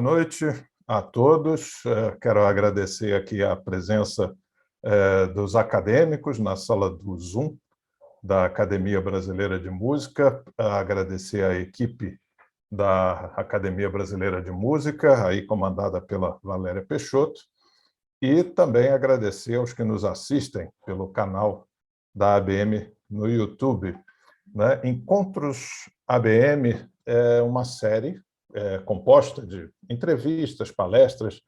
noite a todos. Quero agradecer aqui a presença dos acadêmicos na sala do Zoom da Academia Brasileira de Música, agradecer a equipe da Academia Brasileira de Música, aí comandada pela Valéria Peixoto, e também agradecer aos que nos assistem pelo canal da ABM no YouTube. Encontros ABM é uma série composta de entrevistas, palestras,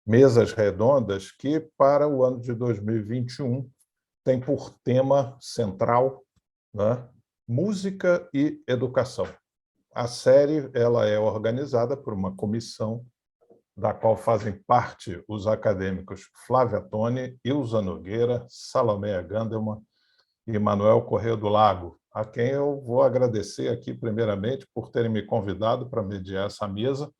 mesas redondas, que, para o ano de 2021, tem por tema central, música e educação. A série ela é organizada por uma comissão da qual fazem parte os acadêmicos Flávia Toni, Ilza Nogueira, Salomé Gandelman e Manuel Corrêa do Lago, a quem eu vou agradecer aqui, primeiramente, por terem me convidado para mediar essa mesa,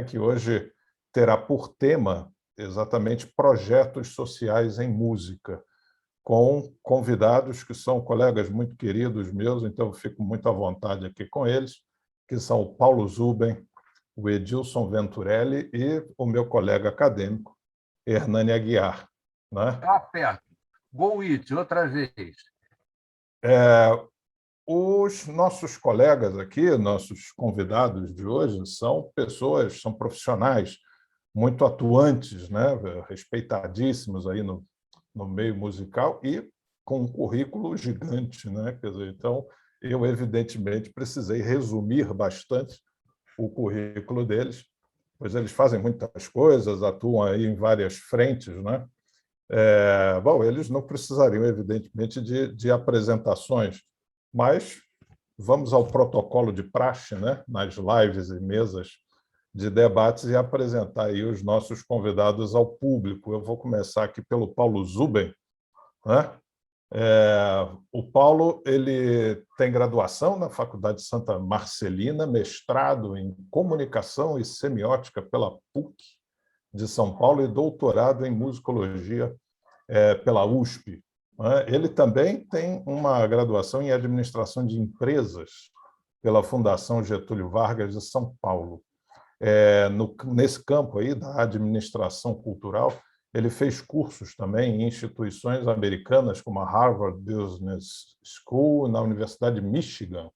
que hoje terá por tema exatamente projetos sociais em música, com convidados que são colegas muito queridos meus, então eu fico muito à vontade aqui com eles, que são o Paulo Zuben, o Edilson Venturelli e o meu colega acadêmico, Hernani Aguiar. Está perto. Go it, outra vez. Os nossos colegas aqui, nossos convidados de hoje, são pessoas, são profissionais muito atuantes, respeitadíssimos aí no meio musical e com um currículo gigante. Quer dizer, então, eu, evidentemente, precisei resumir bastante o currículo deles, pois eles fazem muitas coisas, atuam aí em várias frentes. Eles não precisariam, evidentemente, de apresentações, mas vamos ao protocolo de praxe, nas lives e mesas de debates, e apresentar aí os nossos convidados ao público. Eu vou começar aqui pelo Paulo Zuben. O Paulo ele tem graduação na Faculdade Santa Marcelina, mestrado em Comunicação e Semiótica pela PUC de São Paulo e doutorado em Musicologia pela USP. Ele também tem uma graduação em Administração de Empresas pela Fundação Getúlio Vargas de São Paulo. Nesse campo aí da administração cultural, ele fez cursos também em instituições americanas, como a Harvard Business School, na Universidade de Michigan.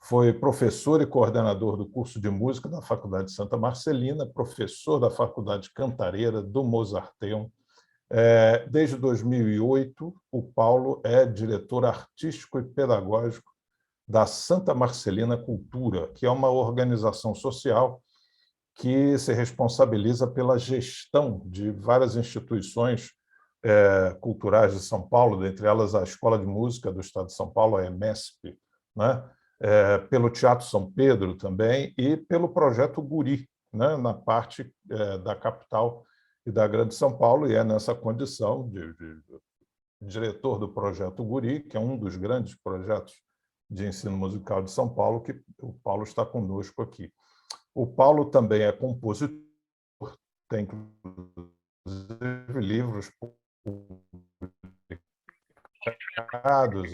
Foi professor e coordenador do curso de música da Faculdade Santa Marcelina, professor da Faculdade Cantareira do Mozarteum. Desde 2008, o Paulo é diretor artístico e pedagógico da Santa Marcelina Cultura, que é uma organização social que se responsabiliza pela gestão de várias instituições culturais de São Paulo, dentre elas a Escola de Música do Estado de São Paulo, a EMESP, pelo Teatro São Pedro também, e pelo Projeto Guri, na parte da capital e da Grande São Paulo, e é nessa condição de diretor do Projeto Guri, que é um dos grandes projetos de ensino musical de São Paulo, que o Paulo está conosco aqui. O Paulo também é compositor, tem inclusive livros publicados,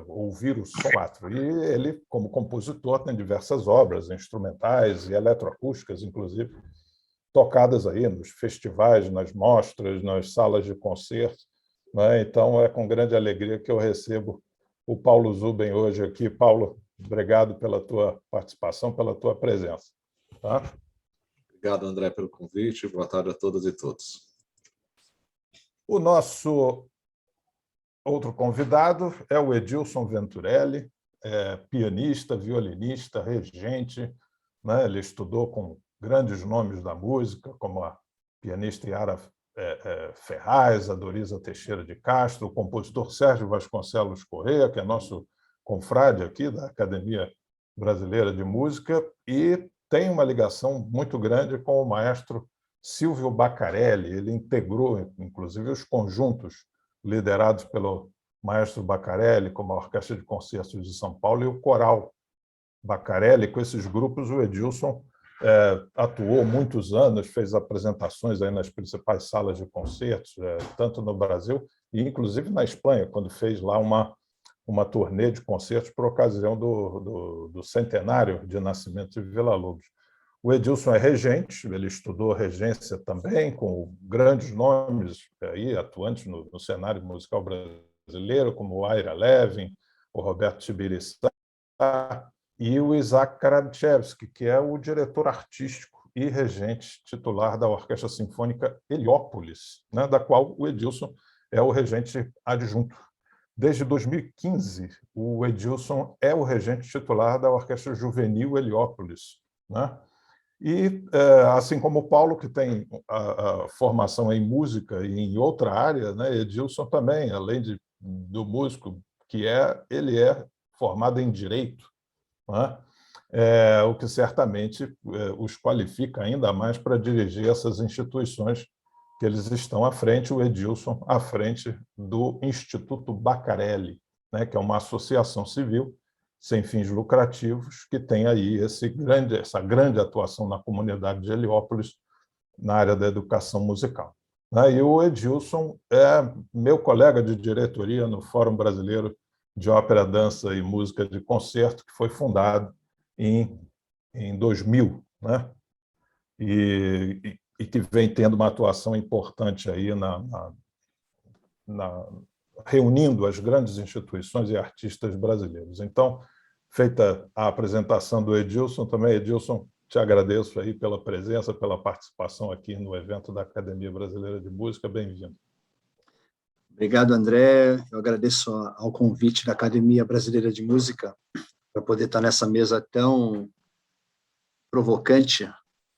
Ouvir o Som 4. E ele, como compositor, tem diversas obras instrumentais e eletroacústicas, inclusive, tocadas aí nos festivais, nas mostras, nas salas de concerto. Então, é com grande alegria que eu recebo o Paulo Zuben hoje aqui. Paulo, obrigado pela tua participação, pela tua presença. Obrigado, André, pelo convite. Boa tarde a todas e todos. O nosso outro convidado é o Edilson Venturelli, pianista, violinista, regente. Ele estudou com grandes nomes da música, como a pianista Yara Ferraz, a Dorisa Teixeira de Castro, o compositor Sérgio Vasconcelos Corrêa, que é nosso confrade aqui da Academia Brasileira de Música, e tem uma ligação muito grande com o maestro Silvio Baccarelli. Ele integrou, inclusive, os conjuntos liderados pelo maestro Baccarelli, como a Orquestra de Concertos de São Paulo e o Coral Baccarelli. Com esses grupos, o Edilson atuou muitos anos, fez apresentações aí nas principais salas de concertos, tanto no Brasil e, inclusive, na Espanha, quando fez lá uma turnê de concertos por ocasião do centenário de nascimento de Villa-Lobos. O Edilson é regente, ele estudou regência também, com grandes nomes aí, atuantes no cenário musical brasileiro, como o Ira Levin, o Roberto Tibiriçá e o Isaac Karadzewski, que é o diretor artístico e regente titular da Orquestra Sinfônica Heliópolis, né, da qual o Edilson é o regente adjunto. Desde 2015, o Edilson é o regente titular da Orquestra Juvenil Heliópolis, né? E, assim como o Paulo, que tem a formação em música e em outra área, né, Edilson também, além do músico que ele é formado em Direito, né? O que certamente os qualifica ainda mais para dirigir essas instituições que eles estão à frente, o Edilson à frente do Instituto Bacarelli, né, que é uma associação civil sem fins lucrativos, que tem aí essa grande atuação na comunidade de Heliópolis, na área da educação musical. E o Edilson é meu colega de diretoria no Fórum Brasileiro de Ópera, Dança e Música de Concerto, que foi fundado em 2000, né? E que vem tendo uma atuação importante aí reunindo as grandes instituições e artistas brasileiros. Então, feita a apresentação do Edilson, também, Edilson, te agradeço aí pela presença, pela participação aqui no evento da Academia Brasileira de Música. Bem-vindo. Obrigado, André. Eu agradeço ao convite da Academia Brasileira de Música para poder estar nessa mesa tão provocante,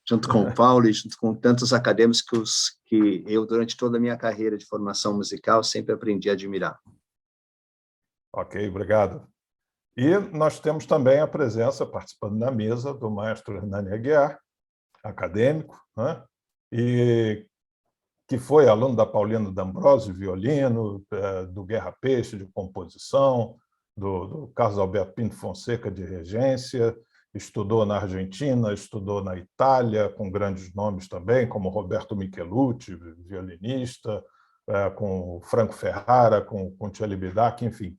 junto com o Paulo e junto com tantos acadêmicos que eu, durante toda a minha carreira de formação musical, sempre aprendi a admirar. Ok, obrigado. E nós temos também a presença, participando da mesa, do maestro Hernani Aguiar, acadêmico, né? E que foi aluno da Paulina D'Ambrosio, violino, do Guerra Peixe, de composição, do Carlos Alberto Pinto Fonseca, de regência, estudou na Argentina, estudou na Itália, com grandes nomes também, como Roberto Michelucci, violinista, com Franco Ferrara, com Thierry Bidac, enfim,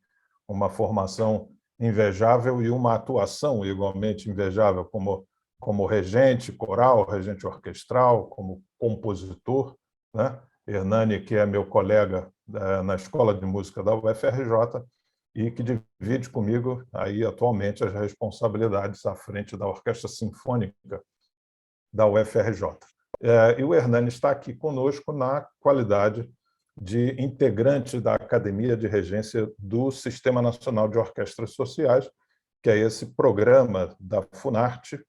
uma formação invejável e uma atuação igualmente invejável como regente coral, regente orquestral, como compositor, né? Hernani, que é meu colega na Escola de Música da UFRJ e que divide comigo aí atualmente as responsabilidades à frente da Orquestra Sinfônica da UFRJ. E o Hernani está aqui conosco na qualidade de integrante da Academia de Regência do Sistema Nacional de Orquestras Sociais, que é esse programa da Funarte,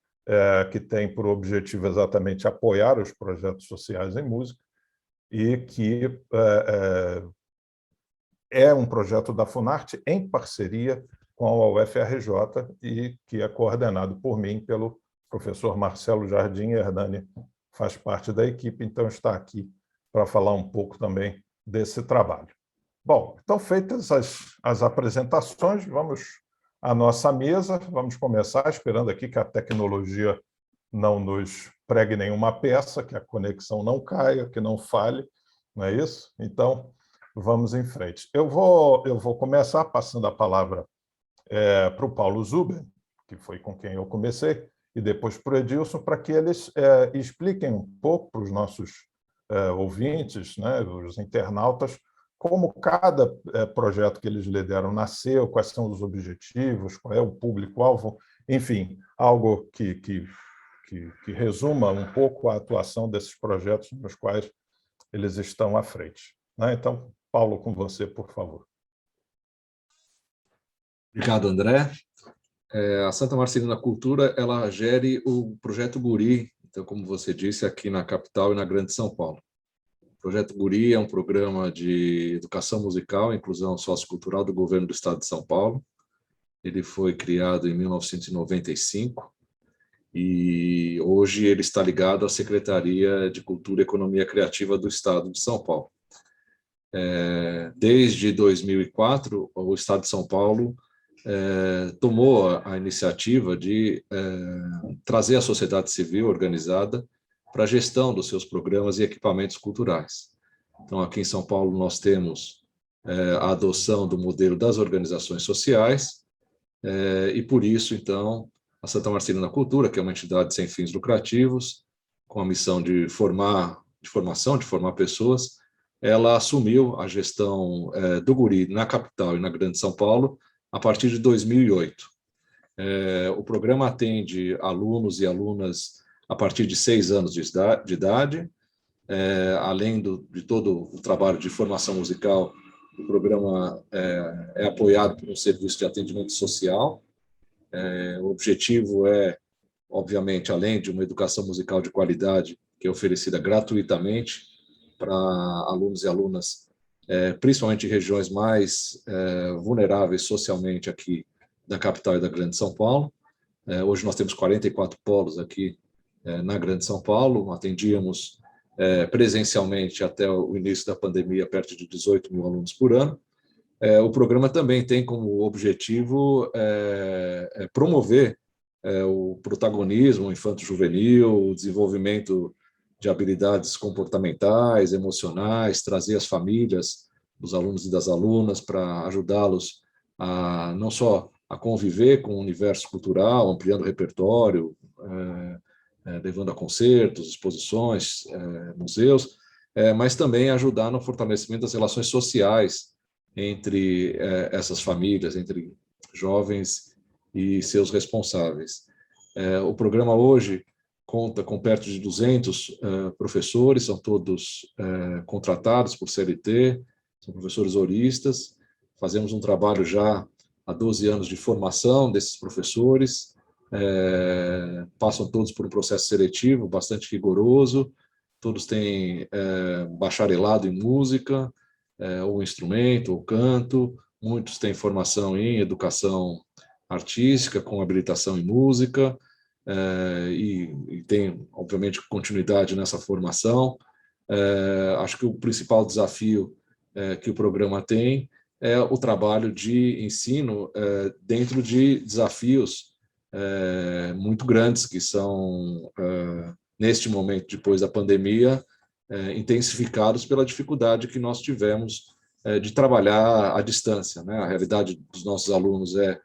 que tem por objetivo exatamente apoiar os projetos sociais em música, e que é um projeto da Funarte em parceria com a UFRJ e que é coordenado por mim, pelo professor Marcelo Jardim. Hernani faz parte da equipe, então está aqui para falar um pouco também desse trabalho. Bom, então, feitas as apresentações, vamos à nossa mesa. Vamos começar esperando aqui que a tecnologia não nos pregue nenhuma peça, que a conexão não caia, que não falhe, não é isso? Então, vamos em frente. Eu vou começar passando a palavra para o Paulo Zuber, que foi com quem eu comecei, e depois para o Edilson, para que eles expliquem um pouco para os nossos ouvintes, né, os internautas, como cada projeto que eles lideram nasceu, quais são os objetivos, qual é o público-alvo, enfim, algo que resuma um pouco a atuação desses projetos nos quais eles estão à frente. Então, Paulo, com você, por favor. Obrigado, André. A Santa Marcelina Cultura, ela gere o Projeto Guri, então, como você disse, aqui na capital e na Grande São Paulo. O Projeto Guri é um programa de educação musical e inclusão sociocultural do governo do estado de São Paulo. Ele foi criado em 1995 e hoje ele está ligado à Secretaria de Cultura e Economia Criativa do estado de São Paulo. Desde 2004, o estado de São Paulo tomou a iniciativa de trazer a sociedade civil organizada para a gestão dos seus programas e equipamentos culturais. Então, aqui em São Paulo, nós temos a adoção do modelo das organizações sociais e, por isso, então, a Santa Marcelina Cultura, que é uma entidade sem fins lucrativos, com a missão de formar pessoas, ela assumiu a gestão do Guri na capital e na Grande São Paulo a partir de 2008. O programa atende alunos e alunas a partir de 6 anos de idade, além de todo o trabalho de formação musical. O programa é apoiado por um serviço de atendimento social. O objetivo é, obviamente, além de uma educação musical de qualidade, que é oferecida gratuitamente para alunos e alunas, principalmente em regiões mais vulneráveis socialmente aqui da capital e da Grande São Paulo. Hoje nós temos 44 polos aqui na Grande São Paulo, atendíamos presencialmente até o início da pandemia perto de 18 mil alunos por ano. O programa também tem como objetivo promover o protagonismo infanto-juvenil, o desenvolvimento de habilidades comportamentais, emocionais, trazer as famílias dos alunos e das alunas para ajudá-los a não só a conviver com o universo cultural, ampliando o repertório, levando a concertos, exposições, museus, mas também ajudar no fortalecimento das relações sociais entre essas famílias, entre jovens e seus responsáveis. O programa hoje conta com perto de 200 professores, são todos contratados por CLT, são professores horistas. Fazemos um trabalho já há 12 anos de formação desses professores, passam todos por um processo seletivo bastante rigoroso, todos têm bacharelado em música, ou instrumento, ou canto, muitos têm formação em educação artística, com habilitação em música, e tem, obviamente, continuidade nessa formação. Acho que o principal desafio que o programa tem é o trabalho de ensino dentro de desafios muito grandes, que são, neste momento, depois da pandemia, intensificados pela dificuldade que nós tivemos de trabalhar à distância, né? A realidade dos nossos alunos é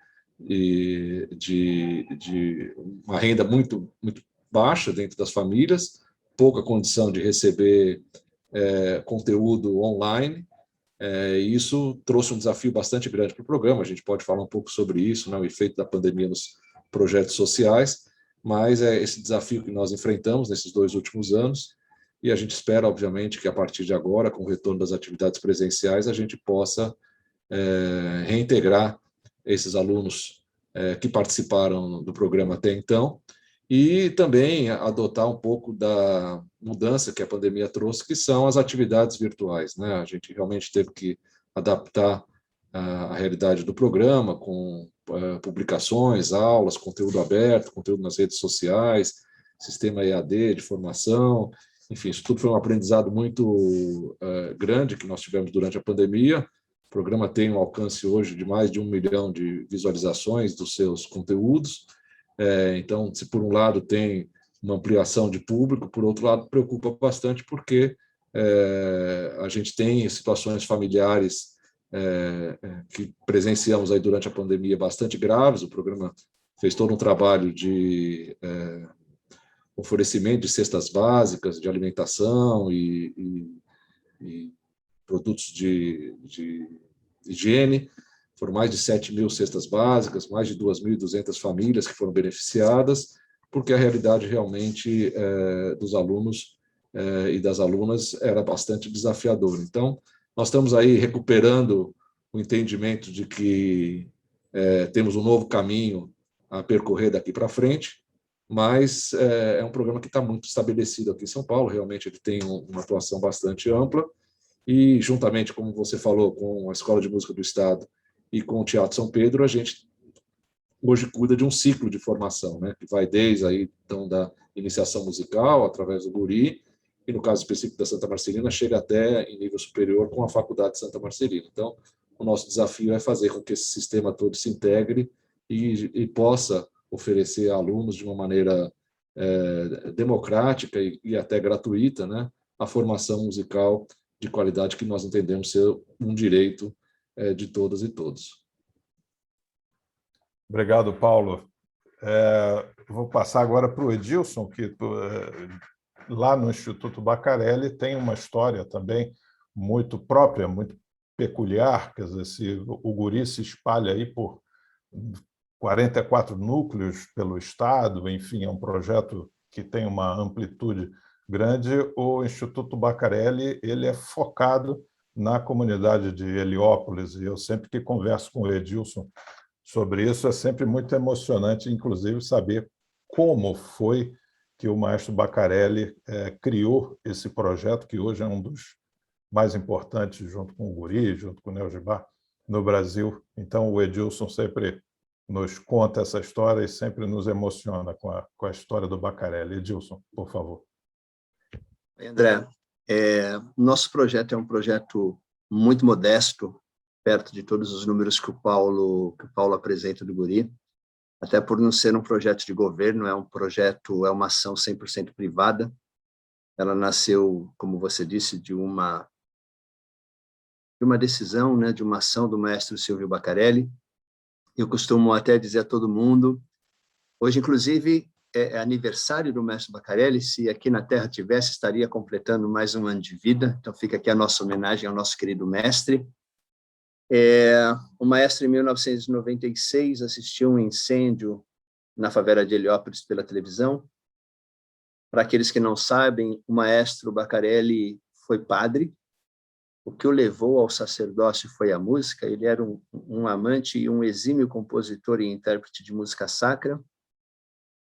de uma renda muito, muito baixa dentro das famílias, pouca condição de receber conteúdo online, e isso trouxe um desafio bastante grande para o programa. A gente pode falar um pouco sobre isso, né? O efeito da pandemia nos projetos sociais, mas é esse desafio que nós enfrentamos nesses 2 últimos anos, e a gente espera, obviamente, que a partir de agora, com o retorno das atividades presenciais, a gente possa reintegrar esses alunos que participaram do programa até então, e também adotar um pouco da mudança que a pandemia trouxe, que são as atividades virtuais, né? A gente realmente teve que adaptar a realidade do programa, com publicações, aulas, conteúdo aberto, conteúdo nas redes sociais, sistema EAD de formação, enfim, isso tudo foi um aprendizado muito grande que nós tivemos durante a pandemia. O programa tem um alcance hoje de mais de 1 milhão de visualizações dos seus conteúdos. Então, se por um lado tem uma ampliação de público, por outro lado preocupa bastante porque a gente tem situações familiares que presenciamos aí durante a pandemia bastante graves. O programa fez todo um trabalho de oferecimento de cestas básicas, de alimentação e produtos de higiene. Foram mais de 7 mil cestas básicas, mais de 2.200 famílias que foram beneficiadas, porque a realidade realmente dos alunos e das alunas era bastante desafiadora. Então, nós estamos aí recuperando o entendimento de que temos um novo caminho a percorrer daqui para frente, mas é um programa que está muito estabelecido aqui em São Paulo. Realmente ele tem uma atuação bastante ampla, e juntamente, como você falou, com a Escola de Música do Estado e com o Teatro São Pedro, a gente hoje cuida de um ciclo de formação, né, que vai desde aí, então, da iniciação musical, através do Guri, e no caso específico da Santa Marcelina, chega até em nível superior com a Faculdade de Santa Marcelina. Então, o nosso desafio é fazer com que esse sistema todo se integre e possa oferecer a alunos de uma maneira democrática e até gratuita, né, a formação musical de qualidade que nós entendemos ser um direito de todas e todos. Obrigado, Paulo. Vou passar agora para o Edilson, que lá no Instituto Bacarelli tem uma história também muito própria, muito peculiar. Quer dizer, o guri se espalha aí por 44 núcleos pelo estado, enfim, é um projeto que tem uma amplitude grande. O Instituto Bacarelli ele é focado na comunidade de Heliópolis, e eu sempre que converso com o Edilson sobre isso, é sempre muito emocionante, inclusive, saber como foi que o maestro Bacarelli criou esse projeto, que hoje é um dos mais importantes, junto com o Guri, junto com o Neo Gibá, no Brasil. Então, o Edilson sempre nos conta essa história e sempre nos emociona com a história do Bacarelli. Edilson, por favor. André, nosso projeto é um projeto muito modesto, perto de todos os números que o Paulo apresenta do Guri, até por não ser um projeto de governo, é uma ação 100% privada. Ela nasceu, como você disse, de uma decisão, né, de uma ação do maestro Silvio Bacarelli. Eu costumo até dizer a todo mundo, hoje, inclusive, é aniversário do mestre Bacarelli, se aqui na Terra tivesse, estaria completando mais um ano de vida, então fica aqui a nossa homenagem ao nosso querido mestre. O maestro, em 1996, assistiu um incêndio na favela de Heliópolis pela televisão. Para aqueles que não sabem, o maestro Bacarelli foi padre. O que o levou ao sacerdócio foi a música. Ele era um amante e um exímio compositor e intérprete de música sacra.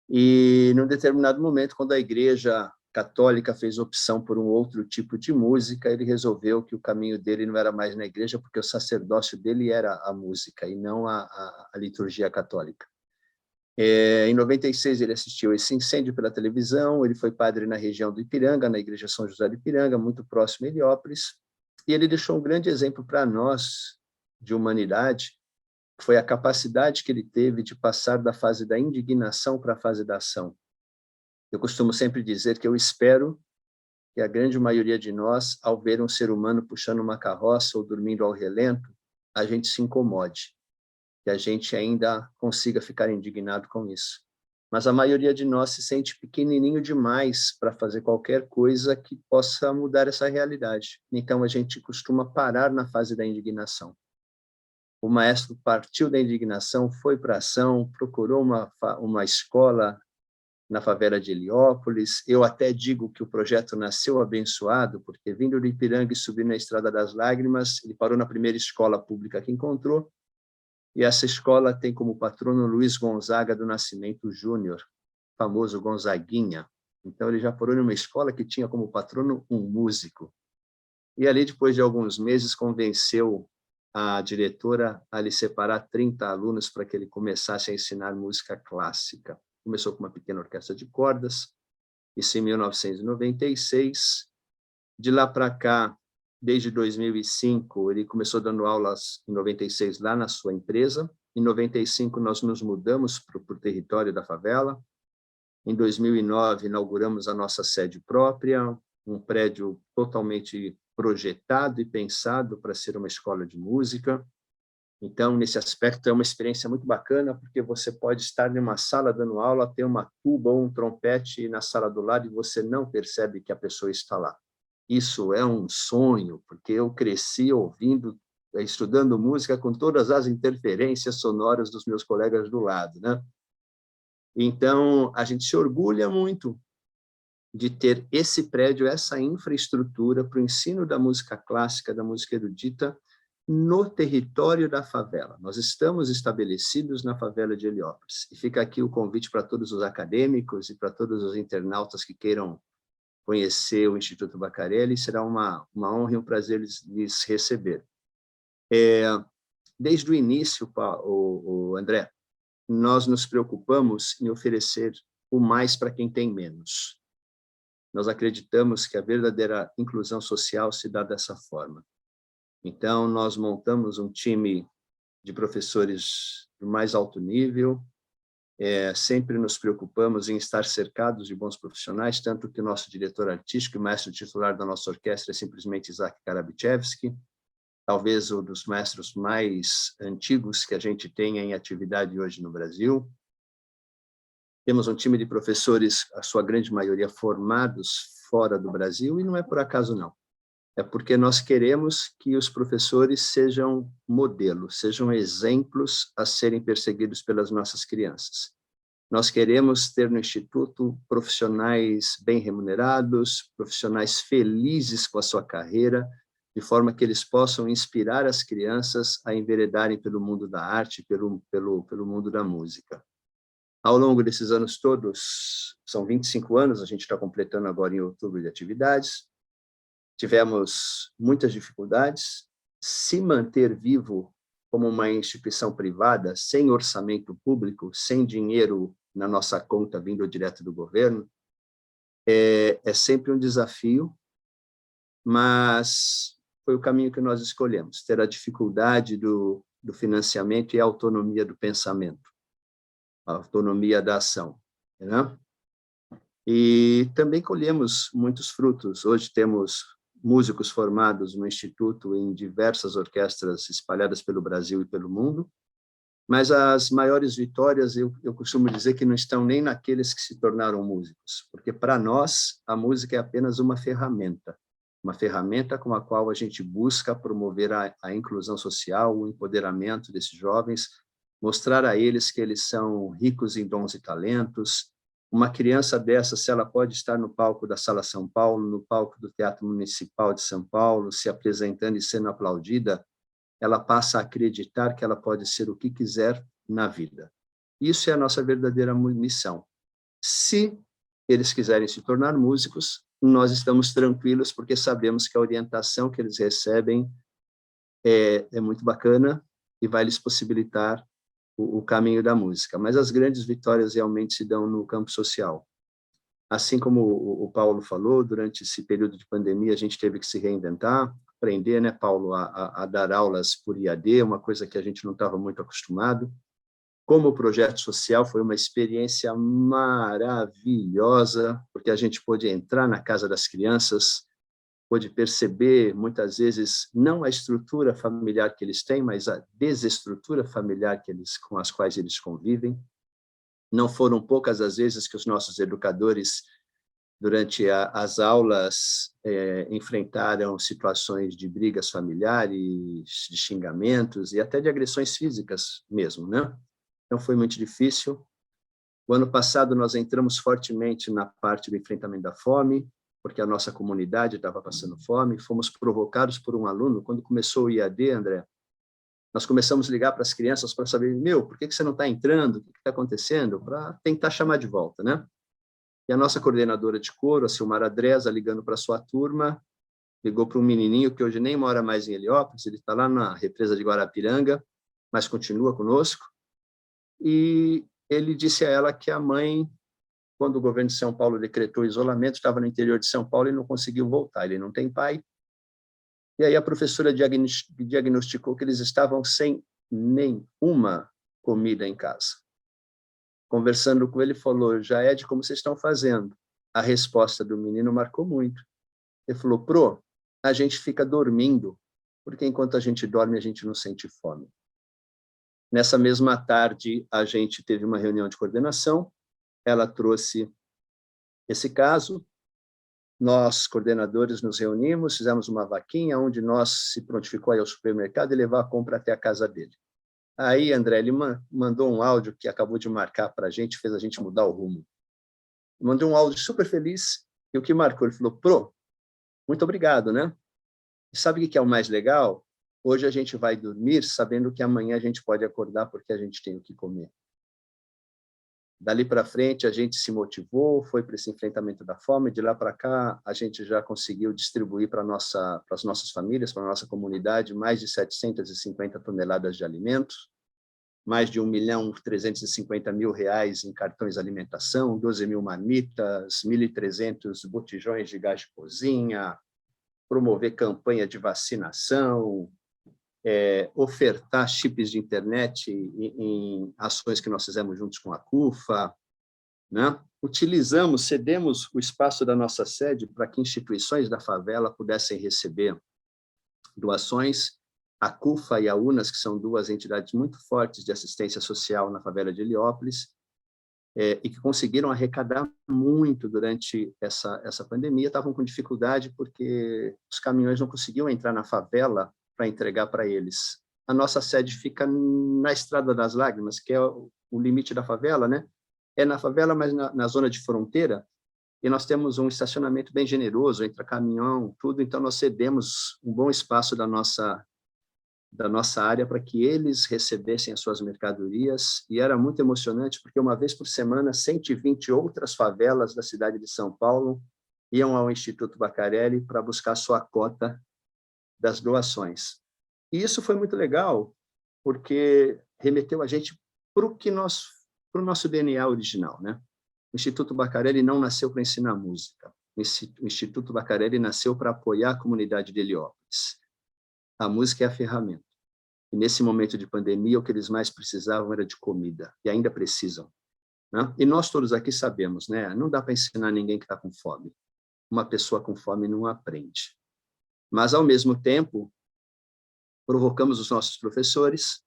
E, num determinado momento, quando a Igreja Católica fez opção por um outro tipo de música, ele resolveu que o caminho dele não era mais na igreja, porque o sacerdócio dele era a música e não a liturgia católica. Em 96, ele assistiu esse incêndio pela televisão. Ele foi padre na região do Ipiranga, na Igreja São José do Ipiranga, muito próximo a Heliópolis, e ele deixou um grande exemplo para nós, de humanidade, que foi a capacidade que ele teve de passar da fase da indignação para a fase da ação. Eu costumo sempre dizer que eu espero que a grande maioria de nós, ao ver um ser humano puxando uma carroça ou dormindo ao relento, a gente se incomode, que a gente ainda consiga ficar indignado com isso. Mas a maioria de nós se sente pequenininho demais para fazer qualquer coisa que possa mudar essa realidade. Então, a gente costuma parar na fase da indignação. O maestro partiu da indignação, foi para a ação, procurou uma escola na favela de Heliópolis. Eu até digo que o projeto nasceu abençoado, porque vindo do Ipiranga e subindo na Estrada das Lágrimas, ele parou na primeira escola pública que encontrou, e essa escola tem como patrono Luiz Gonzaga do Nascimento Júnior, famoso Gonzaguinha. Então, ele já parou numa escola que tinha como patrono um músico. E ali, depois de alguns meses, convenceu a diretora a lhe separar 30 alunos para que ele começasse a ensinar música clássica. Começou com uma pequena orquestra de cordas, isso em 1996. De lá para cá, desde 2005, ele começou dando aulas em 96 lá na sua empresa. Em 95, nós nos mudamos para o território da favela. Em 2009, inauguramos a nossa sede própria, um prédio totalmente projetado e pensado para ser uma escola de música. Então, nesse aspecto, é uma experiência muito bacana, porque você pode estar numa sala dando aula, ter uma tuba ou um trompete na sala do lado e você não percebe que a pessoa está lá. Isso é um sonho, porque eu cresci ouvindo, estudando música com todas as interferências sonoras dos meus colegas do lado, né? Então, a gente se orgulha muito de ter esse prédio, essa infraestrutura para o ensino da música clássica, da música erudita, no território da favela. Nós estamos estabelecidos na favela de Heliópolis. E fica aqui o convite para todos os acadêmicos e para todos os internautas que queiram conhecer o Instituto Bacarelli. Será uma honra e um prazer lhes receber. Desde o início, o André, nós nos preocupamos em oferecer o mais para quem tem menos. Nós acreditamos que a verdadeira inclusão social se dá dessa forma. Então, nós montamos um time de professores do mais alto nível, sempre nos preocupamos em estar cercados de bons profissionais, tanto que o nosso diretor artístico e maestro titular da nossa orquestra é simplesmente Isaac Karabichevski, talvez um dos maestros mais antigos que a gente tenha em atividade hoje no Brasil. Temos um time de professores, a sua grande maioria formados fora do Brasil, e não é por acaso, não. É porque nós queremos que os professores sejam modelos, sejam exemplos a serem perseguidos pelas nossas crianças. Nós queremos ter no Instituto profissionais bem remunerados, profissionais felizes com a sua carreira, de forma que eles possam inspirar as crianças a enveredarem pelo mundo da arte, pelo mundo da música. Ao longo desses anos todos, são 25 anos, a gente está completando agora em outubro de atividades, tivemos muitas dificuldades. Se manter vivo como uma instituição privada, sem orçamento público, sem dinheiro na nossa conta vindo direto do governo, é sempre um desafio, mas foi o caminho que nós escolhemos, ter a dificuldade do financiamento e a autonomia do pensamento, a autonomia da ação, né? E também colhemos muitos frutos. Hoje temos músicos formados no Instituto em diversas orquestras espalhadas pelo Brasil e pelo mundo, mas as maiores vitórias, eu costumo dizer que não estão nem naqueles que se tornaram músicos, porque para nós a música é apenas uma ferramenta com a qual a gente busca promover a inclusão social, o empoderamento desses jovens, mostrar a eles que eles são ricos em dons e talentos. Uma criança dessa, se ela pode estar no palco da Sala São Paulo, no palco do Teatro Municipal de São Paulo, se apresentando e sendo aplaudida, ela passa a acreditar que ela pode ser o que quiser na vida. Isso é a nossa verdadeira missão. Se eles quiserem se tornar músicos, nós estamos tranquilos, porque sabemos que a orientação que eles recebem é muito bacana e vai lhes possibilitar o caminho da música. Mas as grandes vitórias realmente se dão no campo social. Assim como o Paulo falou, durante esse período de pandemia, a gente teve que se reinventar, aprender, né, Paulo, a dar aulas por IAD, uma coisa que a gente não estava muito acostumado. Como o projeto social foi uma experiência maravilhosa, porque a gente pôde entrar na casa das crianças, pôde perceber, muitas vezes, não a estrutura familiar que eles têm, mas a desestrutura familiar com as quais eles convivem. Não foram poucas as vezes que os nossos educadores, durante as aulas, enfrentaram situações de brigas familiares, de xingamentos e até de agressões físicas mesmo, né? Então, foi muito difícil. O ano passado, nós entramos fortemente na parte do enfrentamento da fome, porque a nossa comunidade estava passando fome. Fomos provocados por um aluno. Quando começou o IAD, André, nós começamos a ligar para as crianças para saber, por que você não está entrando? O que está acontecendo? Para tentar chamar de volta, né? E a nossa coordenadora de coro, a Silmara Dresa, ligando para a sua turma, ligou para um menininho que hoje nem mora mais em Heliópolis, ele está lá na represa de Guarapiranga, mas continua conosco. E ele disse a ela que a mãe, quando o governo de São Paulo decretou isolamento, estava no interior de São Paulo e não conseguiu voltar. Ele não tem pai. E aí a professora diagnosticou que eles estavam sem nenhuma comida em casa. Conversando com ele, falou, Jaed, como vocês estão fazendo? A resposta do menino marcou muito. Ele falou, Pro, a gente fica dormindo, porque enquanto a gente dorme, a gente não sente fome. Nessa mesma tarde, a gente teve uma reunião de coordenação, ela trouxe esse caso, nós, coordenadores, nos reunimos, fizemos uma vaquinha, onde nós se prontificou a ir ao supermercado e levar a compra até a casa dele. Aí, André, ele mandou um áudio que acabou de marcar para a gente, fez a gente mudar o rumo. Mandou um áudio super feliz, e o que marcou? Ele falou, Pro, muito obrigado, né? E sabe o que é o mais legal? Hoje a gente vai dormir sabendo que amanhã a gente pode acordar porque a gente tem o que comer. Dali para frente, a gente se motivou, foi para esse enfrentamento da fome, de lá para cá, a gente já conseguiu distribuir para as nossas famílias, para a nossa comunidade, mais de 750 toneladas de alimentos, mais de R$1.350.000 em cartões de alimentação, 12 mil marmitas, 1.300 botijões de gás de cozinha, promover campanha de vacinação, ofertar chips de internet em ações que nós fizemos juntos com a CUFA, né? Cedemos o espaço da nossa sede para que instituições da favela pudessem receber doações. A CUFA e a UNAS, que são duas entidades muito fortes de assistência social na favela de Heliópolis, e que conseguiram arrecadar muito durante essa pandemia. Estavam com dificuldade porque os caminhões não conseguiam entrar na favela para entregar para eles. A nossa sede fica na Estrada das Lágrimas, que é o limite da favela, né? É na favela, mas na zona de fronteira, e nós temos um estacionamento bem generoso, entra caminhão, tudo, então nós cedemos um bom espaço da nossa área para que eles recebessem as suas mercadorias, e era muito emocionante, porque uma vez por semana, 120 outras favelas da cidade de São Paulo iam ao Instituto Bacarelli para buscar sua cota das doações. E isso foi muito legal, porque remeteu a gente para o nosso DNA original, né? O Instituto Bacarelli não nasceu para ensinar música. O Instituto Bacarelli nasceu para apoiar a comunidade de Heliópolis. A música é a ferramenta. E nesse momento de pandemia, o que eles mais precisavam era de comida, e ainda precisam, né? E nós todos aqui sabemos, né? Não dá para ensinar ninguém que está com fome. Uma pessoa com fome não aprende. Mas, ao mesmo tempo, provocamos os nossos professores,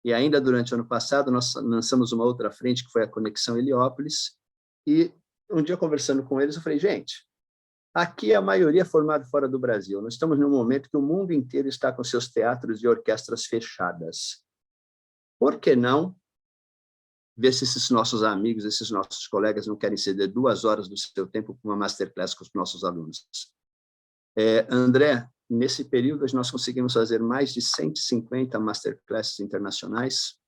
e ainda durante o ano passado, nós lançamos uma outra frente, que foi a Conexão Heliópolis, e um dia, conversando com eles, eu falei, gente, aqui a maioria é formada fora do Brasil. Nós estamos num momento que o mundo inteiro está com seus teatros e orquestras fechadas. Por que não ver se esses nossos amigos, esses nossos colegas não querem ceder 2 horas do seu tempo para uma masterclass com os nossos alunos? André, nesse período, nós conseguimos fazer mais de 150 masterclasses internacionais,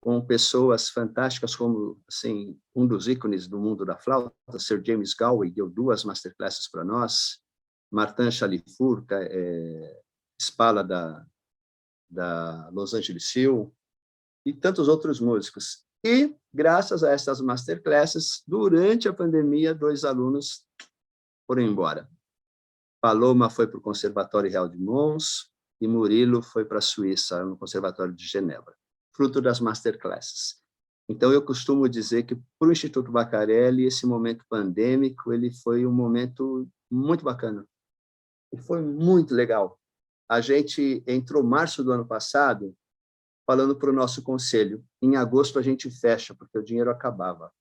com pessoas fantásticas como, assim, um dos ícones do mundo da flauta, Sir James Galway, deu 2 masterclasses para nós, Martin Chalifur, Spala da Los Angeles Phil, e tantos outros músicos. E, graças a essas masterclasses, durante a pandemia, 2 alunos foram embora. Paloma foi para o Conservatório Real de Mons e Murilo foi para a Suíça, no Conservatório de Genebra, fruto das masterclasses. Então, eu costumo dizer que, para o Instituto Bacarelli, esse momento pandêmico ele foi um momento muito bacana. E foi muito legal. A gente entrou em março do ano passado falando para o nosso conselho. Em agosto, a gente fecha, porque o dinheiro acabava.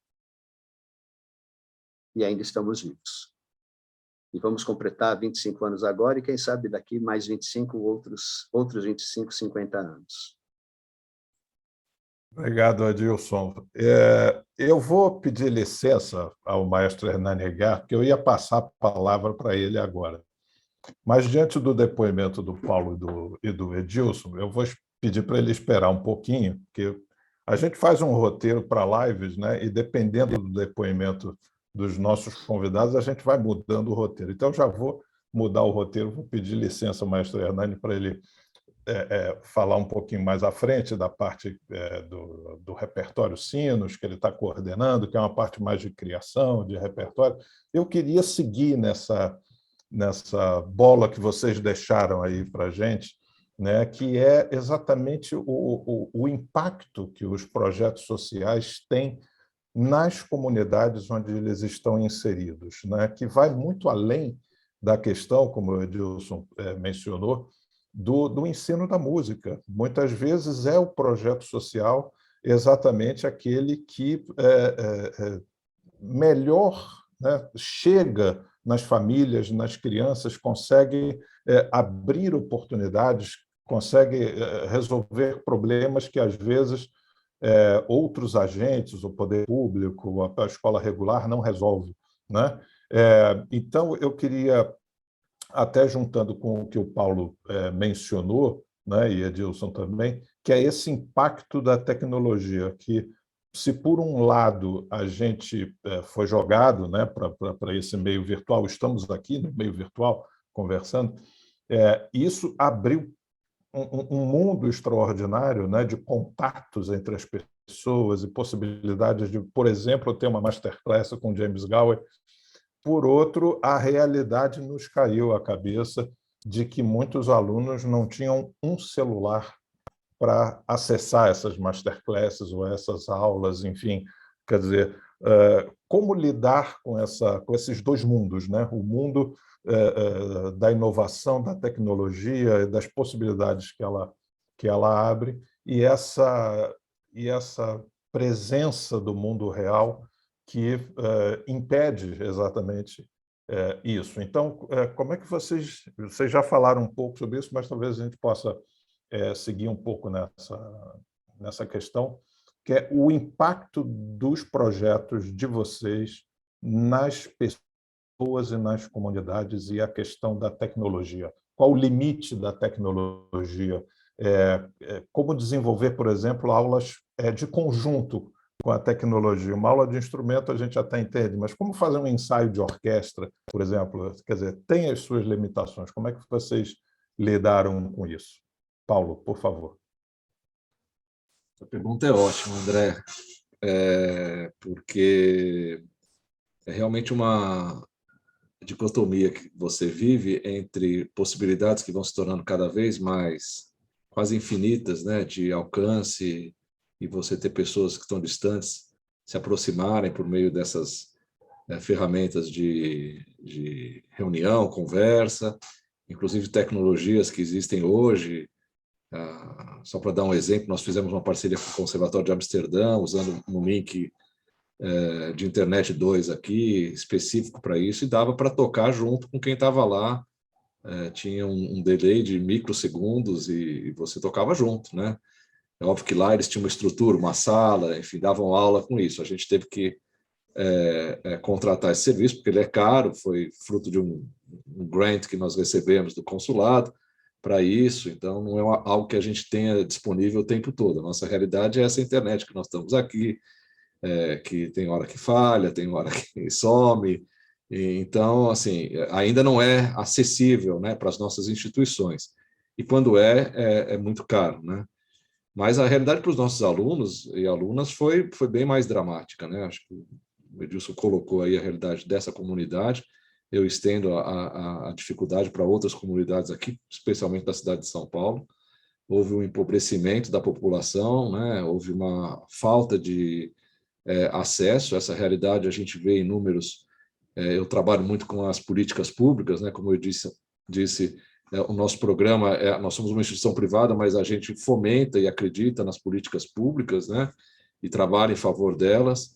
E ainda estamos vivos. E vamos completar 25 anos agora, e quem sabe daqui mais 25, outros 25, 50 anos. Obrigado, Adilson. Eu vou pedir licença ao maestro Hernani Aguiar, porque eu ia passar a palavra para ele agora. Mas, diante do depoimento do Paulo e do Edilson, eu vou pedir para ele esperar um pouquinho, porque a gente faz um roteiro para lives, né? E, dependendo do depoimento dos nossos convidados, a gente vai mudando o roteiro. Então, já vou mudar o roteiro, vou pedir licença ao maestro Hernani para ele falar um pouquinho mais à frente da parte do repertório Sinos, que ele está coordenando, que é uma parte mais de criação, de repertório. Eu queria seguir nessa bola que vocês deixaram aí para a gente, né, que é exatamente o impacto que os projetos sociais têm nas comunidades onde eles estão inseridos, né, que vai muito além da questão, como o Edilson mencionou, do ensino da música. Muitas vezes é o projeto social exatamente aquele que melhor, né, chega nas famílias, nas crianças, consegue abrir oportunidades, consegue resolver problemas que, às vezes, outros agentes, o poder público, a escola regular, não resolve, né? Então, eu queria, até juntando com o que o Paulo mencionou, né, e Edilson também, que é esse impacto da tecnologia, que, se por um lado a gente foi jogado, né, para esse meio virtual, estamos aqui no meio virtual conversando, isso abriu um mundo extraordinário, né, de contatos entre as pessoas e possibilidades de, por exemplo, ter uma masterclass com James Galway. Por outro, a realidade nos caiu à cabeça de que muitos alunos não tinham um celular para acessar essas masterclasses ou essas aulas, enfim. Quer dizer, como lidar com esses 2 mundos, né? O mundo da inovação, da tecnologia, das possibilidades que ela abre, e essa presença do mundo real que impede exatamente isso. Então, como é que vocês já falaram um pouco sobre isso, mas talvez a gente possa seguir um pouco nessa questão, que é o impacto dos projetos de vocês nas pessoas e nas comunidades e a questão da tecnologia. Qual o limite da tecnologia? Como desenvolver, por exemplo, aulas de conjunto com a tecnologia. Uma aula de instrumento a gente até entende, mas como fazer um ensaio de orquestra, por exemplo? Quer dizer, tem as suas limitações. Como é que vocês lidaram com isso? Paulo, por favor. A pergunta é ótima, André, porque é realmente uma dicotomia que você vive entre possibilidades que vão se tornando cada vez mais quase infinitas, né, de alcance, e você ter pessoas que estão distantes se aproximarem por meio dessas ferramentas de reunião, conversa, inclusive tecnologias que existem hoje. Só para dar um exemplo, nós fizemos uma parceria com o Conservatório de Amsterdã, usando um link de internet 2 aqui, específico para isso, e dava para tocar junto com quem estava lá. Tinha um delay de microsegundos e você tocava junto, né? É óbvio que lá eles tinham uma estrutura, uma sala, enfim, davam aula com isso. A gente teve que contratar esse serviço, porque ele é caro, foi fruto de um grant que nós recebemos do consulado para isso, então não é algo que a gente tenha disponível o tempo todo. A nossa realidade é essa internet que nós estamos aqui, que tem hora que falha, tem hora que some. Então, assim, ainda não é acessível, né, para as nossas instituições. E quando é muito caro, né? Mas a realidade para os nossos alunos e alunas foi bem mais dramática, né? Acho que o Edilson colocou aí a realidade dessa comunidade. Eu estendo a dificuldade para outras comunidades aqui, especialmente da cidade de São Paulo. Houve um empobrecimento da população, né? Houve uma falta de acesso a essa realidade. A gente vê em números. Eu trabalho muito com as políticas públicas, né? Como eu disse, o nosso programa, nós somos uma instituição privada, mas a gente fomenta e acredita nas políticas públicas, né? E trabalha em favor delas.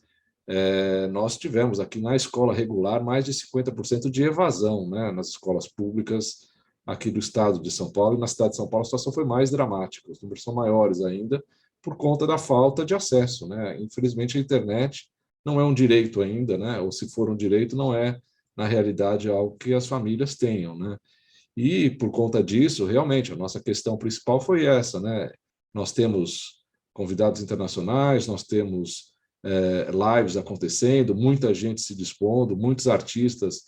Nós tivemos aqui na escola regular mais de 50% de evasão, né? Nas escolas públicas aqui do estado de São Paulo, e na cidade de São Paulo a situação foi mais dramática, os números são maiores ainda, por conta da falta de acesso, né? Infelizmente, a internet não é um direito ainda, né? Ou se for um direito, não é, na realidade, algo que as famílias tenham, né? E, por conta disso, realmente, a nossa questão principal foi essa, né? Nós temos convidados internacionais, nós temos lives acontecendo, muita gente se dispondo, muitos artistas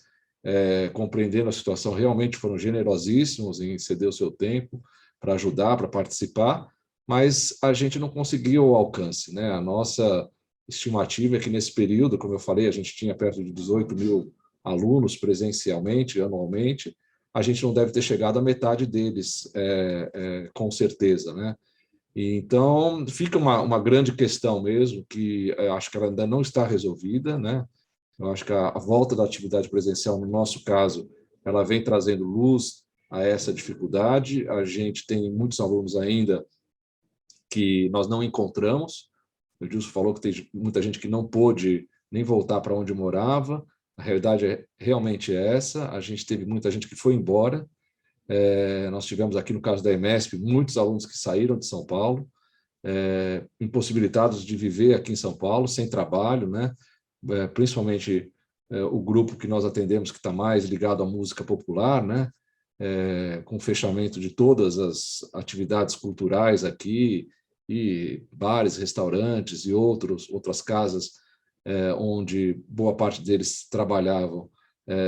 compreendendo a situação, realmente foram generosíssimos em ceder o seu tempo para ajudar, para participar, mas a gente não conseguiu o alcance, né? A nossa estimativa é que nesse período, como eu falei, a gente tinha perto de 18 mil alunos presencialmente, anualmente, a gente não deve ter chegado à metade deles, com certeza, né? E, então, fica uma grande questão mesmo, que acho que ela ainda não está resolvida, né? Eu acho que a volta da atividade presencial, no nosso caso, ela vem trazendo luz a essa dificuldade. A gente tem muitos alunos ainda que nós não encontramos. O Edilson falou que tem muita gente que não pôde nem voltar para onde morava. A realidade realmente é essa. A gente teve muita gente que foi embora. Nós tivemos aqui, no caso da EMESP, muitos alunos que saíram de São Paulo, impossibilitados de viver aqui em São Paulo, sem trabalho, né? Principalmente o grupo que nós atendemos, que está mais ligado à música popular, né? Com o fechamento de todas as atividades culturais aqui, e bares, restaurantes e outras casas onde boa parte deles trabalhavam.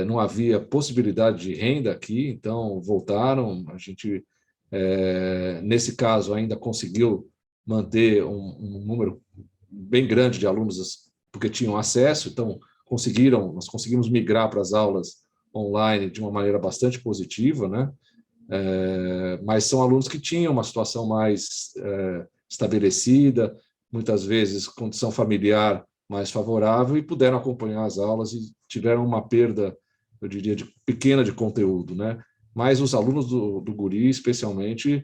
Não havia possibilidade de renda aqui, então voltaram. A gente, nesse caso, ainda conseguiu manter um número bem grande de alunos, porque tinham acesso, então nós conseguimos migrar para as aulas online de uma maneira bastante positiva, né? Mas são alunos que tinham uma situação mais estabelecida, muitas vezes condição familiar mais favorável, e puderam acompanhar as aulas e tiveram uma perda, eu diria, pequena de conteúdo, né? Mas os alunos do Guri, especialmente,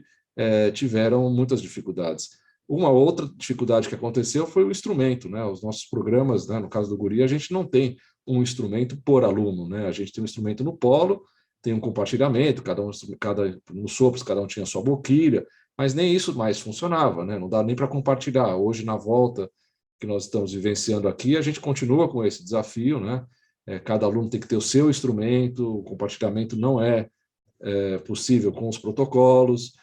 tiveram muitas dificuldades. Uma outra dificuldade que aconteceu foi o instrumento, né? Os nossos programas, né, no caso do Guri, a gente não tem um instrumento por aluno, né? A gente tem um instrumento no polo, tem um compartilhamento, nos sopros cada um tinha a sua boquilha, mas nem isso mais funcionava, né? Não dá nem para compartilhar. Hoje, na volta que nós estamos vivenciando aqui, a gente continua com esse desafio, né? Cada aluno tem que ter o seu instrumento, o compartilhamento não é possível com os protocolos,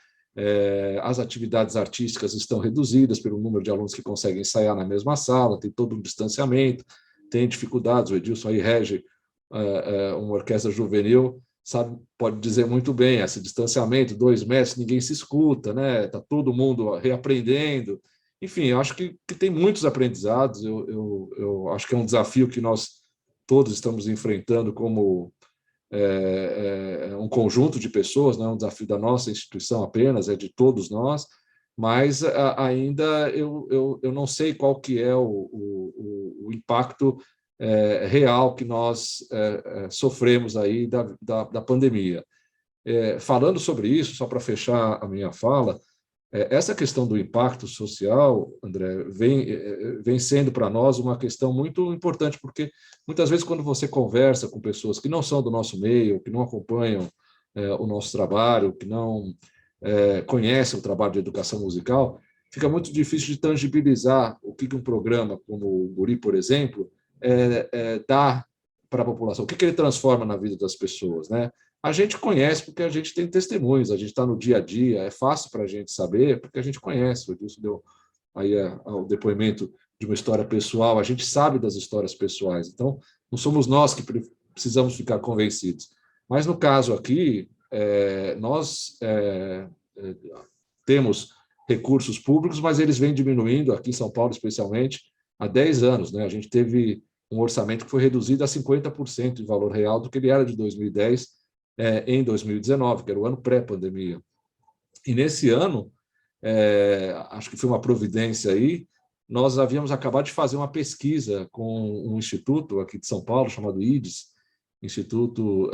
as atividades artísticas estão reduzidas pelo número de alunos que conseguem ensaiar na mesma sala, tem todo um distanciamento, tem dificuldades, o Edilson aí rege uma orquestra juvenil, sabe, pode dizer muito bem, esse distanciamento, 2 metros, ninguém se escuta, né? Está todo mundo reaprendendo. Enfim, eu acho que tem muitos aprendizados, eu acho que é um desafio que nós todos estamos enfrentando como um conjunto de pessoas, não é um desafio da nossa instituição apenas, é de todos nós, mas ainda eu não sei qual que é o impacto real que nós sofremos aí da pandemia. Falando sobre isso, só para fechar a minha fala, essa questão do impacto social, André, vem sendo para nós uma questão muito importante, porque muitas vezes quando você conversa com pessoas que não são do nosso meio, que não acompanham o nosso trabalho, que não conhecem o trabalho de educação musical, fica muito difícil de tangibilizar o que um programa como o Guri, por exemplo, dá para a população, o que ele transforma na vida das pessoas, né? A gente conhece porque a gente tem testemunhos, a gente está no dia a dia, é fácil para a gente saber porque a gente conhece. O Edilson deu aí o depoimento de uma história pessoal, a gente sabe das histórias pessoais, então não somos nós que precisamos ficar convencidos. Mas no caso aqui, nós temos recursos públicos, mas eles vêm diminuindo, aqui em São Paulo especialmente, há 10 anos, né? A gente teve um orçamento que foi reduzido a 50% em valor real do que ele era de 2010 em 2019, que era o ano pré-pandemia. E nesse ano, acho que foi uma providência aí, nós havíamos acabado de fazer uma pesquisa com um instituto aqui de São Paulo, chamado IDES, Instituto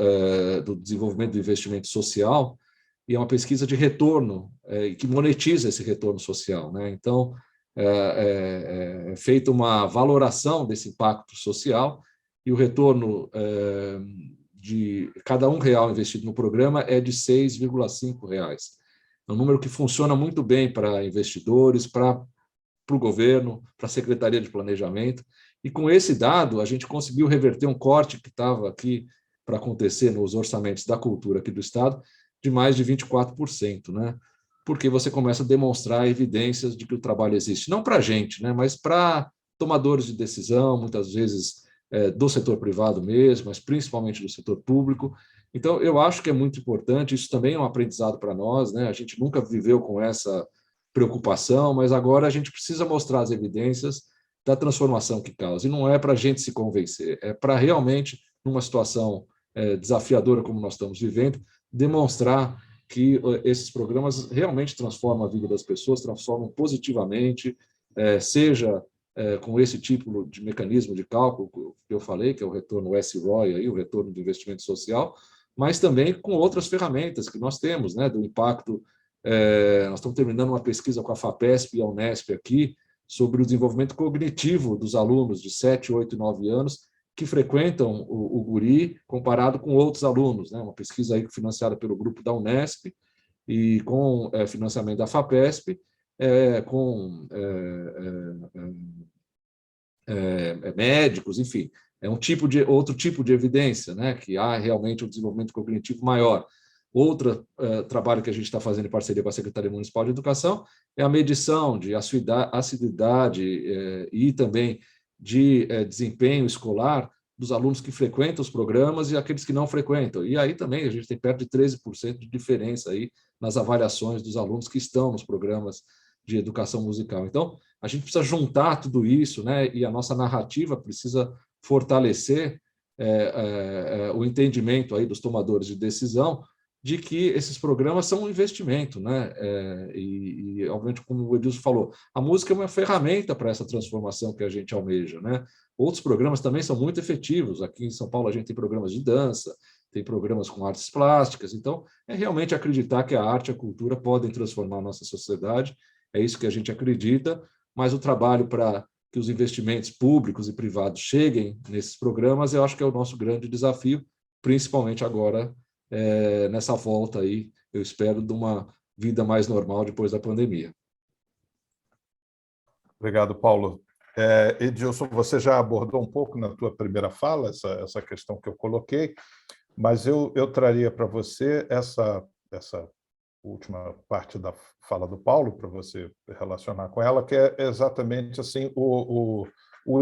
do Desenvolvimento do Investimento Social, e é uma pesquisa de retorno, que monetiza esse retorno social, né? Então, é feita uma valoração desse impacto social, e o retorno de cada R$1 investido no programa é de R$6,5. É um número que funciona muito bem para investidores, para o governo, para a Secretaria de Planejamento. E com esse dado, a gente conseguiu reverter um corte que estava aqui para acontecer nos orçamentos da cultura aqui do Estado, de mais de 24%, né? Porque você começa a demonstrar evidências de que o trabalho existe. Não para a gente, né? Mas para tomadores de decisão, muitas vezes do setor privado mesmo, mas principalmente do setor público. Então, eu acho que é muito importante, isso também é um aprendizado para nós, né? A gente nunca viveu com essa preocupação, mas agora a gente precisa mostrar as evidências da transformação que causa. E não é para a gente se convencer, é para realmente, numa situação desafiadora como nós estamos vivendo, demonstrar que esses programas realmente transformam a vida das pessoas, transformam positivamente, seja com esse tipo de mecanismo de cálculo que eu falei, que é o retorno SROI, aí, o retorno do investimento social, mas também com outras ferramentas que nós temos, né, do impacto. Nós estamos terminando uma pesquisa com a FAPESP e a Unesp aqui sobre o desenvolvimento cognitivo dos alunos de 7, 8 e 9 anos que frequentam o Guri comparado com outros alunos, né? Uma pesquisa aí financiada pelo grupo da Unesp e com financiamento da FAPESP, com médicos, enfim, é outro tipo de evidência, né? Que há realmente um desenvolvimento cognitivo maior. Outro trabalho que a gente está fazendo em parceria com a Secretaria Municipal de Educação é a medição de assiduidade e também de desempenho escolar dos alunos que frequentam os programas e aqueles que não frequentam. E aí também a gente tem perto de 13% de diferença aí nas avaliações dos alunos que estão nos programas de educação musical. Então, a gente precisa juntar tudo isso, né? E a nossa narrativa precisa fortalecer o entendimento aí dos tomadores de decisão de que esses programas são um investimento, né? E, obviamente, como o Edilson falou, a música é uma ferramenta para essa transformação que a gente almeja, né? Outros programas também são muito efetivos. Aqui em São Paulo a gente tem programas de dança, tem programas com artes plásticas. Então, é realmente acreditar que a arte e a cultura podem transformar a nossa sociedade é isso que a gente acredita, mas o trabalho para que os investimentos públicos e privados cheguem nesses programas, eu acho que é o nosso grande desafio, principalmente agora, nessa volta aí, eu espero, de uma vida mais normal depois da pandemia. Obrigado, Paulo. Edilson, você já abordou um pouco na tua primeira fala essa questão que eu coloquei, mas eu traria para você essa última parte da fala do Paulo, para você relacionar com ela, que é exatamente assim o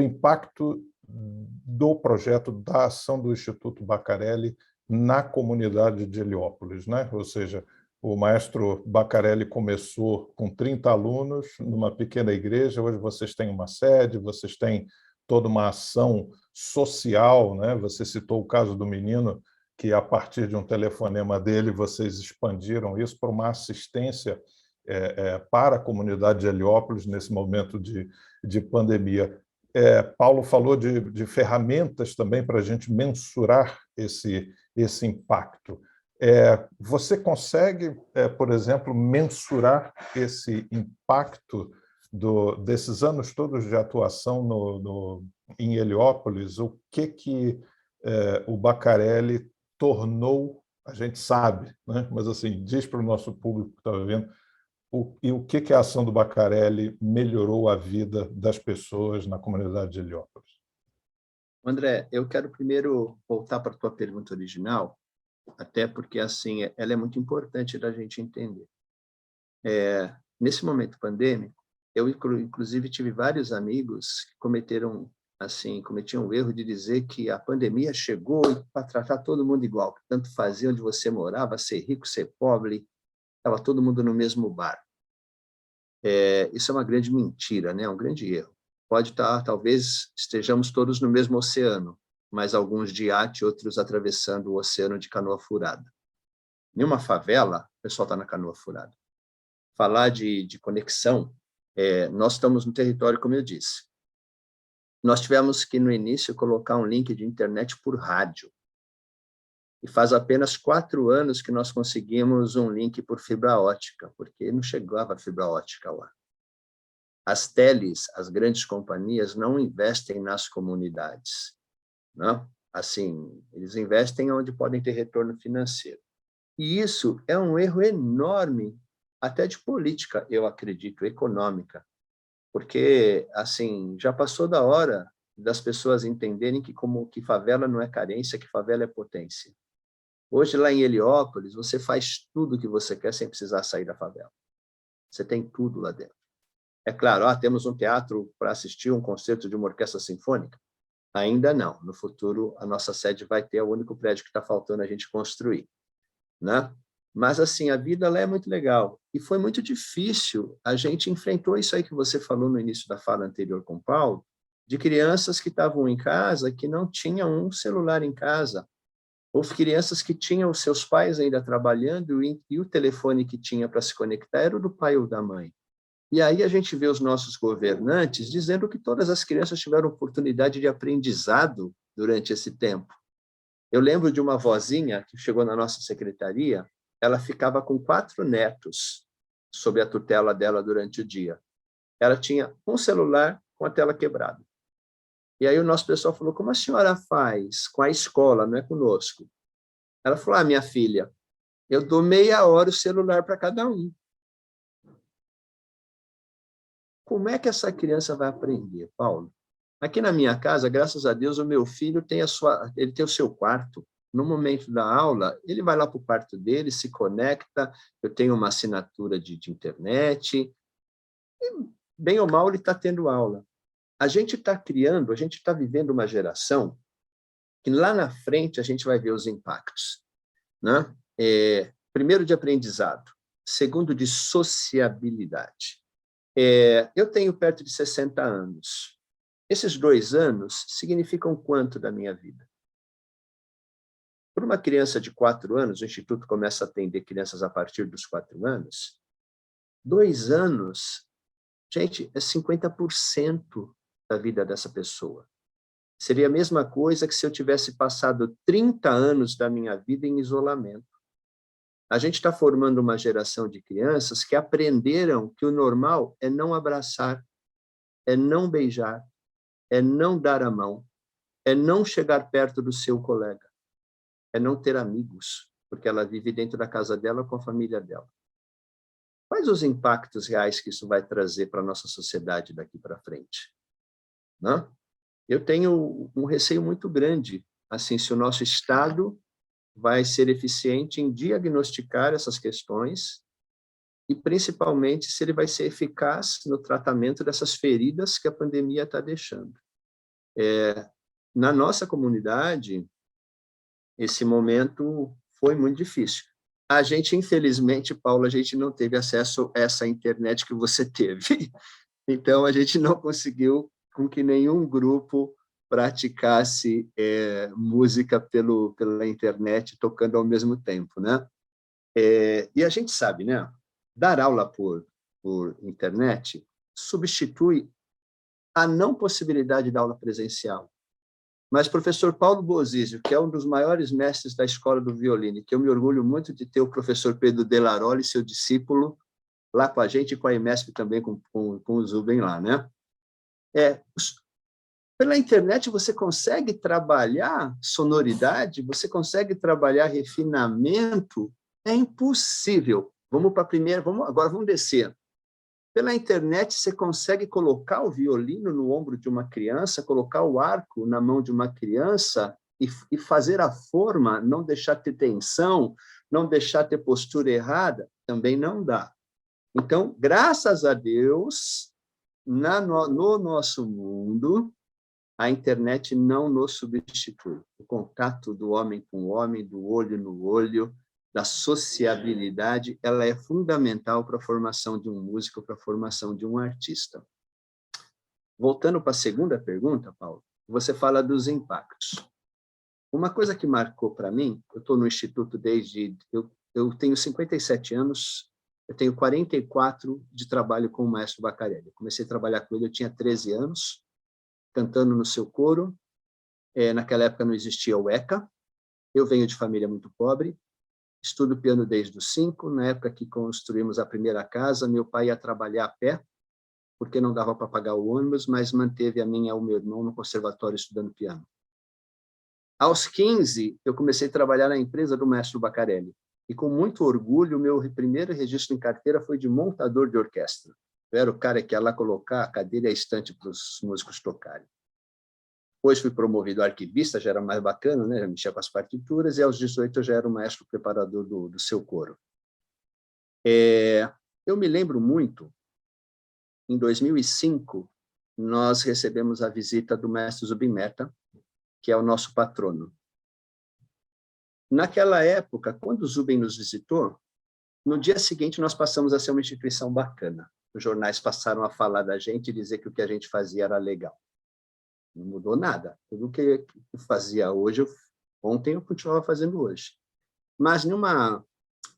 impacto do projeto, da ação do Instituto Baccarelli na comunidade de Heliópolis, né? Ou seja, o maestro Baccarelli começou com 30 alunos numa pequena igreja, hoje vocês têm uma sede, vocês têm toda uma ação social, né? Você citou o caso do menino, que a partir de um telefonema dele vocês expandiram isso para uma assistência para a comunidade de Heliópolis nesse momento de pandemia. Paulo falou de ferramentas também para a gente mensurar esse impacto. Você consegue, por exemplo, mensurar esse impacto desses anos todos de atuação em Heliópolis? O que o Baccarelli tornou, a gente sabe, né? Mas assim, diz para o nosso público que está vendo, o que a ação do Baccarelli melhorou a vida das pessoas na comunidade de Heliópolis? André, eu quero primeiro voltar para a tua pergunta original, até porque assim ela é muito importante da gente entender. Nesse momento pandêmico, eu inclusive tive vários amigos que cometiam o erro de dizer que a pandemia chegou para tratar todo mundo igual, que tanto fazia onde você morava, ser rico, ser pobre, estava todo mundo no mesmo barco. Isso é uma grande mentira, né? Um grande erro. Pode estar, talvez estejamos todos no mesmo oceano, mas alguns de iate, outros atravessando o oceano de canoa furada. Em uma favela, o pessoal está na canoa furada. Falar de conexão, nós estamos no território, como eu disse. Nós tivemos que, no início, colocar um link de internet por rádio. E faz apenas 4 anos que nós conseguimos um link por fibra ótica, porque não chegava a fibra ótica lá. As teles, as grandes companhias, não investem nas comunidades, não? Assim, eles investem onde podem ter retorno financeiro. E isso é um erro enorme, até de política, eu acredito, econômica, porque assim já passou da hora das pessoas entenderem que favela não é carência, que favela é potência. Hoje, lá em Heliópolis, você faz tudo o que você quer sem precisar sair da favela. Você tem tudo lá dentro. É claro, temos um teatro para assistir um concerto de uma orquestra sinfônica? Ainda não. No futuro, a nossa sede vai ter o único prédio que está faltando a gente construir, né? Mas, assim, a vida lá é muito legal. E foi muito difícil. A gente enfrentou isso aí que você falou no início da fala anterior com o Paulo, de crianças que estavam em casa, que não tinham um celular em casa, ou crianças que tinham os seus pais ainda trabalhando e o telefone que tinha para se conectar era o do pai ou da mãe. E aí a gente vê os nossos governantes dizendo que todas as crianças tiveram oportunidade de aprendizado durante esse tempo. Eu lembro de uma vozinha que chegou na nossa secretaria, ela ficava com 4 netos sob a tutela dela durante o dia. Ela tinha um celular com a tela quebrada. E aí o nosso pessoal falou, como a senhora faz com a escola, não é conosco? Ela falou, minha filha, eu dou meia hora o celular para cada um. Como é que essa criança vai aprender, Paulo? Aqui na minha casa, graças a Deus, o meu filho tem ele tem o seu quarto. No momento da aula, ele vai lá para o quarto dele, se conecta, eu tenho uma assinatura de internet, e, bem ou mal, ele está tendo aula. A gente está vivendo uma geração que lá na frente a gente vai ver os impactos, né? Primeiro, de aprendizado. Segundo, de sociabilidade. Eu tenho perto de 60 anos. Esses 2 anos significam quanto da minha vida? Para uma criança de 4 anos, o Instituto começa a atender crianças a partir dos 4 anos, 2 anos, gente, é 50% da vida dessa pessoa. Seria a mesma coisa que se eu tivesse passado 30 anos da minha vida em isolamento. A gente está formando uma geração de crianças que aprenderam que o normal é não abraçar, é não beijar, é não dar a mão, é não chegar perto do seu colega, é não ter amigos, porque ela vive dentro da casa dela com a família dela. Quais os impactos reais que isso vai trazer para a nossa sociedade daqui para frente? Não? Eu tenho um receio muito grande, assim, se o nosso Estado vai ser eficiente em diagnosticar essas questões e, principalmente, se ele vai ser eficaz no tratamento dessas feridas que a pandemia está deixando. Na nossa comunidade, esse momento foi muito difícil. A gente, infelizmente, Paulo, a gente não teve acesso a essa internet que você teve. Então, a gente não conseguiu com que nenhum grupo praticasse música pela internet, tocando ao mesmo tempo, né? E a gente sabe, né? Dar aula por internet substitui a não possibilidade da aula presencial. Mas professor Paulo Bozizio, que é um dos maiores mestres da escola do violino, que eu me orgulho muito de ter o professor Pedro Delaroli, seu discípulo, lá com a gente, e com a EMESP também, com o Zubem lá, né? Pela internet você consegue trabalhar sonoridade, você consegue trabalhar refinamento, é impossível. Vamos para a primeira, agora vamos descer. Pela internet você consegue colocar o violino no ombro de uma criança, colocar o arco na mão de uma criança e fazer a forma, não deixar ter tensão, não deixar ter postura errada, também não dá. Então, graças a Deus, no nosso mundo, a internet não nos substitui. O contato do homem com o homem, do olho no olho, da sociabilidade, ela é fundamental para a formação de um músico, para a formação de um artista. Voltando para a segunda pergunta, Paulo, você fala dos impactos. Uma coisa que marcou para mim, eu estou no Instituto desde... Eu tenho 57 anos, eu tenho 44 de trabalho com o maestro Baccarelli. Comecei a trabalhar com ele, eu tinha 13 anos, cantando no seu coro. Naquela época não existia o ECA. Eu venho de família muito pobre, estudo piano desde os 5. Na época que construímos a primeira casa, meu pai ia trabalhar a pé, porque não dava para pagar o ônibus, mas manteve a mim e o meu irmão no conservatório estudando piano. Aos 15, eu comecei a trabalhar na empresa do maestro Baccarelli. E, com muito orgulho, o meu primeiro registro em carteira foi de montador de orquestra. Eu era o cara que ia lá colocar a cadeira e a estante para os músicos tocarem. Depois fui promovido a arquivista, já era mais bacana, né? Já mexia com as partituras, e aos 18 eu já era o maestro preparador do seu coro. Eu me lembro muito, em 2005, nós recebemos a visita do mestre Zubin Mehta, que é o nosso patrono. Naquela época, quando o Zubin nos visitou, no dia seguinte nós passamos a ser uma instituição bacana. Os jornais passaram a falar da gente e dizer que o que a gente fazia era legal. Não mudou nada. Tudo o que eu fazia hoje, ontem eu continuava fazendo hoje. Mas numa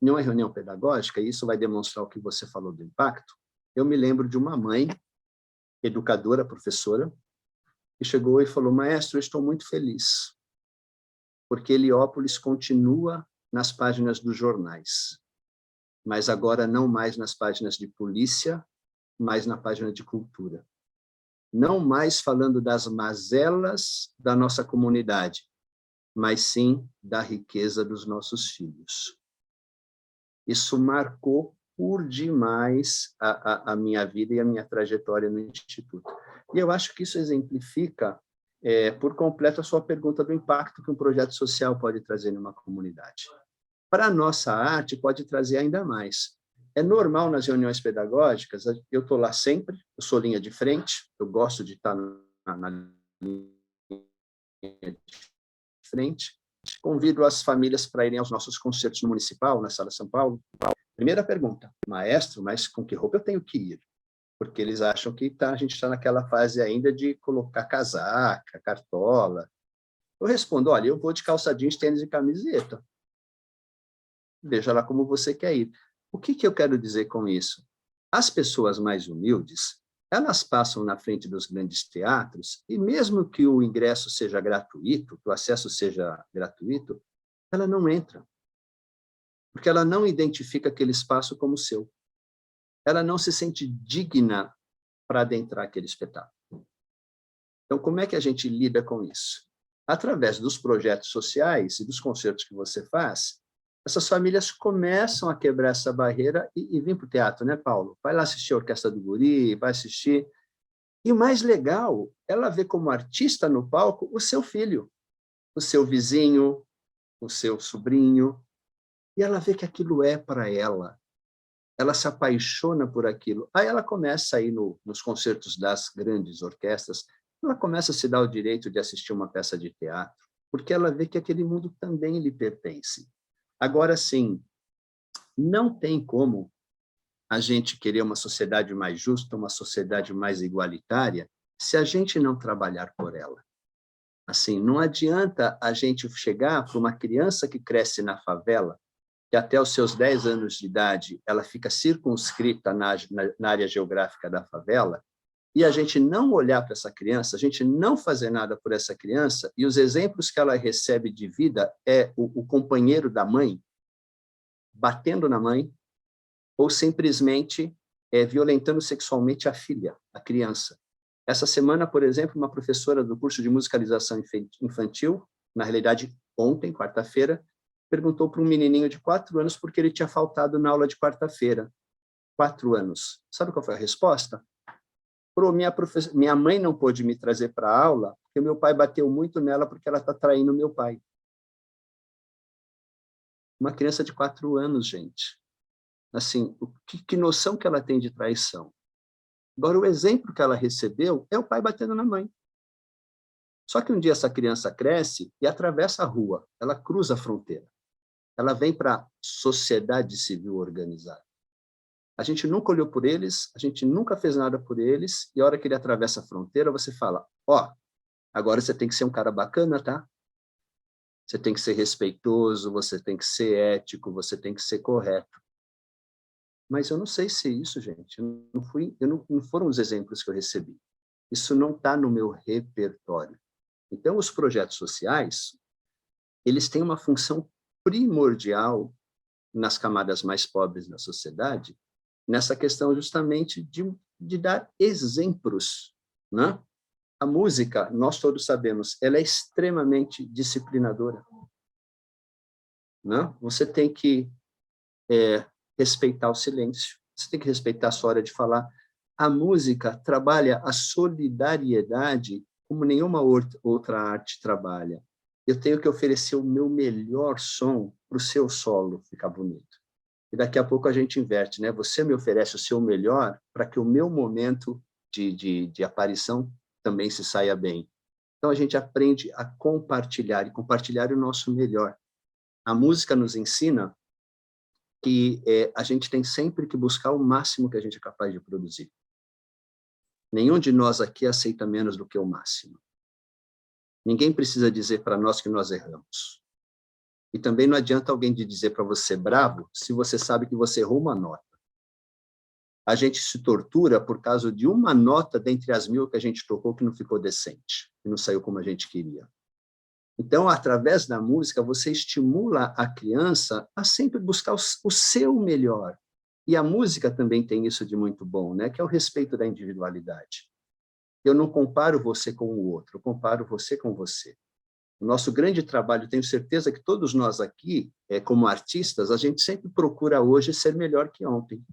reunião pedagógica, e isso vai demonstrar o que você falou do impacto, eu me lembro de uma mãe, educadora, professora, que chegou e falou: maestro, eu estou muito feliz, porque Heliópolis continua nas páginas dos jornais, mas agora não mais nas páginas de polícia, mas na página de cultura. Não mais falando das mazelas da nossa comunidade, mas sim da riqueza dos nossos filhos. Isso marcou por demais a minha vida e a minha trajetória no Instituto. E eu acho que isso exemplifica por completo a sua pergunta do impacto que um projeto social pode trazer numa comunidade. Para a nossa arte, pode trazer ainda mais. É normal nas reuniões pedagógicas, eu estou lá sempre, eu sou linha de frente, eu gosto de estar na linha de frente, convido as famílias para irem aos nossos concertos no Municipal, na Sala São Paulo. Primeira pergunta: maestro, mas com que roupa eu tenho que ir? Porque eles acham que a gente está naquela fase ainda de colocar casaca, cartola. Eu respondo: olha, eu vou de calça jeans, tênis e camiseta. Veja lá como você quer ir. O que eu quero dizer com isso? As pessoas mais humildes, elas passam na frente dos grandes teatros e, mesmo que o ingresso seja gratuito, que o acesso seja gratuito, ela não entra. porque ela não identifica aquele espaço como seu. Ela não se sente digna para adentrar aquele espetáculo. Então, como é que a gente lida com isso? Através dos projetos sociais e dos concertos que você faz, essas famílias começam a quebrar essa barreira e vir para o teatro, né, Paulo? Vai lá assistir a Orquestra do Guri, vai assistir. E o mais legal, ela vê como artista no palco o seu filho, o seu vizinho, o seu sobrinho, e ela vê que aquilo é para ela. Ela se apaixona por aquilo. Aí ela começa a ir nos concertos das grandes orquestras, ela começa a se dar o direito de assistir uma peça de teatro, porque ela vê que aquele mundo também lhe pertence. Agora, sim, não tem como a gente querer uma sociedade mais justa, uma sociedade mais igualitária, se a gente não trabalhar por ela. Assim, não adianta a gente chegar para uma criança que cresce na favela, que até os seus 10 anos de idade ela fica circunscrita na área geográfica da favela, e a gente não olhar para essa criança, a gente não fazer nada por essa criança, e os exemplos que ela recebe de vida é o companheiro da mãe batendo na mãe, ou simplesmente violentando sexualmente a filha, a criança. Essa semana, por exemplo, uma professora do curso de musicalização infantil, na realidade ontem, quarta-feira, perguntou para um menininho de 4 anos por que ele tinha faltado na aula de quarta-feira. 4 anos. Sabe qual foi a resposta? Minha mãe não pôde me trazer para a aula porque meu pai bateu muito nela porque ela está traindo meu pai. Uma criança de 4 anos, gente. Assim, que noção que ela tem de traição? Agora, o exemplo que ela recebeu é o pai batendo na mãe. Só que um dia essa criança cresce e atravessa a rua, ela cruza a fronteira. Ela vem para a sociedade civil organizada. A gente nunca olhou por eles, a gente nunca fez nada por eles, e a hora que ele atravessa a fronteira, você fala, agora você tem que ser um cara bacana, tá? Você tem que ser respeitoso, você tem que ser ético, você tem que ser correto. Mas eu não sei se é isso, gente. Não foram os exemplos que eu recebi. Isso não está no meu repertório. Então, os projetos sociais, eles têm uma função primordial nas camadas mais pobres da sociedade, nessa questão justamente de dar exemplos, né? A música, nós todos sabemos, ela é extremamente disciplinadora, né? Você tem que respeitar o silêncio, você tem que respeitar a sua hora de falar. A música trabalha a solidariedade como nenhuma outra arte trabalha. Eu tenho que oferecer o meu melhor som para o seu solo ficar bonito. E daqui a pouco a gente inverte, né? Você me oferece o seu melhor para que o meu momento de aparição também se saia bem. Então, a gente aprende a compartilhar, e compartilhar o nosso melhor. A música nos ensina que a gente tem sempre que buscar o máximo que a gente é capaz de produzir. Nenhum de nós aqui aceita menos do que o máximo. Ninguém precisa dizer para nós que nós erramos. E também não adianta alguém dizer para você bravo se você sabe que você errou uma nota. A gente se tortura por causa de uma nota dentre as 1000 que a gente tocou que não ficou decente, que não saiu como a gente queria. Então, através da música, você estimula a criança a sempre buscar o seu melhor. E a música também tem isso de muito bom, né? Que é o respeito da individualidade. Eu não comparo você com o outro, eu comparo você com você. O nosso grande trabalho, tenho certeza que todos nós aqui, como artistas, a gente sempre procura hoje ser melhor que ontem.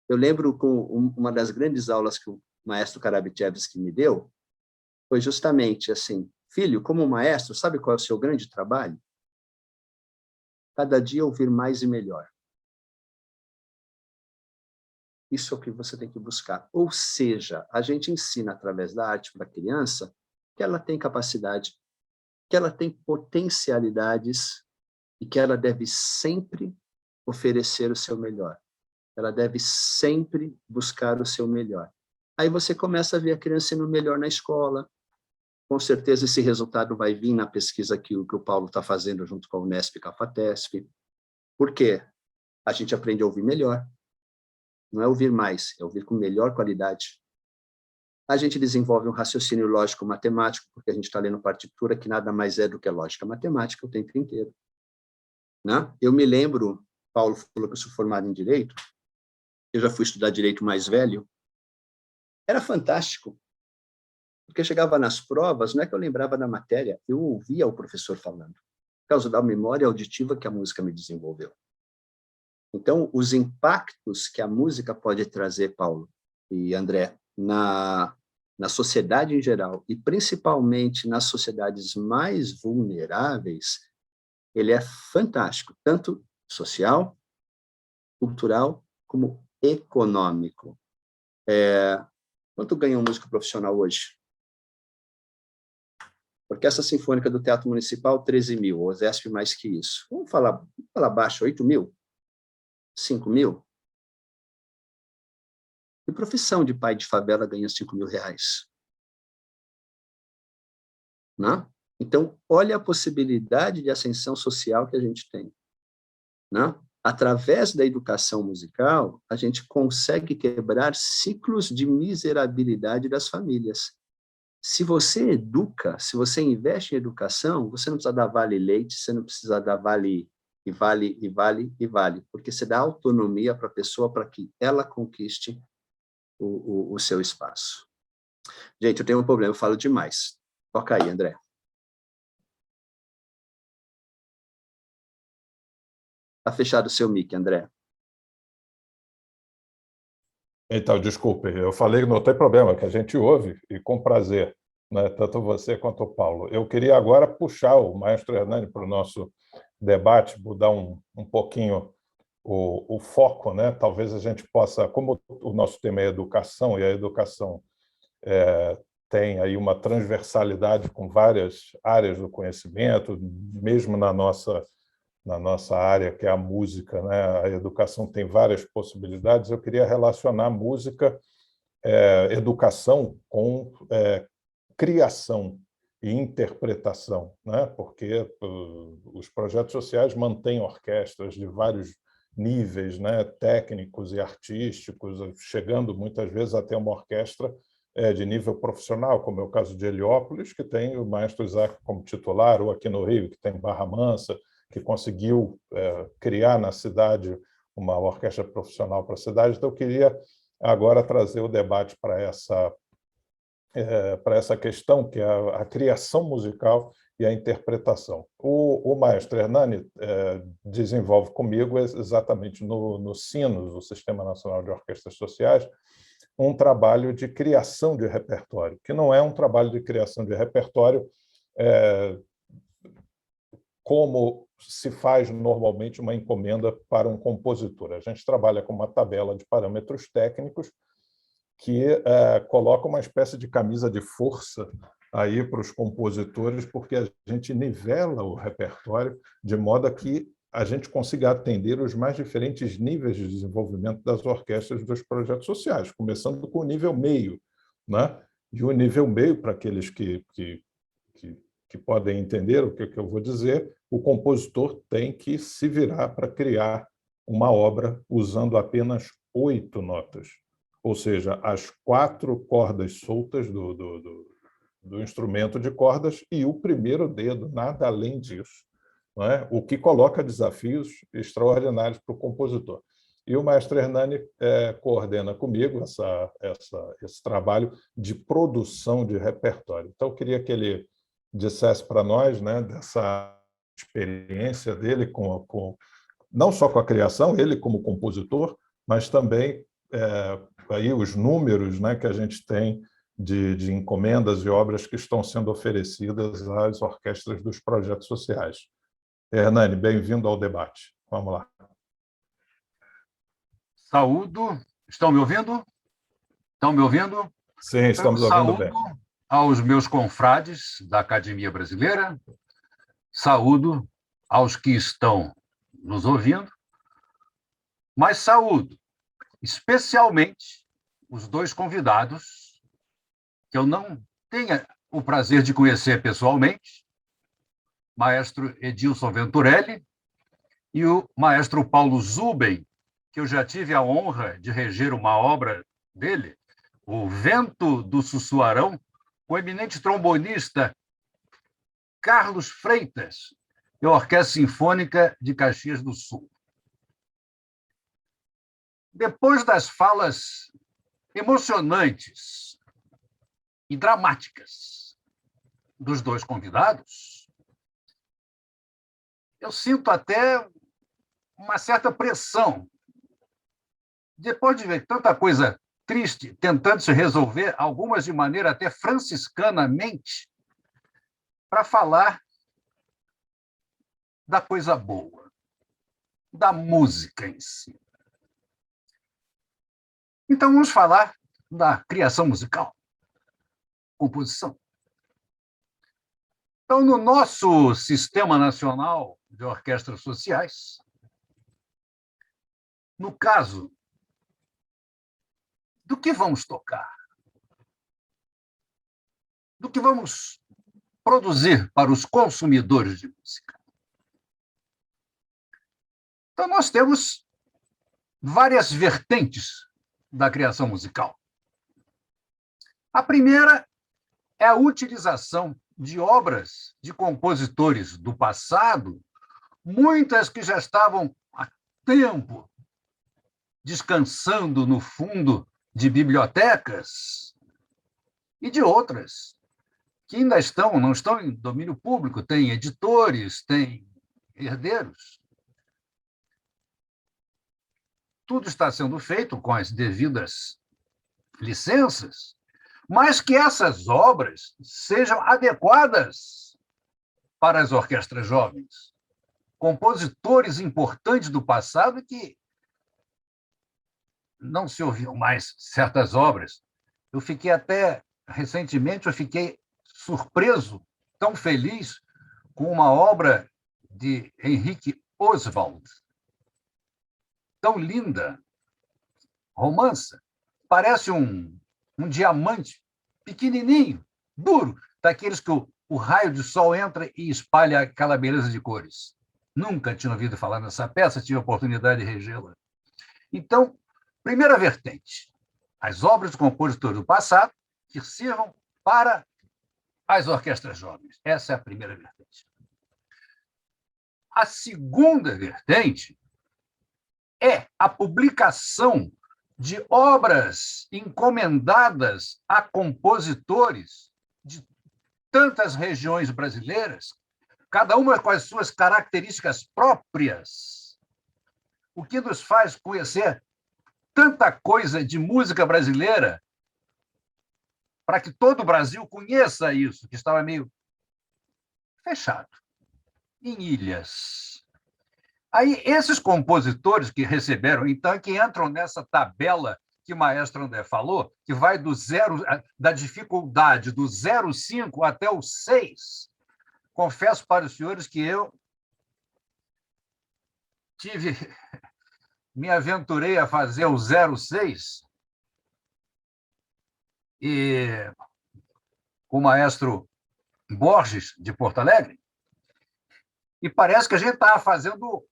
Eu lembro com uma das grandes aulas que o maestro Karabichevsky me deu, foi justamente assim, filho, como maestro, sabe qual é o seu grande trabalho? Cada dia ouvir mais e melhor. Isso é o que você tem que buscar. Ou seja, a gente ensina através da arte para a criança que ela tem capacidade, que ela tem potencialidades e que ela deve sempre oferecer o seu melhor. Ela deve sempre buscar o seu melhor. Aí você começa a ver a criança sendo melhor na escola. Com certeza esse resultado vai vir na pesquisa que o Paulo está fazendo junto com a Unesp e com a FATESP. Por quê? A gente aprende a ouvir melhor. Não é ouvir mais, é ouvir com melhor qualidade. A gente desenvolve um raciocínio lógico-matemático, porque a gente está lendo partitura que nada mais é do que lógica matemática o tempo inteiro. né? Eu me lembro, Paulo falou que eu sou formado em Direito, eu já fui estudar Direito mais velho, era fantástico, porque chegava nas provas, não é que eu lembrava da matéria, eu ouvia o professor falando, por causa da memória auditiva que a música me desenvolveu. Então, os impactos que a música pode trazer, Paulo e André, na sociedade em geral, e principalmente nas sociedades mais vulneráveis, ele é fantástico, tanto social, cultural, como econômico. Quanto ganha um músico profissional hoje? Orquestra Sinfônica do Teatro Municipal, 13 mil, o OSESP mais que isso. Vamos falar baixo, 8 mil? 5 mil? E profissão de pai de favela ganha 5 mil reais? Né? Então, olha a possibilidade de ascensão social que a gente tem. Né? Através da educação musical, a gente consegue quebrar ciclos de miserabilidade das famílias. Se você educa, se você investe em educação, você não precisa dar vale leite, você não precisa dar vale e vale e vale e vale, porque você dá autonomia para a pessoa para que ela conquiste o seu espaço. Gente, eu tenho um problema, eu falo demais. Toca aí, André. Está fechado o seu mic, André. Então, desculpe, eu falei que não tem problema, que a gente ouve e com prazer, né? Tanto você quanto o Paulo. Eu queria agora puxar o maestro Hernani para o nosso debate, mudar um pouquinho o foco, né? Talvez a gente possa, como o nosso tema é educação, e a educação tem aí uma transversalidade com várias áreas do conhecimento, mesmo na nossa área, que é a música, né? A educação tem várias possibilidades. Eu queria relacionar música, educação com criação e interpretação, né? Porque os projetos sociais mantêm orquestras de vários níveis, né? Técnicos e artísticos, chegando muitas vezes até uma orquestra de nível profissional, como é o caso de Heliópolis, que tem o maestro Isaac como titular, ou aqui no Rio, que tem Barra Mansa, que conseguiu criar na cidade uma orquestra profissional para a cidade. Então, eu queria agora trazer o debate para essa questão, que é a criação musical e a interpretação. O maestro Hernani desenvolve comigo, exatamente no SINOS, o Sistema Nacional de Orquestras Sociais, um trabalho de criação de repertório, que não é um trabalho de criação de repertório como se faz normalmente uma encomenda para um compositor. A gente trabalha com uma tabela de parâmetros técnicos que coloca uma espécie de camisa de força aí para os compositores, porque a gente nivela o repertório de modo a que a gente consiga atender os mais diferentes níveis de desenvolvimento das orquestras dos projetos sociais, começando com o nível meio, né? E o nível meio, para aqueles que podem entender o que eu vou dizer, o compositor tem que se virar para criar uma obra usando apenas 8 notas, ou seja, as 4 cordas soltas do instrumento de cordas e o primeiro dedo, nada além disso, não é? O que coloca desafios extraordinários para o compositor. E o maestro Hernani coordena comigo esse trabalho de produção de repertório. Então, eu queria que ele dissesse para nós, né, dessa experiência dele não só com a criação, ele como compositor, mas também aí os números, né, que a gente tem de encomendas e obras que estão sendo oferecidas às orquestras dos projetos sociais. Hernani, bem-vindo ao debate. Vamos lá. Saúdo. Estão me ouvindo? Estão me ouvindo? Sim, estamos ouvindo bem. Saúdo aos meus confrades da Academia Brasileira, saúdo aos que estão nos ouvindo, mas saúdo especialmente os 2 convidados que eu não tenho o prazer de conhecer pessoalmente, maestro Edilson Venturelli e o maestro Paulo Zuben, que eu já tive a honra de reger uma obra dele, O Vento do Sussuarão, o eminente trombonista Carlos Freitas, e a Orquestra Sinfônica de Caxias do Sul. Depois das falas emocionantes e dramáticas dos dois convidados, eu sinto até uma certa pressão. Depois de ver tanta coisa triste tentando se resolver, algumas de maneira até franciscanamente, para falar da coisa boa, da música em si. Então, vamos falar da criação musical, composição. Então, no nosso Sistema Nacional de Orquestras Sociais, no caso, do que vamos tocar? Do que vamos produzir para os consumidores de música? Então, nós temos várias vertentes da criação musical. A primeira é a utilização de obras de compositores do passado, muitas que já estavam há tempo descansando no fundo de bibliotecas, e de outras que ainda não estão em domínio público, tem editores, tem herdeiros. Tudo está sendo feito com as devidas licenças, mas que essas obras sejam adequadas para as orquestras jovens. Compositores importantes do passado que não se ouviam mais certas obras. Eu fiquei até, recentemente, surpreso, tão feliz, com uma obra de Henrique Oswald, tão linda, romança, parece um diamante pequenininho, duro, daqueles que o raio de sol entra e espalha aquela beleza de cores. Nunca tinha ouvido falar nessa peça, tive a oportunidade de regê-la. Então, primeira vertente, as obras do compositor do passado que sirvam para as orquestras jovens. Essa é a primeira vertente. A segunda vertente é a publicação de obras encomendadas a compositores de tantas regiões brasileiras, cada uma com as suas características próprias, o que nos faz conhecer tanta coisa de música brasileira, para que todo o Brasil conheça isso, que estava meio fechado, em ilhas. Aí, esses compositores que receberam, então, que entram nessa tabela que o maestro André falou, que vai da dificuldade do 0,5 até o 6. Confesso para os senhores que eu me aventurei a fazer o 0,6 e com o maestro Borges, de Porto Alegre, e parece que a gente estava fazendo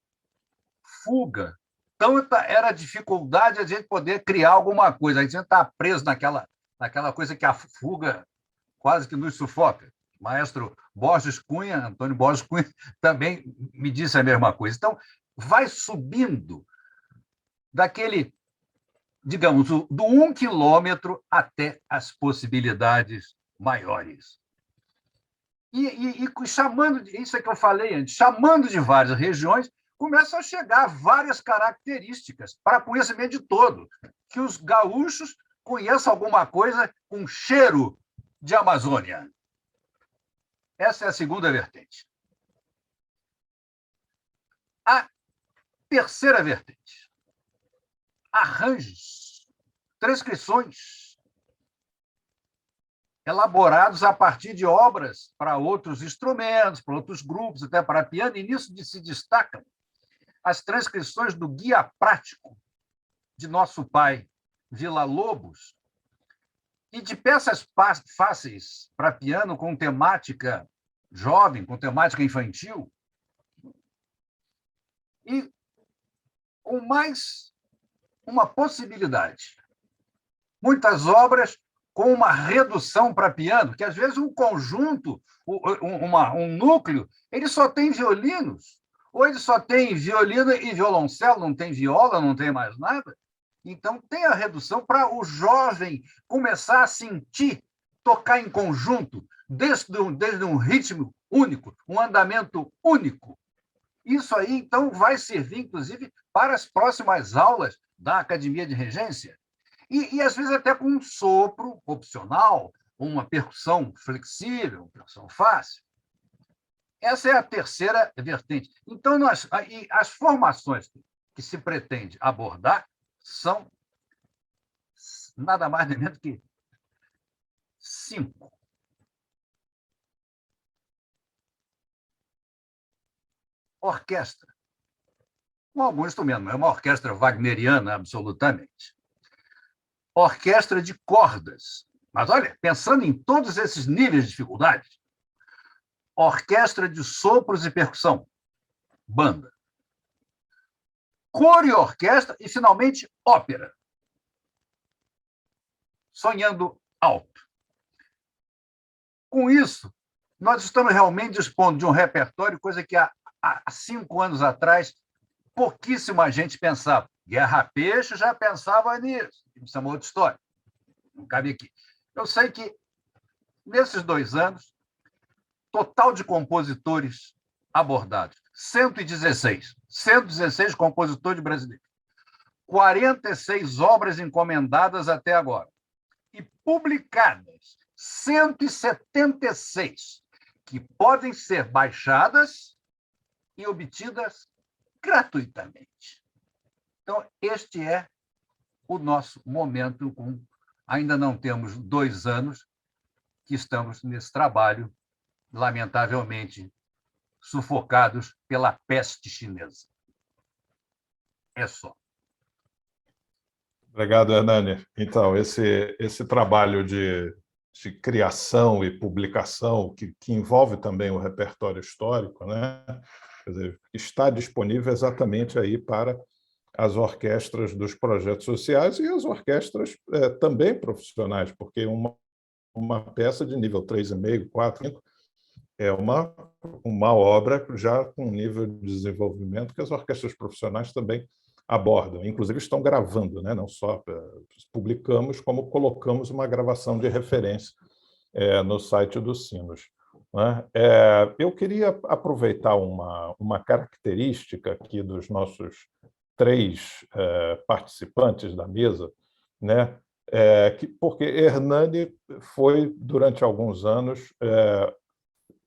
fuga. Tanta era a dificuldade de a gente poder criar alguma coisa. A gente está preso naquela coisa que a fuga quase que nos sufoca. O maestro Borges Cunha, Antônio Borges Cunha, também me disse a mesma coisa. Então, vai subindo daquele, digamos, do 1 quilômetro até as possibilidades maiores. E chamando, isso é que eu falei antes, chamando de várias regiões, começam a chegar várias características para conhecimento de todo, que os gaúchos conheçam alguma coisa com cheiro de Amazônia. Essa é a segunda vertente. A terceira vertente, arranjos, transcrições, elaborados a partir de obras para outros instrumentos, para outros grupos, até para piano, e nisso se destacam as transcrições do Guia Prático de nosso pai, Villa-Lobos, e de peças fáceis para piano com temática jovem, com temática infantil, e com mais uma possibilidade. Muitas obras com uma redução para piano, que às vezes um conjunto, um núcleo, ele só tem violinos, ou ele só tem violino e violoncelo, não tem viola, não tem mais nada. Então, tem a redução para o jovem começar a sentir, tocar em conjunto, desde um ritmo único, um andamento único. Isso aí, então, vai servir, inclusive, para as próximas aulas da Academia de Regência. E às vezes, até com um sopro opcional, uma percussão flexível, uma percussão fácil. Essa é a terceira vertente. Então, as formações que se pretende abordar são nada mais nem menos que 5. Orquestra, com algum instrumento, não é uma orquestra wagneriana, absolutamente. Orquestra de cordas. Mas, olha, pensando em todos esses níveis de dificuldade, orquestra de sopros e percussão, banda. Coro e orquestra e, finalmente, ópera. Sonhando alto. Com isso, nós estamos realmente dispondo de um repertório, coisa que há 5 anos atrás pouquíssima gente pensava. Guerra Peixe já pensava nisso. Isso é uma outra história. Não cabe aqui. Eu sei que, nesses 2 anos, total de compositores abordados, 116. 116 compositores brasileiros. 46 obras encomendadas até agora. E publicadas 176, que podem ser baixadas e obtidas gratuitamente. Então, este é o nosso momento. Ainda não temos 2 anos que estamos nesse trabalho, lamentavelmente, sufocados pela peste chinesa. É só. Obrigado, Hernani. Então, esse trabalho de criação e publicação, que envolve também o repertório histórico, né? Quer dizer, está disponível exatamente aí para as orquestras dos projetos sociais e as orquestras também profissionais, porque uma peça de nível 3,5, 4, 5 é uma obra já com nível de desenvolvimento que as orquestras profissionais também abordam. Inclusive, estão gravando, né? Não só publicamos, como colocamos uma gravação de referência no site do Sinos. Né? Eu queria aproveitar uma característica aqui dos nossos 3 participantes da mesa, né? Porque Hernani foi, durante alguns anos,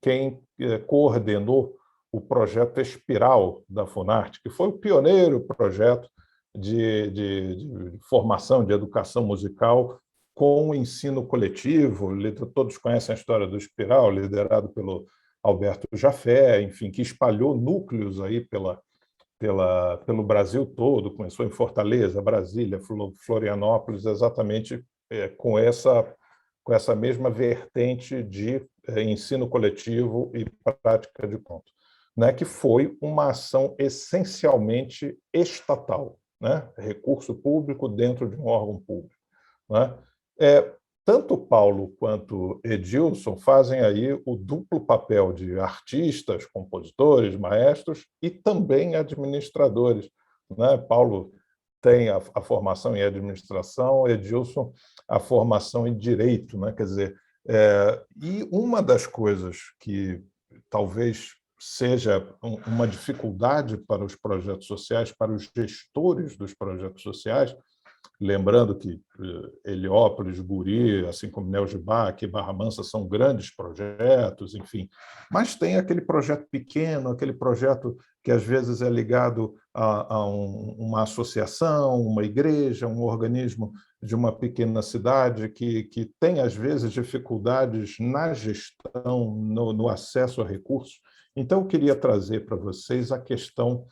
quem coordenou o projeto Espiral da Funarte, que foi o pioneiro projeto de formação, de educação musical com o ensino coletivo. Todos conhecem a história do Espiral, liderado pelo Alberto Jafé, enfim, que espalhou núcleos aí pelo Brasil todo, começou em Fortaleza, Brasília, Florianópolis, exatamente com essa mesma vertente de ensino coletivo e prática de conto, né, que foi uma ação essencialmente estatal, né, recurso público dentro de um órgão público. Né? Tanto Paulo quanto Edilson fazem aí o duplo papel de artistas, compositores, maestros e também administradores. Né? Paulo tem a formação em administração, Edilson a formação em direito. Né? Quer dizer, e uma das coisas que talvez seja uma dificuldade para os projetos sociais, para os gestores dos projetos sociais, lembrando que Heliópolis, Guri, assim como Nelgibac, Barra Mansa são grandes projetos, enfim, mas tem aquele projeto pequeno, aquele projeto que às vezes é ligado a uma associação, uma igreja, um organismo de uma pequena cidade que tem, às vezes, dificuldades na gestão, no acesso a recursos. Então, eu queria trazer para vocês a questão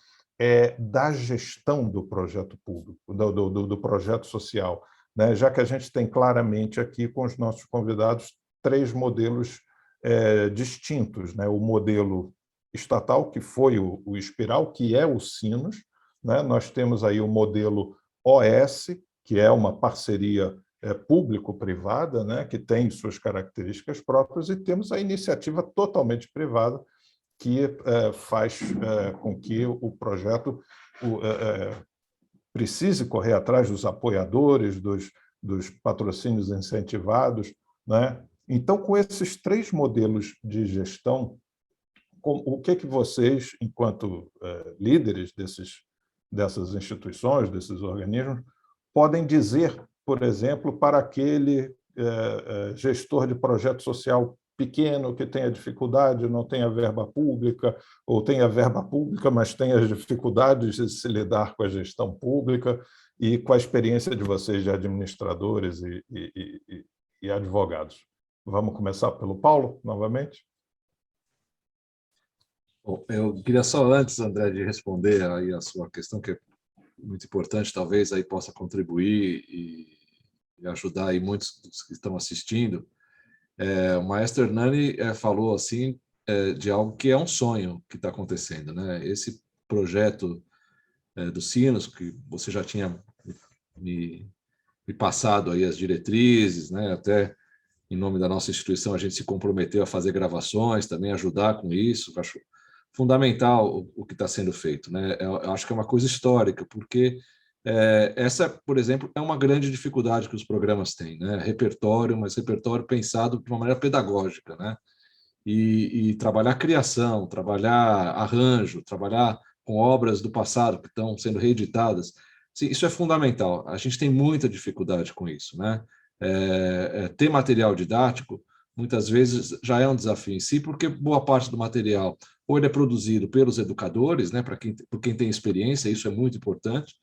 da gestão do projeto público, do projeto social, né? Já que a gente tem claramente aqui com os nossos convidados 3 modelos distintos, né? O modelo estatal, que foi o Espiral, que é o Sinos, né? Nós temos aí o modelo OS, que é uma parceria público-privada, né, que tem suas características próprias, e temos a iniciativa totalmente privada, que faz com que o projeto precise correr atrás dos apoiadores, dos patrocínios incentivados, né? Então, com esses 3 modelos de gestão, o que vocês, enquanto líderes dessas instituições, desses organismos, podem dizer, por exemplo, para aquele gestor de projeto social pequeno que tenha dificuldade, não tenha verba pública, ou tenha verba pública, mas tenha as dificuldades de se lidar com a gestão pública, e com a experiência de vocês de administradores e advogados? Vamos começar pelo Paulo, novamente? Bom, eu queria só, antes, André, de responder aí a sua questão, que é muito importante, talvez aí possa contribuir e ajudar aí muitos dos que estão assistindo. O maestro Hernani falou assim de algo que é um sonho que está acontecendo, né? Esse projeto dos sinos, que você já tinha me passado aí as diretrizes, né? Até em nome da nossa instituição a gente se comprometeu a fazer gravações, também ajudar com isso. Eu acho fundamental o que está sendo feito, né? Eu acho que é uma coisa histórica, porque essa, por exemplo, é uma grande dificuldade que os programas têm, né? Repertório, mas repertório pensado de uma maneira pedagógica, né? E trabalhar criação, trabalhar arranjo, trabalhar com obras do passado que estão sendo reeditadas. Sim, isso é fundamental. A gente tem muita dificuldade com isso, né? Ter material didático, muitas vezes, já é um desafio em si, porque boa parte do material ou ele é produzido pelos educadores, né, por quem tem experiência, isso é muito importante,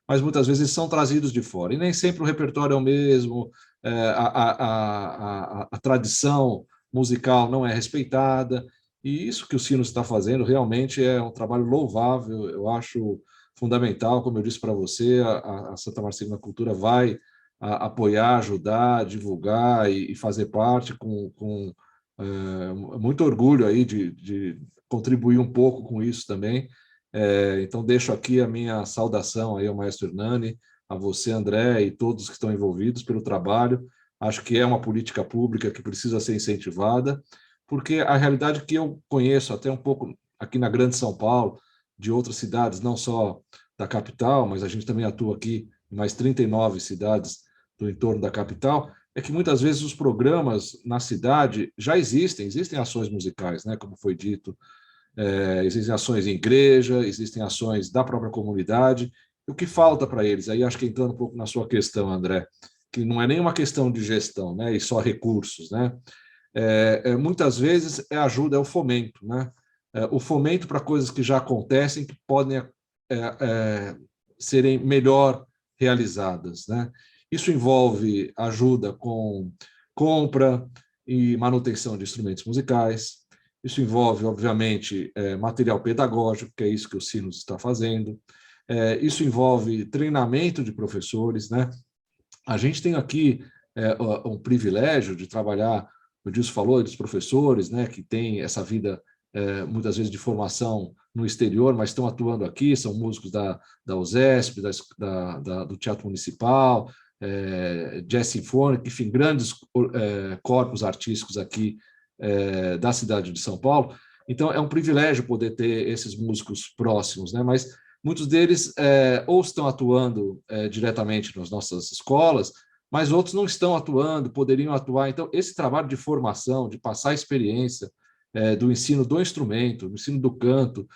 mas muitas vezes são trazidos de fora. E nem sempre o repertório é o mesmo, a tradição musical não é respeitada, e isso que o Sinos está fazendo realmente é um trabalho louvável, eu acho fundamental. Como eu disse para você, a Santa Marcelina Cultura vai apoiar, ajudar, divulgar e fazer parte com muito orgulho aí de contribuir um pouco com isso também. Então, deixo aqui a minha saudação aí ao maestro Hernani, a você, André, e todos que estão envolvidos pelo trabalho. Acho que é uma política pública que precisa ser incentivada, porque a realidade que eu conheço até um pouco aqui na Grande São Paulo, de outras cidades, não só da capital, mas a gente também atua aqui em mais 39 cidades do entorno da capital, é que muitas vezes os programas na cidade já existem ações musicais, né, como foi dito, existem ações em igreja, existem ações da própria comunidade. O que falta para eles? Aí acho que entrando um pouco na sua questão, André, que não é nem uma questão de gestão, né, e só recursos, né? Muitas vezes ajuda, é o fomento, né? O fomento para coisas que já acontecem, que podem serem melhor realizadas, né? Isso envolve ajuda com compra e manutenção de instrumentos musicais. Isso envolve, obviamente, material pedagógico, que é isso que o Sinos está fazendo. Isso envolve treinamento de professores, né? A gente tem aqui um privilégio de trabalhar, o Dilson falou, dos professores, né, que têm essa vida, muitas vezes, de formação no exterior, mas estão atuando aqui, são músicos da USESP, do Teatro Municipal, jazz sinfônico, enfim, grandes corpos artísticos aqui da cidade de São Paulo. Então, é um privilégio poder ter esses músicos próximos, né? Mas muitos deles ou estão atuando diretamente nas nossas escolas, mas outros não estão atuando, poderiam atuar. Então, esse trabalho de formação, de passar a experiência do ensino do instrumento, do ensino do canto,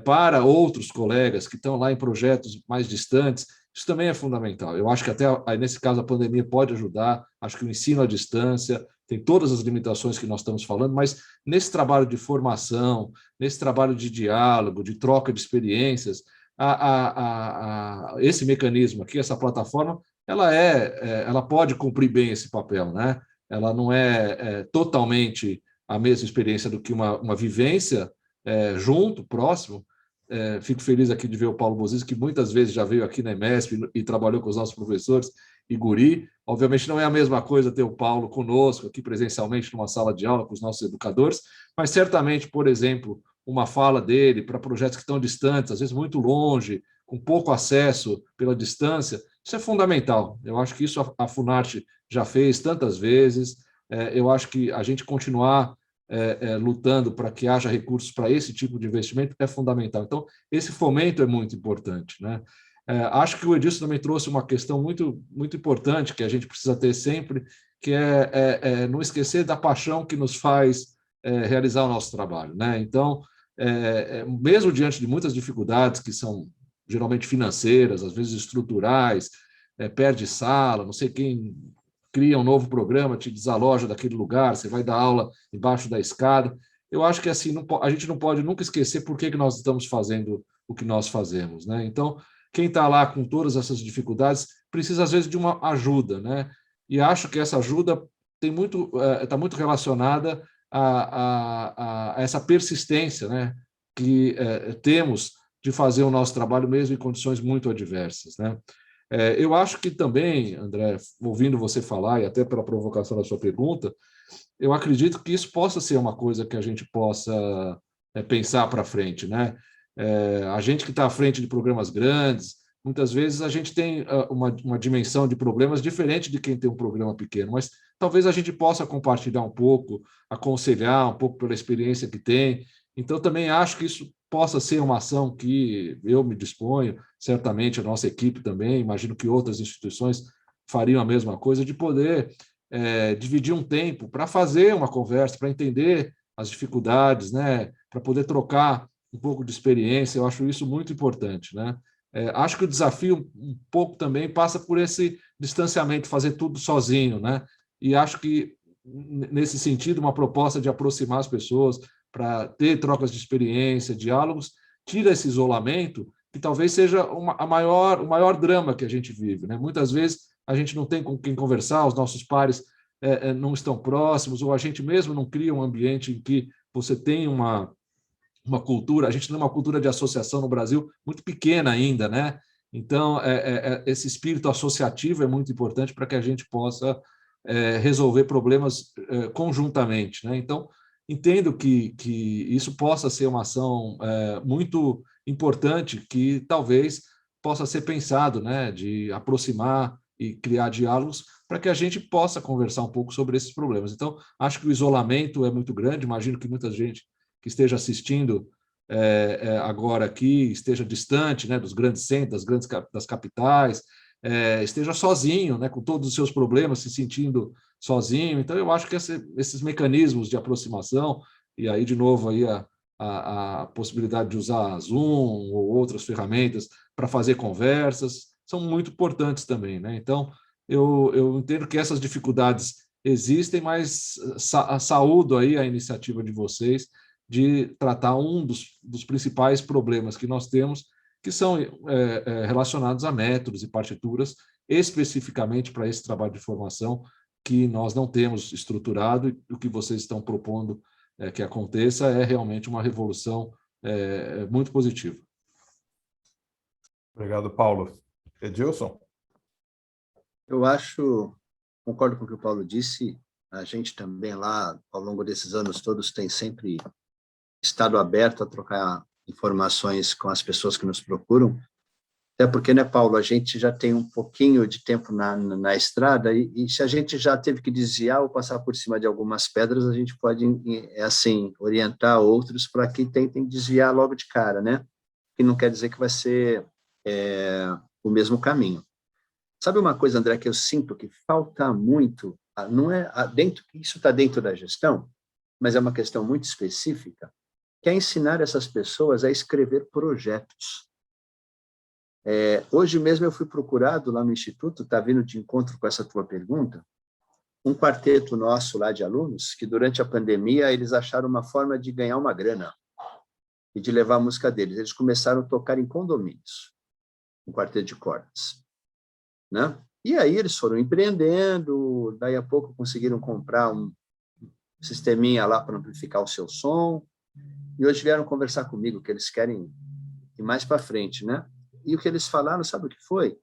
para outros colegas que estão lá em projetos mais distantes, isso também é fundamental. Eu acho que até, nesse caso, a pandemia pode ajudar. Acho que o ensino à distância tem todas as limitações que nós estamos falando, mas nesse trabalho de formação, nesse trabalho de diálogo, de troca de experiências, esse mecanismo aqui, essa plataforma, ela pode cumprir bem esse papel, né? Ela não é totalmente a mesma experiência do que uma vivência junto, próximo. Fico feliz aqui de ver o Paulo Bozis, que muitas vezes já veio aqui na EMESP e trabalhou com os nossos professores, e Guri. Obviamente não é a mesma coisa ter o Paulo conosco aqui presencialmente numa sala de aula com os nossos educadores, mas certamente, por exemplo, uma fala dele para projetos que estão distantes, às vezes muito longe, com pouco acesso pela distância, Isso é fundamental. Eu acho que isso a Funarte já fez tantas vezes. Eu acho que a gente continuar lutando para que haja recursos para esse tipo de investimento é fundamental. Então, esse fomento é muito importante, né? Acho que o Edilson também trouxe uma questão muito, muito importante que a gente precisa ter sempre, que é não esquecer da paixão que nos faz realizar o nosso trabalho, né? Então, mesmo diante de muitas dificuldades que são geralmente financeiras, às vezes estruturais, perde sala, não sei quem cria um novo programa, te desaloja daquele lugar, você vai dar aula embaixo da escada. Eu acho que assim a gente não pode nunca esquecer por que nós estamos fazendo o que nós fazemos, né? Então, quem está lá com todas essas dificuldades precisa, às vezes, de uma ajuda, né? E acho que essa ajuda está muito relacionada a essa persistência, né? Que temos de fazer o nosso trabalho mesmo em condições muito adversas, né? Eu acho que também, André, ouvindo você falar, e até pela provocação da sua pergunta, eu acredito que isso possa ser uma coisa que a gente possa pensar para frente, né? A gente que está à frente de programas grandes, muitas vezes a gente tem uma dimensão de problemas diferente de quem tem um programa pequeno, mas talvez a gente possa compartilhar um pouco, aconselhar um pouco pela experiência que tem. Então, também acho que isso possa ser uma ação que eu me disponho, certamente a nossa equipe também, imagino que outras instituições fariam a mesma coisa, de poder dividir um tempo para fazer uma conversa, para entender as dificuldades, né? Para poder trocar um pouco de experiência. Eu acho isso muito importante, né? Acho que o desafio um pouco também passa por esse distanciamento, fazer tudo sozinho, né? E acho que, nesse sentido, uma proposta de aproximar as pessoas para ter trocas de experiência, diálogos, tira esse isolamento, que talvez seja o maior drama que a gente vive, né? Muitas vezes a gente não tem com quem conversar, os nossos pares não estão próximos, ou a gente mesmo não cria um ambiente em que você tem uma cultura, a gente tem uma cultura de associação no Brasil muito pequena ainda, né? Então, esse espírito associativo é muito importante para que a gente possa resolver problemas conjuntamente, né? Então, entendo que isso possa ser uma ação muito importante, que talvez possa ser pensado, né? De aproximar e criar diálogos para que a gente possa conversar um pouco sobre esses problemas. Então, acho que o isolamento é muito grande, imagino que muita gente que esteja assistindo agora aqui esteja distante, né, dos grandes centros, das capitais, esteja sozinho, né, com todos os seus problemas, se sentindo sozinho. Então, eu acho que esses mecanismos de aproximação, e aí, de novo, aí a possibilidade de usar Zoom ou outras ferramentas para fazer conversas, são muito importantes também, né? Então, eu entendo que essas dificuldades existem, mas saúdo aí a iniciativa de vocês de tratar um dos principais problemas que nós temos, que são relacionados a métodos e partituras, especificamente para esse trabalho de formação que nós não temos estruturado, e o que vocês estão propondo que aconteça é realmente uma revolução muito positiva. Obrigado, Paulo. Edilson? Eu concordo com o que o Paulo disse, a gente também lá, ao longo desses anos todos, tem sempre estado aberto a trocar informações com as pessoas que nos procuram, até porque, né, Paulo, a gente já tem um pouquinho de tempo na estrada e se a gente já teve que desviar ou passar por cima de algumas pedras, a gente pode, assim, orientar outros para que tentem desviar logo de cara, né? Que não quer dizer que vai ser o mesmo caminho. Sabe uma coisa, André, que eu sinto que falta muito, não é isso está dentro da gestão, mas é uma questão muito específica, que é ensinar essas pessoas a escrever projetos. Hoje mesmo eu fui procurado lá no Instituto, está vindo de encontro com essa tua pergunta, um quarteto nosso lá de alunos, que durante a pandemia eles acharam uma forma de ganhar uma grana e de levar a música deles. Eles começaram a tocar em condomínios, um quarteto de cordas, né? E aí eles foram empreendendo, daí a pouco conseguiram comprar um sisteminha lá para amplificar o seu som, e hoje vieram conversar comigo que eles querem ir mais para frente, né? E o que eles falaram, sabe o que foi?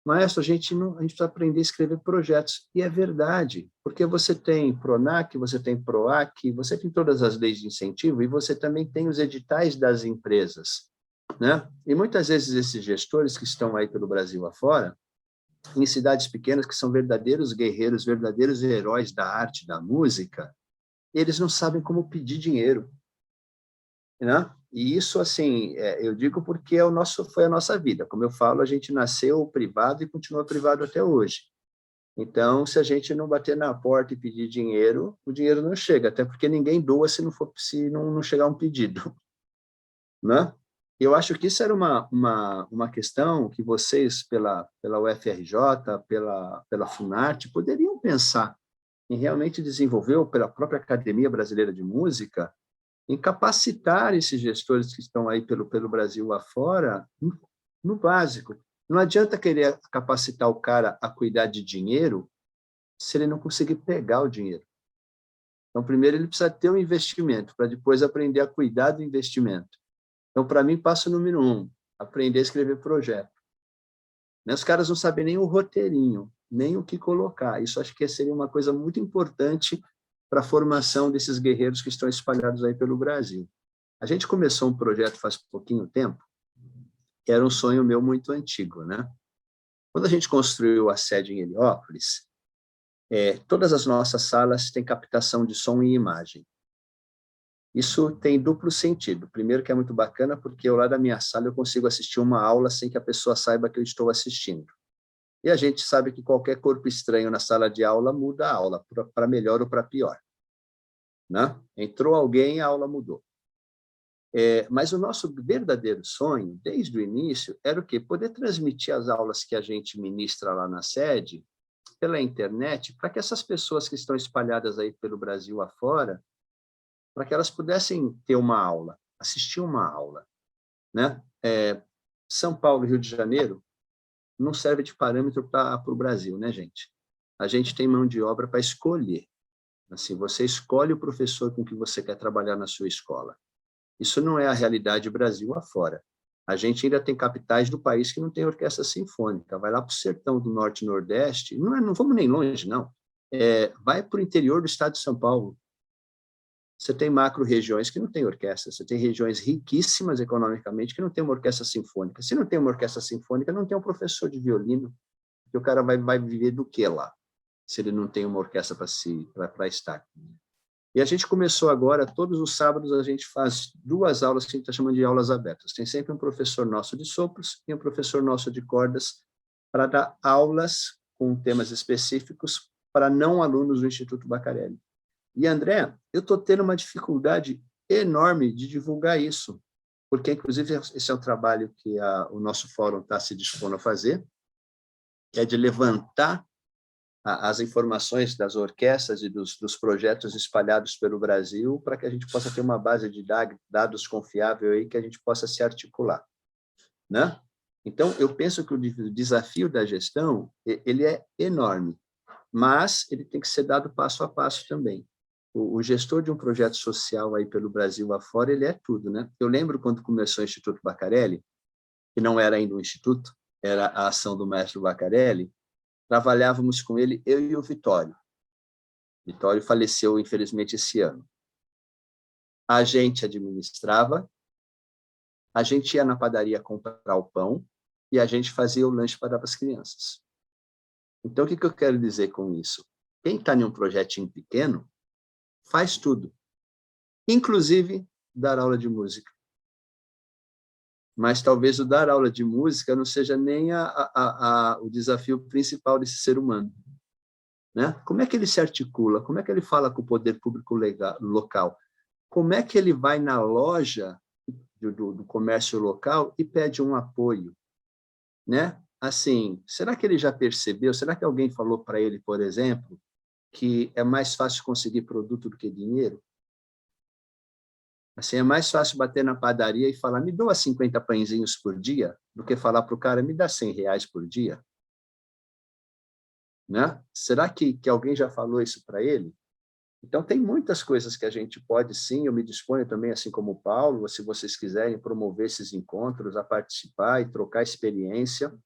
Maestro, a gente precisa aprender a escrever projetos. E é verdade, porque você tem PRONAC, você tem PROAC, você tem todas as leis de incentivo e você também tem os editais das empresas, né? E muitas vezes esses gestores que estão aí pelo Brasil afora, em cidades pequenas, que são verdadeiros guerreiros, verdadeiros heróis da arte, da música, eles não sabem como pedir dinheiro, né? E isso, assim, eu digo porque foi a nossa vida. Como eu falo, a gente nasceu privado e continua privado até hoje. Então, se a gente não bater na porta e pedir dinheiro, o dinheiro não chega, até porque ninguém doa se não chegar um pedido, né? Eu acho que isso era uma questão que vocês, pela UFRJ, pela Funarte, poderiam pensar em realmente desenvolver, ou pela própria Academia Brasileira de Música, em capacitar esses gestores que estão aí pelo Brasil afora no básico. Não adianta querer capacitar o cara a cuidar de dinheiro se ele não conseguir pegar o dinheiro. Então, primeiro ele precisa ter um investimento, para depois aprender a cuidar do investimento. Então, para mim, passo número 1, aprender a escrever projeto. Os caras não sabem nem o roteirinho, nem o que colocar. Isso acho que seria uma coisa muito importante para a formação desses guerreiros que estão espalhados aí pelo Brasil. A gente começou um projeto faz pouquinho tempo, que era um sonho meu muito antigo, né? Quando a gente construiu a sede em Heliópolis, todas as nossas salas têm captação de som e imagem. Isso tem duplo sentido. Primeiro, que é muito bacana, porque eu lá da minha sala eu consigo assistir uma aula sem que a pessoa saiba que eu estou assistindo. E a gente sabe que qualquer corpo estranho na sala de aula muda a aula, para melhor ou para pior, né? Entrou alguém, a aula mudou. Mas o nosso verdadeiro sonho, desde o início, era o quê? Poder transmitir as aulas que a gente ministra lá na sede pela internet, para que essas pessoas que estão espalhadas aí pelo Brasil afora, para que elas pudessem ter uma aula, assistir uma aula, né? São Paulo e Rio de Janeiro não serve de parâmetro para o Brasil, né, gente? A gente tem mão de obra para escolher. Assim, você escolhe o professor com que você quer trabalhar na sua escola. Isso não é a realidade Brasil afora. A gente ainda tem capitais do país que não tem orquestra sinfônica. Vai lá para o sertão do Norte e Nordeste, não vamos nem longe, não. Vai para o interior do estado de São Paulo. Você tem macro-regiões que não têm orquestra, você tem regiões riquíssimas economicamente que não tem uma orquestra sinfônica. Se não tem uma orquestra sinfônica, não tem um professor de violino, que o cara vai viver do que lá, se ele não tem uma orquestra para estar. E a gente começou agora, todos os sábados, a gente faz 2 aulas que a gente está chamando de aulas abertas. Tem sempre um professor nosso de sopros e um professor nosso de cordas para dar aulas com temas específicos para não alunos do Instituto Baccarelli. E, André, eu estou tendo uma dificuldade enorme de divulgar isso, porque, inclusive, esse é um trabalho que o nosso fórum está se dispondo a fazer, que é de levantar as informações das orquestras e dos projetos espalhados pelo Brasil, para que a gente possa ter uma base de dados confiável aí, que a gente possa se articular, né? Então, eu penso que o desafio da gestão, ele é enorme, mas ele tem que ser dado passo a passo também. O gestor de um projeto social aí pelo Brasil afora, ele é tudo, né? Eu lembro quando começou o Instituto Baccarelli, que não era ainda um instituto, era a ação do mestre Baccarelli, trabalhávamos com ele, eu e o Vitório. Vitório faleceu, infelizmente, esse ano. A gente administrava, a gente ia na padaria comprar o pão e a gente fazia o lanche para dar para as crianças. Então, o que eu quero dizer com isso? Quem está em um projetinho pequeno, faz tudo, inclusive dar aula de música. Mas talvez o dar aula de música não seja nem o desafio principal desse ser humano, né? Como é que ele se articula? Como é que ele fala com o poder público local? Como é que ele vai na loja do comércio local e pede um apoio, né? Assim, será que ele já percebeu? Será que alguém falou para ele, por exemplo, que é mais fácil conseguir produto do que dinheiro? Assim, é mais fácil bater na padaria e falar, me doa 50 pãezinhos por dia, do que falar para o cara, me dá R$100 por dia. Né? Será que alguém já falou isso para ele? Então, tem muitas coisas que a gente pode, sim, eu me disponho também, assim como o Paulo, se vocês quiserem promover esses encontros, a participar e trocar experiência,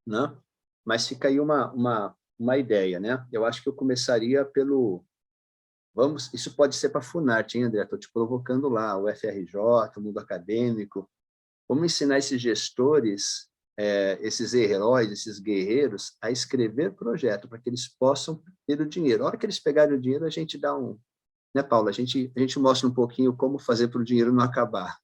né? Mas fica aí uma ideia, né? Eu acho que eu começaria pelo... isso pode ser para a Funarte, hein, André? Estou te provocando lá, o FRJ, o mundo acadêmico. Vamos ensinar esses gestores esses heróis, esses guerreiros, a escrever projeto para que eles possam ter o dinheiro. A hora que eles pegarem o dinheiro, a gente dá um... Né, Paulo? A gente mostra um pouquinho como fazer para o dinheiro não acabar.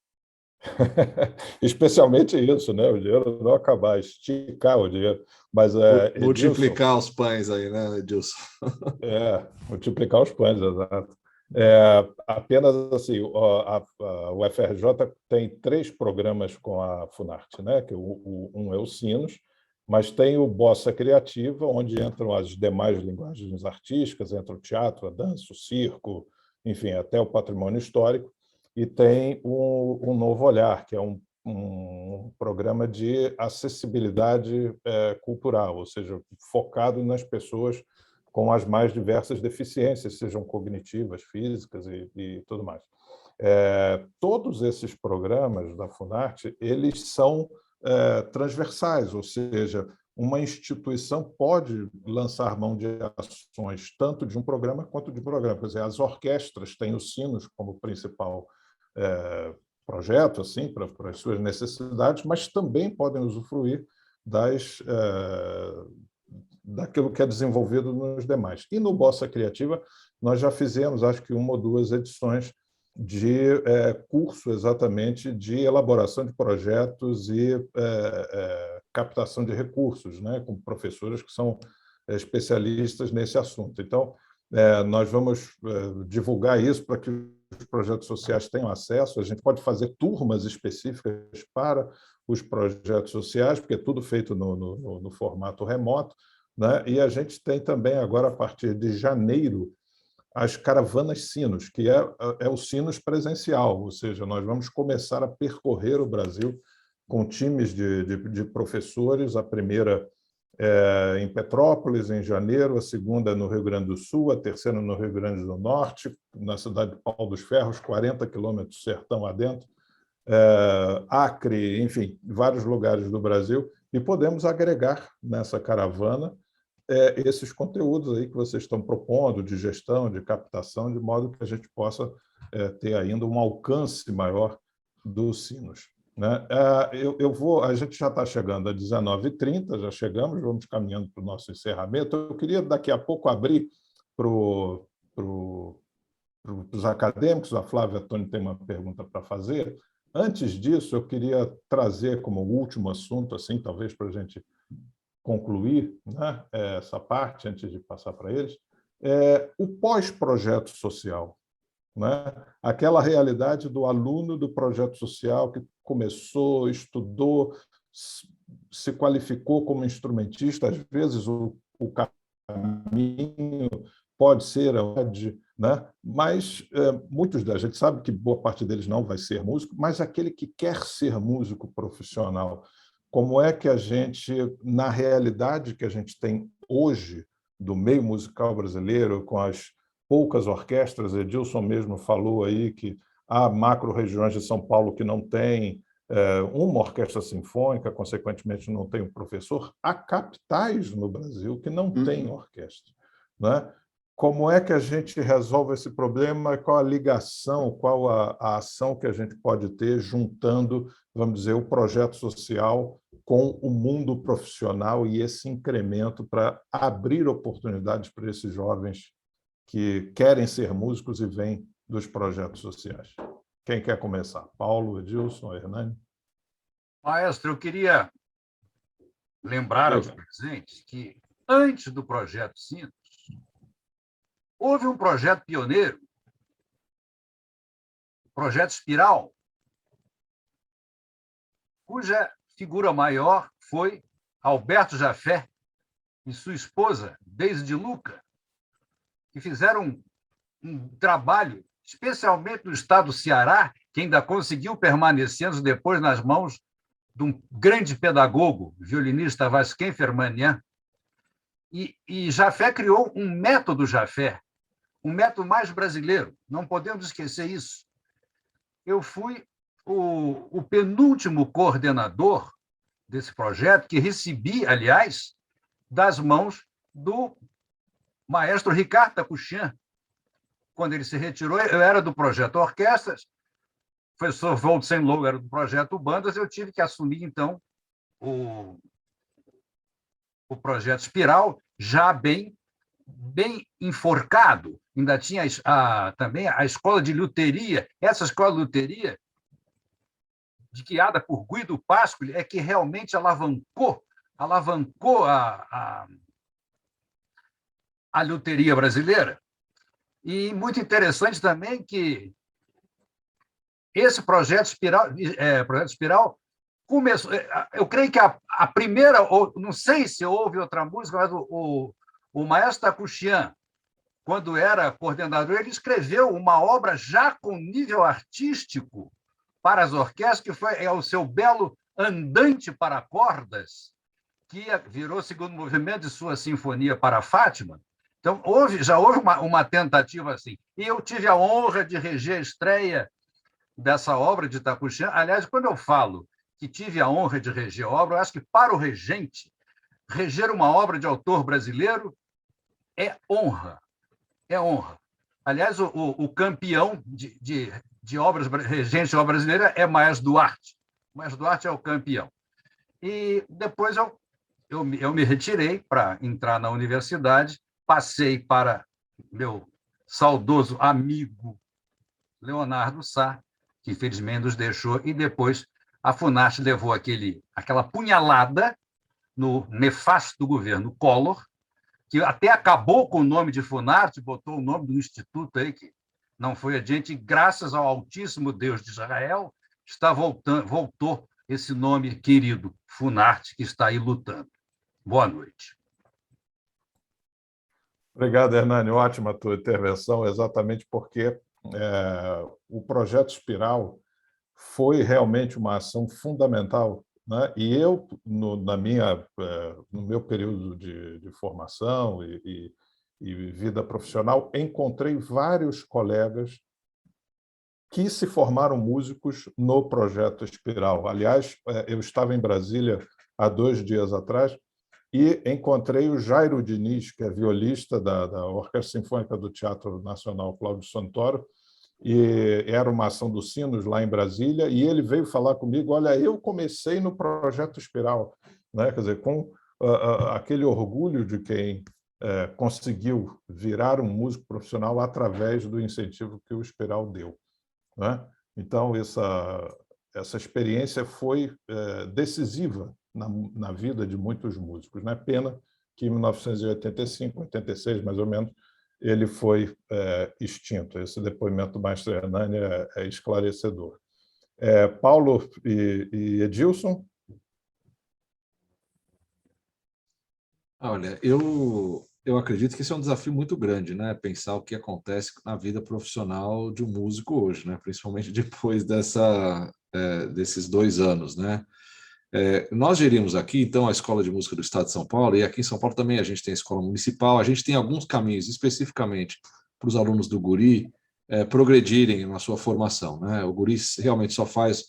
Especialmente isso, né? O dinheiro não acabar, esticar o dinheiro. Mas, multiplicar os pães aí, né, Edilson? Multiplicar os pães, exato. Apenas assim, o FRJ tem 3 programas com a Funarte, né? Que um é o Sinos, mas tem o Bossa Criativa, onde entram as demais linguagens artísticas, entra o teatro, a dança, o circo, enfim, até o patrimônio histórico, e tem o Novo Olhar, que é um programa de acessibilidade cultural, ou seja, focado nas pessoas com as mais diversas deficiências, sejam cognitivas, físicas e tudo mais. Todos esses programas da Funarte, eles são transversais, ou seja, uma instituição pode lançar mão de ações tanto de um programa quanto de um programa. Quer dizer, as orquestras têm os sinos como principal projeto, assim, para as suas necessidades, mas também podem usufruir daquilo que é desenvolvido nos demais. E no Bossa Criativa, nós já fizemos, acho que 1 ou 2 edições de curso exatamente de elaboração de projetos e captação de recursos, né, com professores que são especialistas nesse assunto. Então, nós vamos divulgar isso para que os projetos sociais tenham acesso. A gente pode fazer turmas específicas para os projetos sociais, porque é tudo feito no formato remoto, né? E a gente tem também agora, a partir de janeiro, as caravanas Sinos, que é o Sinos presencial, ou seja, nós vamos começar a percorrer o Brasil com times de professores, a primeira em Petrópolis, em janeiro, a segunda no Rio Grande do Sul, a terceira no Rio Grande do Norte, na cidade de Pau dos Ferros, 40 quilômetros sertão adentro, Acre, enfim, vários lugares do Brasil, e podemos agregar nessa caravana esses conteúdos aí que vocês estão propondo, de gestão, de captação, de modo que a gente possa ter ainda um alcance maior dos sinos. Né? A gente já está chegando a 19h30, já chegamos, vamos caminhando para o nosso encerramento. Eu queria, daqui a pouco, abrir para os acadêmicos. A Flávia Toni tem uma pergunta para fazer. Antes disso, eu queria trazer como último assunto, assim, talvez para a gente concluir, né, essa parte, antes de passar para eles, o pós-projeto social. Né? Aquela realidade do aluno do projeto social que começou, estudou, se qualificou como instrumentista, às vezes o caminho pode ser, né? Mas muitos da gente sabe que boa parte deles não vai ser músico, mas aquele que quer ser músico profissional, como é que a gente, na realidade que a gente tem hoje do meio musical brasileiro, com as poucas orquestras, Edilson mesmo falou aí que há macro-regiões de São Paulo que não tem uma orquestra sinfônica, consequentemente não tem um professor, há capitais no Brasil que não têm orquestra. Né? Como é que a gente resolve esse problema? Qual a ligação, qual a ação que a gente pode ter juntando, vamos dizer, o projeto social com o mundo profissional e esse incremento para abrir oportunidades para esses jovens que querem ser músicos e vêm dos projetos sociais? Quem quer começar? Paulo, Edilson, Hernani? Maestro, eu queria lembrar aos presentes que, antes do projeto Sinos, houve um projeto pioneiro, o projeto Espiral, cuja figura maior foi Alberto Jafé e sua esposa, Deise de Luca, que fizeram um trabalho, especialmente no estado do Ceará, que ainda conseguiu permanecer anos depois nas mãos de um grande pedagogo, violinista Vasquem Fermanyan. E Jafé criou um método Jafé, um método mais brasileiro. Não podemos esquecer isso. Eu fui o penúltimo coordenador desse projeto, que recebi, aliás, das mãos do maestro Ricardo Takuchian. Quando ele se retirou, eu era do projeto Orquestras, o professor Voldsen Low era do projeto Bandas, eu tive que assumir, então, o projeto Espiral já bem enforcado. Ainda tinha também a escola de luteria. Essa escola de luteria, guiada por Guido Pascoli, é que realmente alavancou a luteria brasileira. E muito interessante também que esse projeto Espiral começou. Eu creio que a primeira, não sei se houve outra música, mas o maestro Takuchian, quando era coordenador, ele escreveu uma obra já com nível artístico para as orquestras, que foi o seu belo Andante para Cordas, que virou segundo movimento de sua Sinfonia para Fátima. Então, já houve uma tentativa assim. E eu tive a honra de reger a estreia dessa obra de Takuchian. Aliás, quando eu falo que tive a honra de reger a obra, eu acho que para o regente, reger uma obra de autor brasileiro é honra. É honra. Aliás, o campeão de obras, regente de obra brasileira é Maestro Duarte. O Maestro Duarte é o campeão. E depois eu me retirei para entrar na universidade, passei para meu saudoso amigo Leonardo Sá, que infelizmente nos deixou, e depois a Funarte levou aquela punhalada no nefasto governo Collor, que até acabou com o nome de Funarte, botou o nome do instituto aí, que não foi adiante, graças ao Altíssimo Deus de Israel, voltou esse nome querido, Funarte, que está aí lutando. Boa noite. Obrigado, Hernani. Ótima a tua intervenção, exatamente porque o projeto Espiral foi realmente uma ação fundamental, né? E eu, no meu período de formação e vida profissional, encontrei vários colegas que se formaram músicos no projeto Espiral. Aliás, eu estava em Brasília há 2 dias atrás e encontrei o Jairo Diniz, que é violista da Orquestra Sinfônica do Teatro Nacional Cláudio Santoro, e era uma ação do Sinos lá em Brasília, e ele veio falar comigo, olha, eu comecei no projeto Espiral, né? Quer dizer, com aquele orgulho de quem conseguiu virar um músico profissional através do incentivo que o Espiral deu, né? Então, essa experiência foi decisiva na vida de muitos músicos, né? Pena que em 1985, 86, mais ou menos, ele foi extinto. Esse depoimento do maestro Hernani é esclarecedor. Paulo e Edilson? Olha, eu acredito que esse é um desafio muito grande, né? Pensar o que acontece na vida profissional de um músico hoje, né? Principalmente depois desses 2 anos, né? Nós gerimos aqui, então, a Escola de Música do Estado de São Paulo, e aqui em São Paulo também a gente tem a Escola Municipal, a gente tem alguns caminhos especificamente para os alunos do GURI progredirem na sua formação, né? O GURI realmente só faz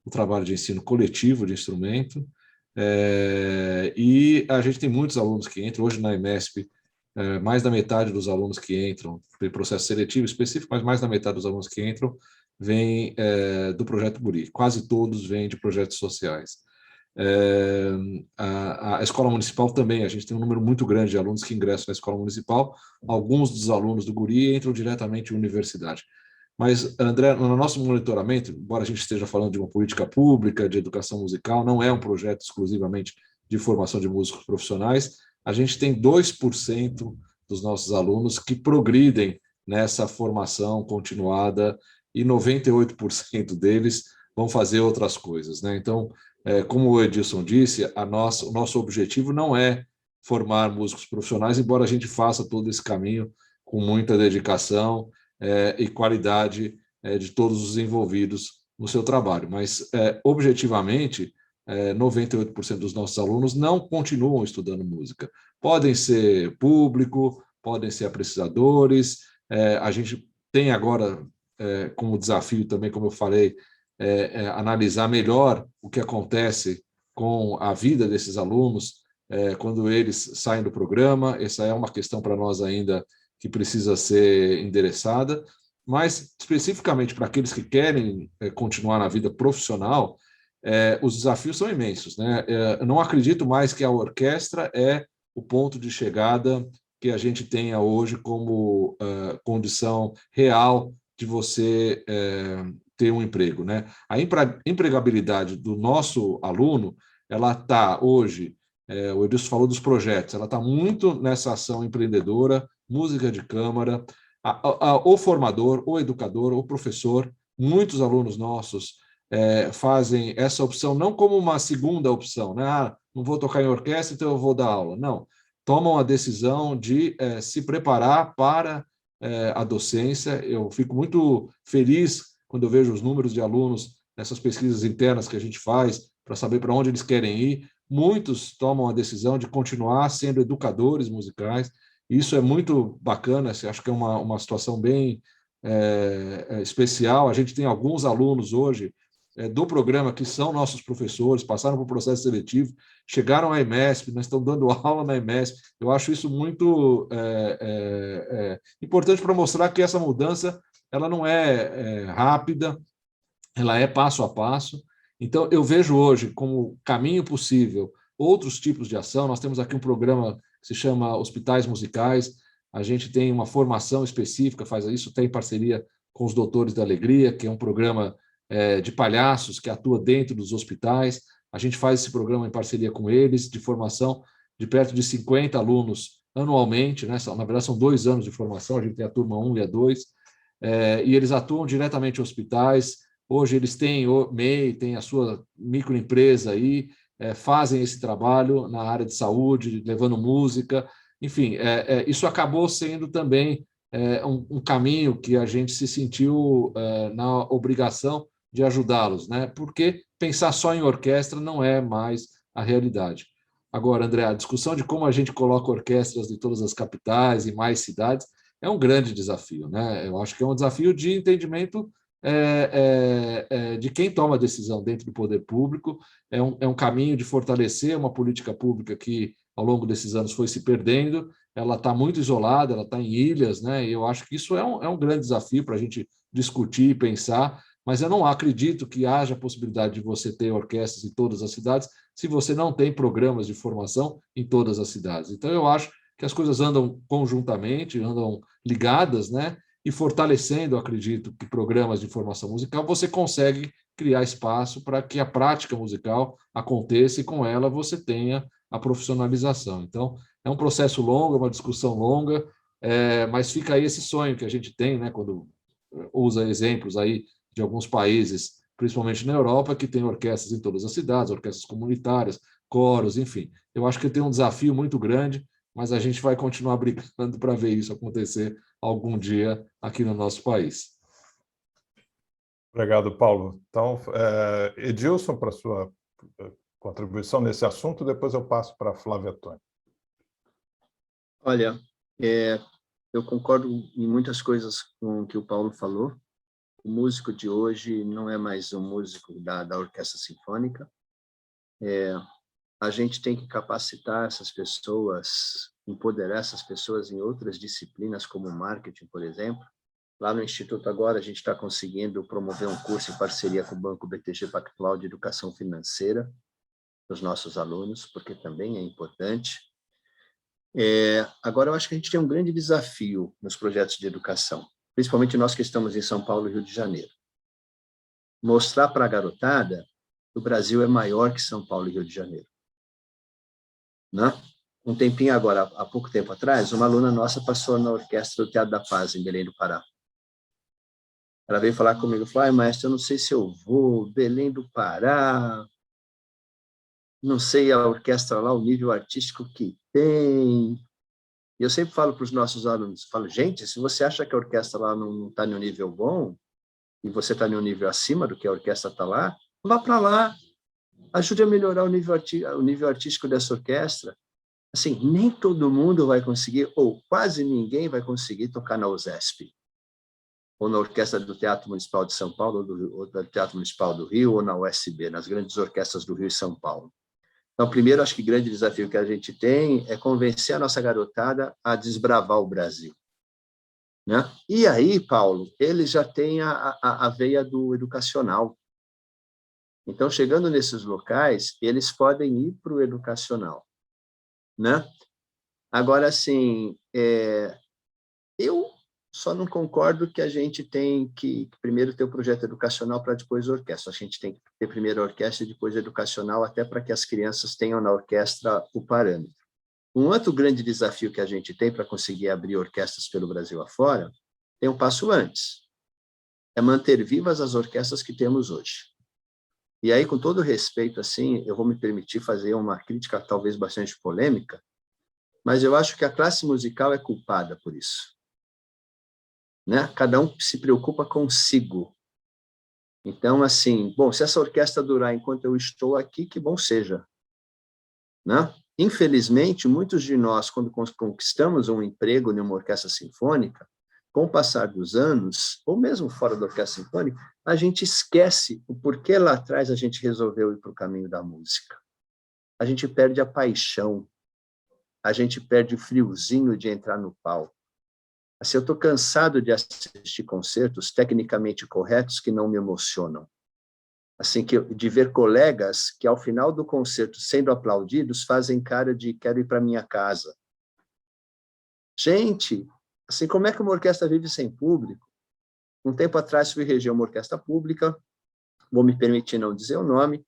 o trabalho de ensino coletivo de instrumento, e a gente tem muitos alunos que entram, hoje na EMESP, mais da metade dos alunos que entram, tem processo seletivo específico, mas mais da metade dos alunos que entram vem do projeto GURI, quase todos vêm de projetos sociais. A escola municipal também, a gente tem um número muito grande de alunos que ingressam na escola municipal, alguns dos alunos do GURI entram diretamente em universidade. Mas, André, no nosso monitoramento, embora a gente esteja falando de uma política pública, de educação musical, não é um projeto exclusivamente de formação de músicos profissionais, a gente tem 2% dos nossos alunos que progridem nessa formação continuada e 98% deles vão fazer outras coisas, né? Então, como o Edilson disse, o nosso objetivo não é formar músicos profissionais, embora a gente faça todo esse caminho com muita dedicação e qualidade de todos os envolvidos no seu trabalho. Mas, objetivamente, 98% dos nossos alunos não continuam estudando música. Podem ser público, podem ser apreciadores, a gente tem agora como desafio também, como eu falei, analisar melhor o que acontece com a vida desses alunos quando eles saem do programa. Essa é uma questão para nós ainda que precisa ser endereçada, mas especificamente para aqueles que querem continuar na vida profissional, os desafios são imensos, né? Eu não acredito mais que a orquestra é o ponto de chegada que a gente tenha hoje como condição real de você ter um emprego, né? A empregabilidade do nosso aluno, ela está hoje, o Edilson falou dos projetos, ela está muito nessa ação empreendedora, música de câmara, o formador, o educador, o professor, muitos alunos nossos fazem essa opção não como uma segunda opção, né? Não vou tocar em orquestra, então eu vou dar aula. Não, tomam a decisão de se preparar para a docência. Eu fico muito feliz quando eu vejo os números de alunos nessas pesquisas internas que a gente faz para saber para onde eles querem ir. Muitos tomam a decisão de continuar sendo educadores musicais. Isso é muito bacana, acho que é uma situação bem especial. A gente tem alguns alunos hoje do programa que são nossos professores, passaram por processo seletivo, chegaram à EMESP, nós estamos dando aula na EMESP. Eu acho isso muito importante para mostrar que essa mudança ela não é rápida, ela é passo a passo. Então, eu vejo hoje como caminho possível outros tipos de ação. Nós temos aqui um programa que se chama Hospitais Musicais, a gente tem uma formação específica, faz isso, tem parceria com os Doutores da Alegria, que é um programa de palhaços que atua dentro dos hospitais. A gente faz esse programa em parceria com eles, de formação de perto de 50 alunos anualmente, né? Na verdade, são 2 anos de formação, a gente tem a turma 1 e a 2, e eles atuam diretamente em hospitais. Hoje eles têm o MEI, têm a sua microempresa aí, fazem esse trabalho na área de saúde, levando música, enfim, isso acabou sendo também um caminho que a gente se sentiu na obrigação de ajudá-los, né? Porque pensar só em orquestra não é mais a realidade. Agora, André, a discussão de como a gente coloca orquestras de todas as capitais e mais cidades é um grande desafio, né? Eu acho que é um desafio de entendimento de quem toma a decisão dentro do poder público, é um caminho de fortalecer uma política pública que, ao longo desses anos, foi se perdendo, ela está muito isolada, ela está em ilhas, né? E eu acho que isso é um grande desafio para a gente discutir e pensar, mas eu não acredito que haja a possibilidade de você ter orquestras em todas as cidades se você não tem programas de formação em todas as cidades. Então, eu acho que as coisas andam conjuntamente, andam ligadas, né? E fortalecendo, acredito, que programas de formação musical, você consegue criar espaço para que a prática musical aconteça e com ela você tenha a profissionalização. Então, é um processo longo, é uma discussão longa, mas fica aí esse sonho que a gente tem, né, quando usa exemplos aí de alguns países, principalmente na Europa, que tem orquestras em todas as cidades, orquestras comunitárias, coros, enfim. Eu acho que tem um desafio muito grande, mas a gente vai continuar brigando para ver isso acontecer algum dia aqui no nosso país. Obrigado, Paulo. Então, Edilson, para a sua contribuição nesse assunto, depois eu passo para a Flávia Toni. Olha, eu concordo em muitas coisas com o que o Paulo falou. O músico de hoje não é mais um músico da orquestra sinfônica. A gente tem que capacitar essas pessoas, empoderar essas pessoas em outras disciplinas, como marketing, por exemplo. Lá no Instituto agora a gente está conseguindo promover um curso em parceria com o Banco BTG Pactual de Educação Financeira para os nossos alunos, porque também é importante. Agora, eu acho que a gente tem um grande desafio nos projetos de educação, principalmente nós que estamos em São Paulo e Rio de Janeiro. Mostrar para a garotada que o Brasil é maior que São Paulo e Rio de Janeiro. Né? Um tempinho agora, há pouco tempo atrás, uma aluna nossa passou na orquestra do Teatro da Paz, em Belém do Pará. Ela veio falar comigo, falou, maestro, eu não sei se eu vou, Belém do Pará, não sei a orquestra lá, o nível artístico que tem. E eu sempre falo para os nossos alunos, falo, gente, se você acha que a orquestra lá não está em um nível bom, e você está em um nível acima do que a orquestra está lá, vá para lá, ajude a melhorar o nível artístico dessa orquestra. Assim, nem todo mundo vai conseguir, ou quase ninguém vai conseguir tocar na USESP, ou na Orquestra do Teatro Municipal de São Paulo, ou do Teatro Municipal do Rio, ou na USB, nas grandes orquestras do Rio e São Paulo. Então, primeiro, acho que o grande desafio que a gente tem é convencer a nossa garotada a desbravar o Brasil. Né? E aí, Paulo, ele já tem a veia do educacional. Então, chegando nesses locais, eles podem ir para o educacional, né? Agora, assim, eu só não concordo que a gente tem que primeiro ter o projeto educacional para depois a orquestra. A gente tem que ter primeiro a orquestra e depois a educacional, até para que as crianças tenham na orquestra o parâmetro. Um outro grande desafio que a gente tem para conseguir abrir orquestras pelo Brasil afora tem um passo antes. É manter vivas as orquestras que temos hoje. E aí, com todo respeito, assim, eu vou me permitir fazer uma crítica talvez bastante polêmica, mas eu acho que a classe musical é culpada por isso. Né? Cada um se preocupa consigo. Então, assim, bom, se essa orquestra durar enquanto eu estou aqui, que bom seja. Né? Infelizmente, muitos de nós, quando conquistamos um emprego em uma orquestra sinfônica, com o passar dos anos, ou mesmo fora da orquestra sinfônica, a gente esquece o porquê lá atrás a gente resolveu ir para o caminho da música. A gente perde a paixão, a gente perde o friozinho de entrar no palco. Assim, eu estou cansado de assistir concertos tecnicamente corretos que não me emocionam. Assim, de ver colegas que, ao final do concerto, sendo aplaudidos, fazem cara de quero ir para minha casa. Gente, assim, como é que uma orquestra vive sem público? Um tempo atrás, fui reger uma orquestra pública, vou me permitir não dizer o nome,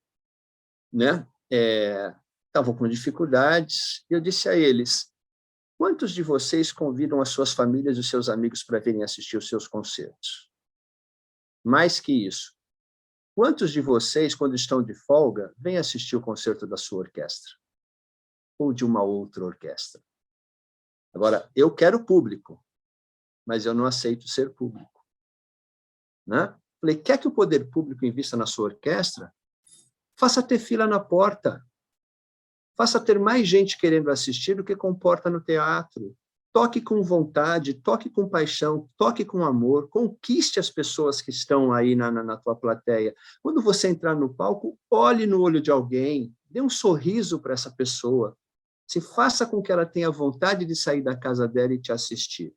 né? Estavam com dificuldades, e eu disse a eles: quantos de vocês convidam as suas famílias e os seus amigos para virem assistir os seus concertos? Mais que isso, quantos de vocês, quando estão de folga, vêm assistir o concerto da sua orquestra? Ou de uma outra orquestra? Agora, eu quero público, mas eu não aceito ser público. Né? Falei, quer que o poder público invista na sua orquestra? Faça ter fila na porta. Faça ter mais gente querendo assistir do que comporta no teatro. Toque com vontade, toque com paixão, toque com amor, conquiste as pessoas que estão aí na tua plateia. Quando você entrar no palco, olhe no olho de alguém, dê um sorriso para essa pessoa. Se faça com que ela tenha vontade de sair da casa dela e te assistir.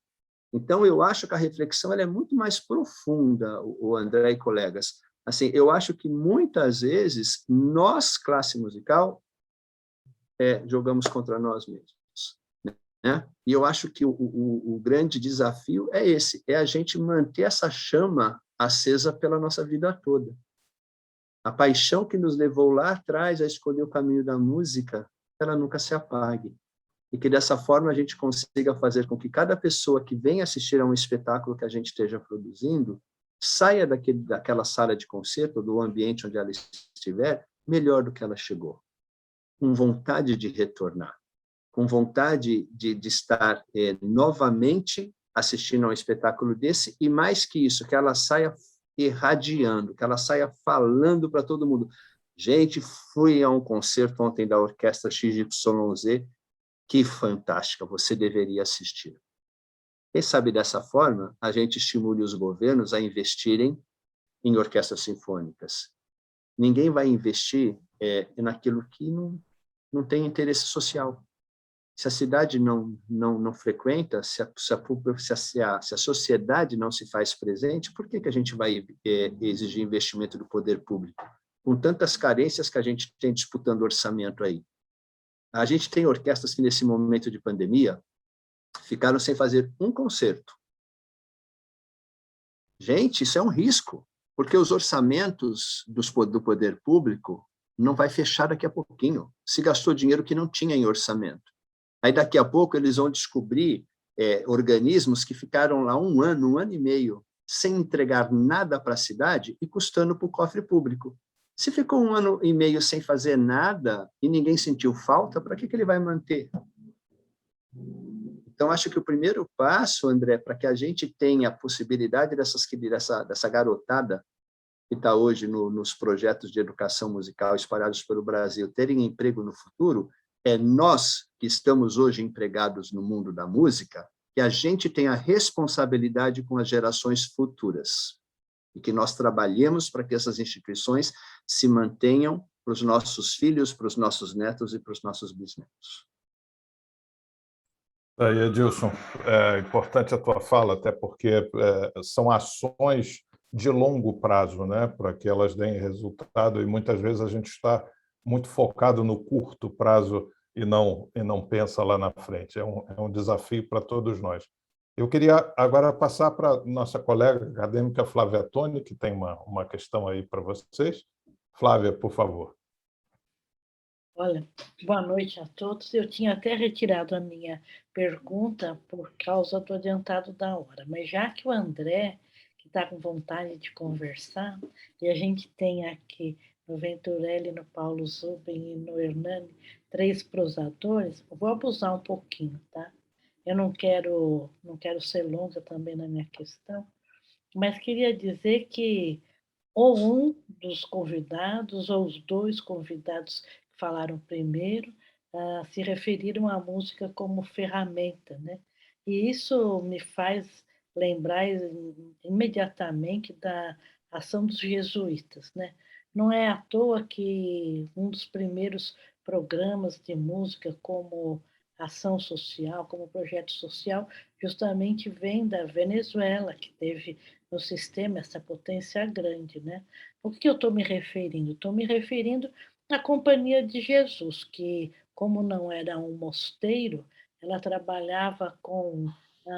Então, eu acho que a reflexão ela é muito mais profunda, o André e colegas. Assim, eu acho que, muitas vezes, nós, classe musical, jogamos contra nós mesmos. Né? E eu acho que o grande desafio é esse, é a gente manter essa chama acesa pela nossa vida toda. A paixão que nos levou lá atrás a escolher o caminho da música, ela nunca se apague. E que, dessa forma, a gente consiga fazer com que cada pessoa que vem assistir a um espetáculo que a gente esteja produzindo saia daquela sala de concerto, do ambiente onde ela estiver, melhor do que ela chegou. Com vontade de retornar, com vontade de estar novamente assistindo a um espetáculo desse, e mais que isso, que ela saia irradiando, que ela saia falando para todo mundo. Gente, fui a um concerto ontem da orquestra XYZ, que fantástica, você deveria assistir. Quem sabe dessa forma, a gente estimule os governos a investirem em orquestras sinfônicas. Ninguém vai investir naquilo que não tem interesse social. Se a cidade não frequenta, se a sociedade não se faz presente, por que a gente vai exigir investimento do poder público? Com tantas carências que a gente tem disputando orçamento aí. A gente tem orquestras que, nesse momento de pandemia, ficaram sem fazer um concerto. Gente, isso é um risco, porque os orçamentos do poder público não vai fechar daqui a pouquinho. Se gastou dinheiro que não tinha em orçamento. Aí, daqui a pouco, eles vão descobrir organismos que ficaram lá um ano e meio, sem entregar nada para a cidade e custando para o cofre público. Se ficou um ano e meio sem fazer nada e ninguém sentiu falta, para que ele vai manter? Então, acho que o primeiro passo, André, para que a gente tenha a possibilidade dessa garotada que está hoje nos projetos de educação musical espalhados pelo Brasil terem emprego no futuro, é nós que estamos hoje empregados no mundo da música, que a gente tem a responsabilidade com as gerações futuras. E que nós trabalhemos para que essas instituições se mantenham para os nossos filhos, para os nossos netos e para os nossos bisnetos. Aí, Edilson, é importante a tua fala, até porque são ações de longo prazo, né, para que elas deem resultado, e muitas vezes a gente está muito focado no curto prazo e não pensa lá na frente. É um desafio para todos nós. Eu queria agora passar para a nossa colega acadêmica Flávia Toni, que tem uma questão aí para vocês. Flávia, por favor. Olha, boa noite a todos. Eu tinha até retirado a minha pergunta por causa do adiantado da hora, mas já que o André, que está com vontade de conversar, e a gente tem aqui no Venturelli, no Paulo Zuben e no Hernani, 3 prosadores, eu vou abusar um pouquinho, tá? Eu não quero ser longa também na minha questão, mas queria dizer que ou um dos convidados, ou os 2 convidados que falaram primeiro, se referiram à música como ferramenta, né? E isso me faz lembrar imediatamente da ação dos jesuítas, né? Não é à toa que um dos primeiros programas de música como ação social, como projeto social, justamente vem da Venezuela, que teve no sistema essa potência grande, né? O que eu estou me referindo? Estou me referindo à Companhia de Jesus, que, como não era um mosteiro, ela trabalhava com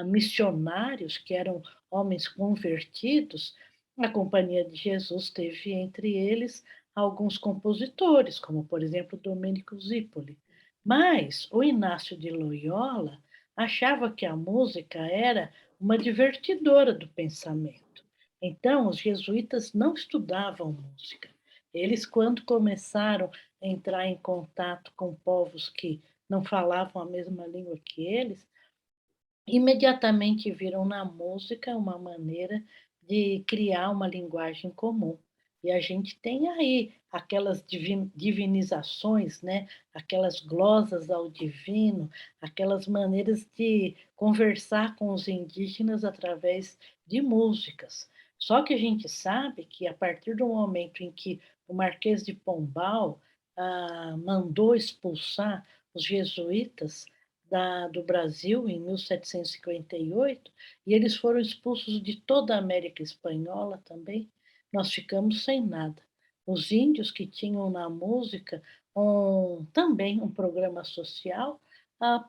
missionários, que eram homens convertidos. A Companhia de Jesus teve entre eles alguns compositores, como, por exemplo, Domenico Zipoli. Mas o Inácio de Loyola achava que a música era uma divertidora do pensamento. Então, os jesuítas não estudavam música. Eles, quando começaram a entrar em contato com povos que não falavam a mesma língua que eles, imediatamente viram na música uma maneira de criar uma linguagem comum. E a gente tem aí aquelas divinizações, né? Aquelas glosas ao divino, aquelas maneiras de conversar com os indígenas através de músicas. Só que a gente sabe que, a partir do momento em que o Marquês de Pombal mandou expulsar os jesuítas do Brasil em 1758, e eles foram expulsos de toda a América Espanhola também, nós ficamos sem nada. Os índios, que tinham na música também um programa social,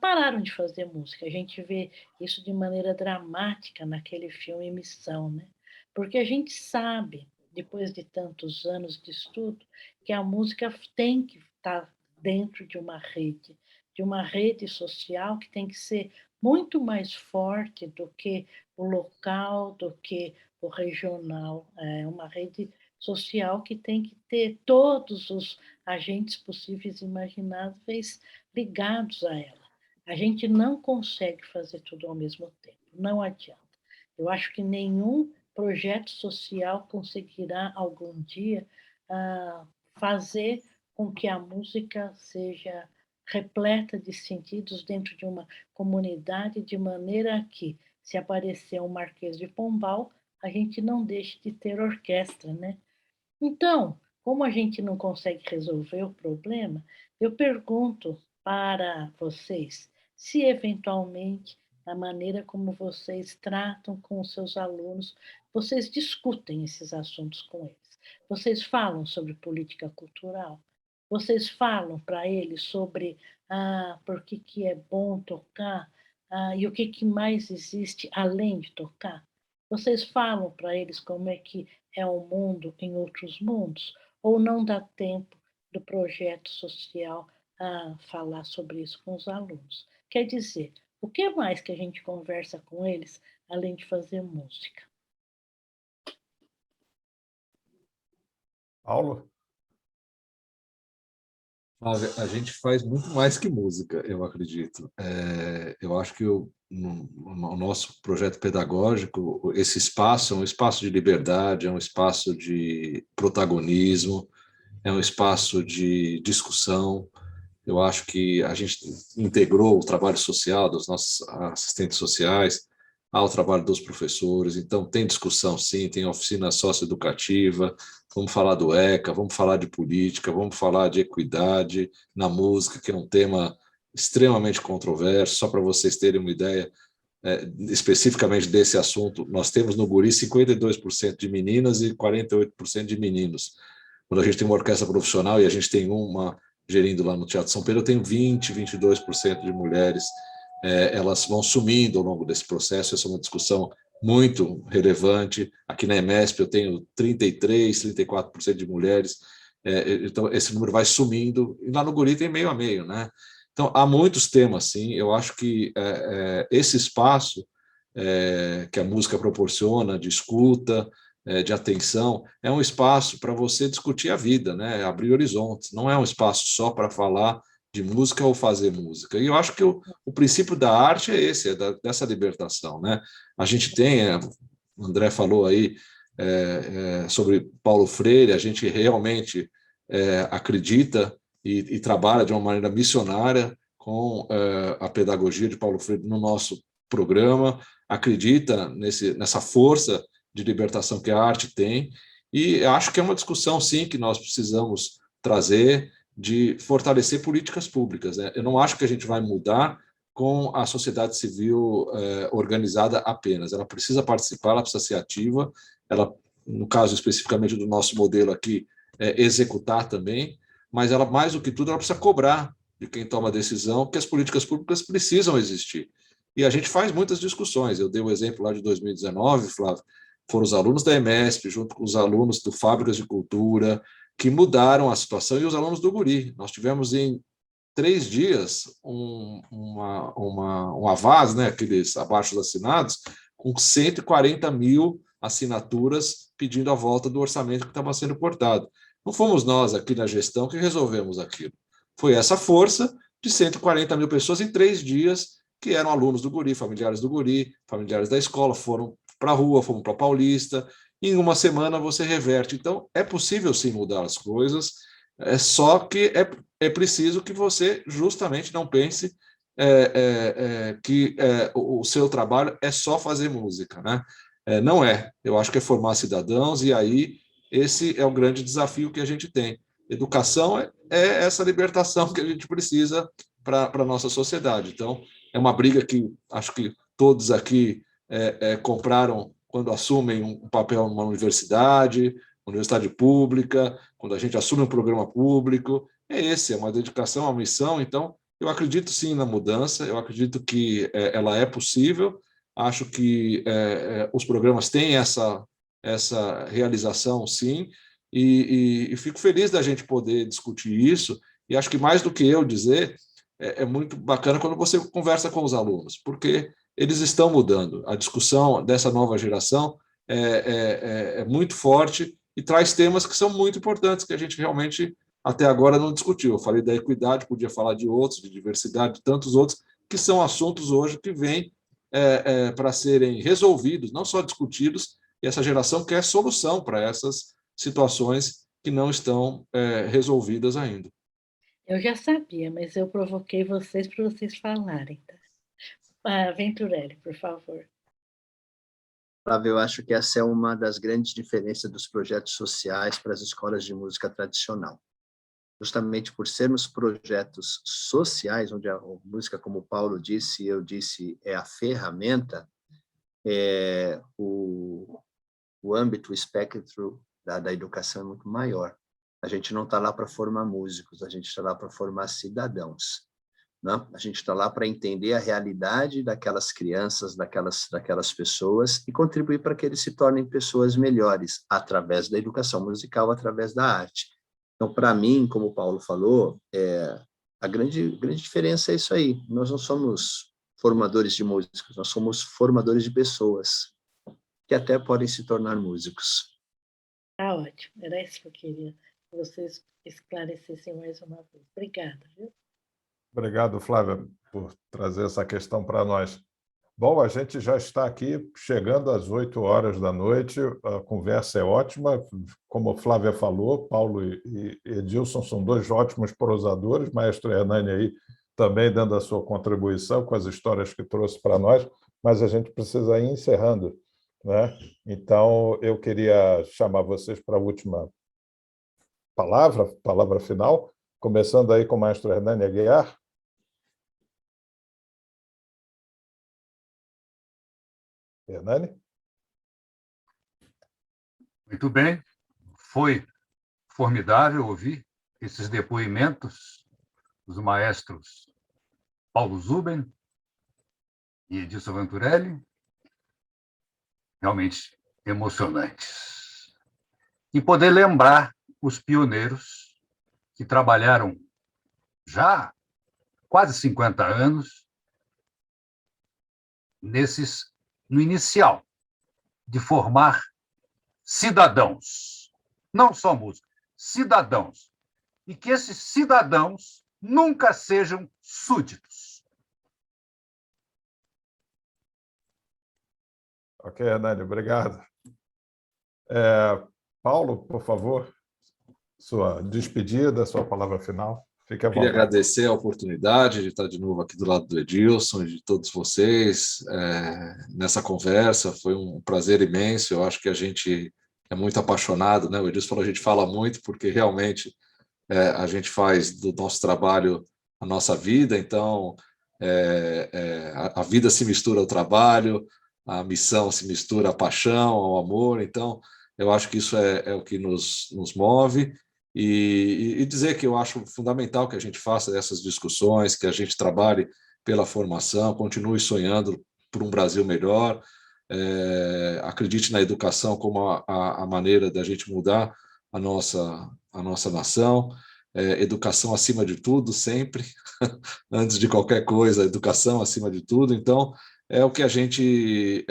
pararam de fazer música. A gente vê isso de maneira dramática naquele filme Missão, né? Porque a gente sabe, depois de tantos anos de estudo, que a música tem que estar dentro de uma rede social que tem que ser muito mais forte do que o local, do que o regional. É uma rede social que tem que ter todos os agentes possíveis e imagináveis ligados a ela. A gente não consegue fazer tudo ao mesmo tempo, não adianta. Eu acho que nenhum projeto social conseguirá algum dia fazer com que a música seja repleta de sentidos dentro de uma comunidade, de maneira que, se aparecer um Marquês de Pombal, a gente não deixe de ter orquestra, né? Então, como a gente não consegue resolver o problema, eu pergunto para vocês se, eventualmente, na maneira como vocês tratam com os seus alunos, vocês discutem esses assuntos com eles. Vocês falam sobre política cultural. Vocês falam para eles sobre por que é bom tocar e o que mais existe além de tocar. Vocês falam para eles como é que é o mundo em outros mundos, ou não dá tempo do projeto social a falar sobre isso com os alunos? Quer dizer, o que mais que a gente conversa com eles além de fazer música? Paulo? A gente faz muito mais que música, eu acredito. Eu acho que no nosso projeto pedagógico, esse espaço é um espaço de liberdade, é um espaço de protagonismo, é um espaço de discussão. Eu acho que a gente integrou o trabalho social dos nossos assistentes sociais ao trabalho dos professores, então tem discussão sim, tem oficina socioeducativa, vamos falar do ECA, vamos falar de política, vamos falar de equidade na música, que é um tema extremamente controverso. Só para vocês terem uma ideia, especificamente desse assunto, nós temos no Guri 52% de meninas e 48% de meninos. Quando a gente tem uma orquestra profissional e a gente tem uma gerindo lá no Teatro São Pedro, eu tenho 22% de mulheres. Elas vão sumindo ao longo desse processo, essa é uma discussão muito relevante. Aqui na EMESP eu tenho 34% de mulheres, então esse número vai sumindo, e lá no Guri tem meio a meio, né? Então, há muitos temas, sim. Eu acho que esse espaço que a música proporciona, de escuta, de atenção, é um espaço para você discutir a vida, né? Abrir horizontes. Não é um espaço só para falar de música ou fazer música. E eu acho que o princípio da arte é esse, dessa libertação, né? A gente tem, o André falou aí sobre Paulo Freire, a gente realmente acredita e trabalha de uma maneira missionária com a pedagogia de Paulo Freire no nosso programa, acredita nessa força de libertação que a arte tem, e acho que é uma discussão, sim, que nós precisamos trazer, de fortalecer políticas públicas, né? Eu não acho que a gente vai mudar com a sociedade civil organizada apenas. Ela precisa participar, ela precisa ser ativa, ela, no caso especificamente do nosso modelo aqui, executar também, mas ela, mais do que tudo, ela precisa cobrar de quem toma a decisão que as políticas públicas precisam existir. E a gente faz muitas discussões. Eu dei o exemplo lá de 2019, Flávio, foram os alunos da EMESP, junto com os alunos do Fábricas de Cultura, que mudaram a situação, e os alunos do Guri. Nós tivemos em 3 dias um avaz, né, aqueles abaixos assinados, com 140 mil assinaturas pedindo a volta do orçamento que estava sendo cortado. Não fomos nós aqui na gestão que resolvemos aquilo. Foi essa força de 140 mil pessoas em 3 dias, que eram alunos do Guri, familiares da escola, foram para a rua, fomos para a Paulista. Em uma semana você reverte. Então, é possível sim mudar as coisas, só que é preciso que você justamente não pense que o seu trabalho é só fazer música, né? Não é. Eu acho que é formar cidadãos, e aí esse é o grande desafio que a gente tem. Educação é essa libertação que a gente precisa para a nossa sociedade. Então, é uma briga que acho que todos aqui compraram quando assumem um papel numa universidade pública, quando a gente assume um programa público. É uma dedicação, uma missão. Então, eu acredito sim na mudança, eu acredito que ela é possível, acho que os programas têm essa realização, sim, e fico feliz da gente poder discutir isso, e acho que mais do que eu dizer, é muito bacana quando você conversa com os alunos, porque eles estão mudando. A discussão dessa nova geração é muito forte e traz temas que são muito importantes, que a gente realmente até agora não discutiu. Eu falei da equidade, podia falar de outros, de diversidade, de tantos outros, que são assuntos hoje que vêm para serem resolvidos, não só discutidos, e essa geração quer solução para essas situações que não estão resolvidas ainda. Eu já sabia, mas eu provoquei vocês para vocês falarem, tá? Venturelli, por favor. Flávio, eu acho que essa é uma das grandes diferenças dos projetos sociais para as escolas de música tradicional. Justamente por sermos projetos sociais, onde a música, como o Paulo disse e eu disse, é a ferramenta, o âmbito, o espectro da educação é muito maior. A gente não está lá para formar músicos, a gente está lá para formar cidadãos, né? A gente está lá para entender a realidade daquelas crianças, daquelas pessoas, e contribuir para que eles se tornem pessoas melhores através da educação musical, através da arte. Então, para mim, como o Paulo falou, a grande diferença é isso aí. Nós não somos formadores de músicos, nós somos formadores de pessoas que até podem se tornar músicos. Tá ótimo, era isso que eu queria que vocês esclarecessem mais uma vez. Obrigada, viu? Obrigado, Flávia, por trazer essa questão para nós. Bom, a gente já está aqui chegando às 8 horas da noite, a conversa é ótima, como a Flávia falou, Paulo e Edilson são 2 ótimos prosadores, maestro Hernani aí também dando a sua contribuição com as histórias que trouxe para nós, mas a gente precisa ir encerrando, né? Então, eu queria chamar vocês para a última palavra final, começando aí com o maestro Hernani Aguiar. Hernani? Muito bem. Foi formidável ouvir esses depoimentos dos maestros Paulo Zuben e Edilson Venturelli, realmente emocionantes. E poder lembrar os pioneiros que trabalharam já há quase 50 anos no inicial de formar cidadãos, não só músicos, cidadãos, e que esses cidadãos nunca sejam súditos. Ok, Hernani, obrigado. Paulo, por favor, sua despedida, sua palavra final. Fique à Queria vontade. agradecer a oportunidade de estar de novo aqui do lado do Edilson e de todos vocês nessa conversa. Foi um prazer imenso. Eu acho que a gente é muito apaixonado, né? O Edilson falou, a gente fala muito porque realmente a gente faz do nosso trabalho a nossa vida. Então, a vida se mistura ao trabalho, a missão se mistura à paixão, ao amor. Então, eu acho que isso é o que nos move. E dizer que eu acho fundamental que a gente faça essas discussões, que a gente trabalhe pela formação, continue sonhando por um Brasil melhor, acredite na educação como a maneira da gente mudar a nossa nação, educação acima de tudo, sempre, antes de qualquer coisa, educação acima de tudo. Então, é o que a gente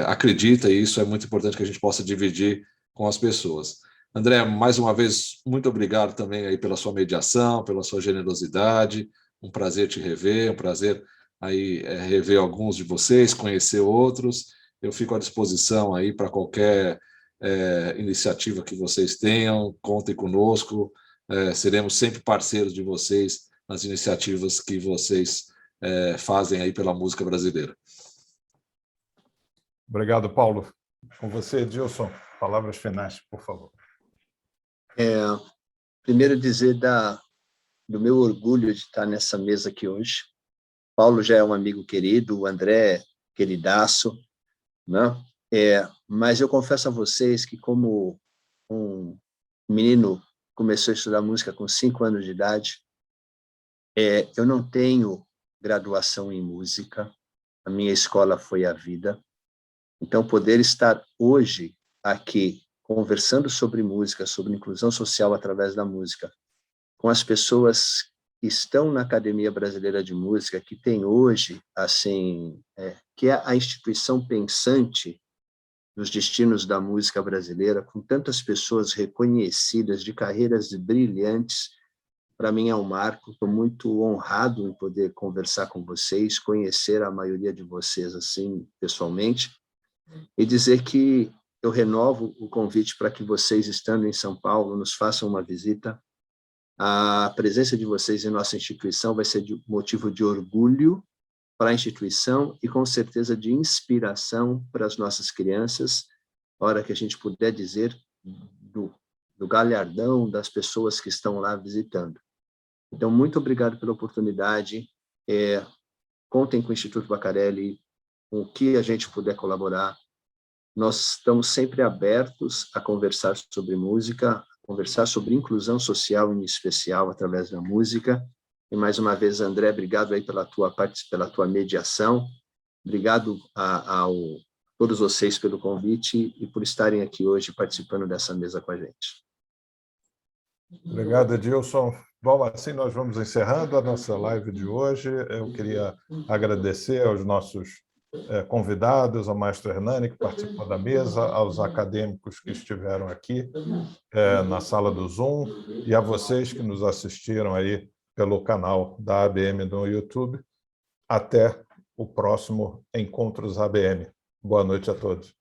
acredita, e isso é muito importante que a gente possa dividir com as pessoas. André, mais uma vez, muito obrigado também aí pela sua mediação, pela sua generosidade. Um prazer te rever, um prazer aí rever alguns de vocês, conhecer outros. Eu fico à disposição aí para qualquer iniciativa que vocês tenham. Contem conosco. Seremos sempre parceiros de vocês nas iniciativas que vocês fazem aí pela música brasileira. Obrigado, Paulo. Com você, Edilson, palavras finais, por favor. Primeiro dizer do meu orgulho de estar nessa mesa aqui hoje. Paulo já é um amigo querido, o André, queridaço, né? Mas eu confesso a vocês que, como um menino começou a estudar música com 5 anos de idade, eu não tenho graduação em música, a minha escola foi a vida. Então, poder estar hoje aqui conversando sobre música, sobre inclusão social através da música, com as pessoas que estão na Academia Brasileira de Música, que tem hoje, assim, que é a instituição pensante dos destinos da música brasileira, com tantas pessoas reconhecidas, de carreiras brilhantes, para mim é um marco. Estou muito honrado em poder conversar com vocês, conhecer a maioria de vocês assim pessoalmente, e dizer que eu renovo o convite para que vocês, estando em São Paulo, nos façam uma visita. A presença de vocês em nossa instituição vai ser motivo de orgulho para a instituição e, com certeza, de inspiração para as nossas crianças, na hora que a gente puder dizer do galhardão das pessoas que estão lá visitando. Então, muito obrigado pela oportunidade. Contem com o Instituto Vaccarelli, com o que a gente puder colaborar. Nós estamos sempre abertos a conversar sobre música, conversar sobre inclusão social em especial através da música. E mais uma vez, André, obrigado aí pela tua mediação. Obrigado a todos vocês pelo convite e por estarem aqui hoje participando dessa mesa com a gente. Obrigado, Edilson. Bom, assim nós vamos encerrando a nossa live de hoje. Eu queria agradecer aos nossos convidados, ao maestro Hernani, que participou da mesa, aos acadêmicos que estiveram aqui na sala do Zoom, e a vocês que nos assistiram aí pelo canal da ABM no YouTube. Até o próximo Encontros ABM. Boa noite a todos.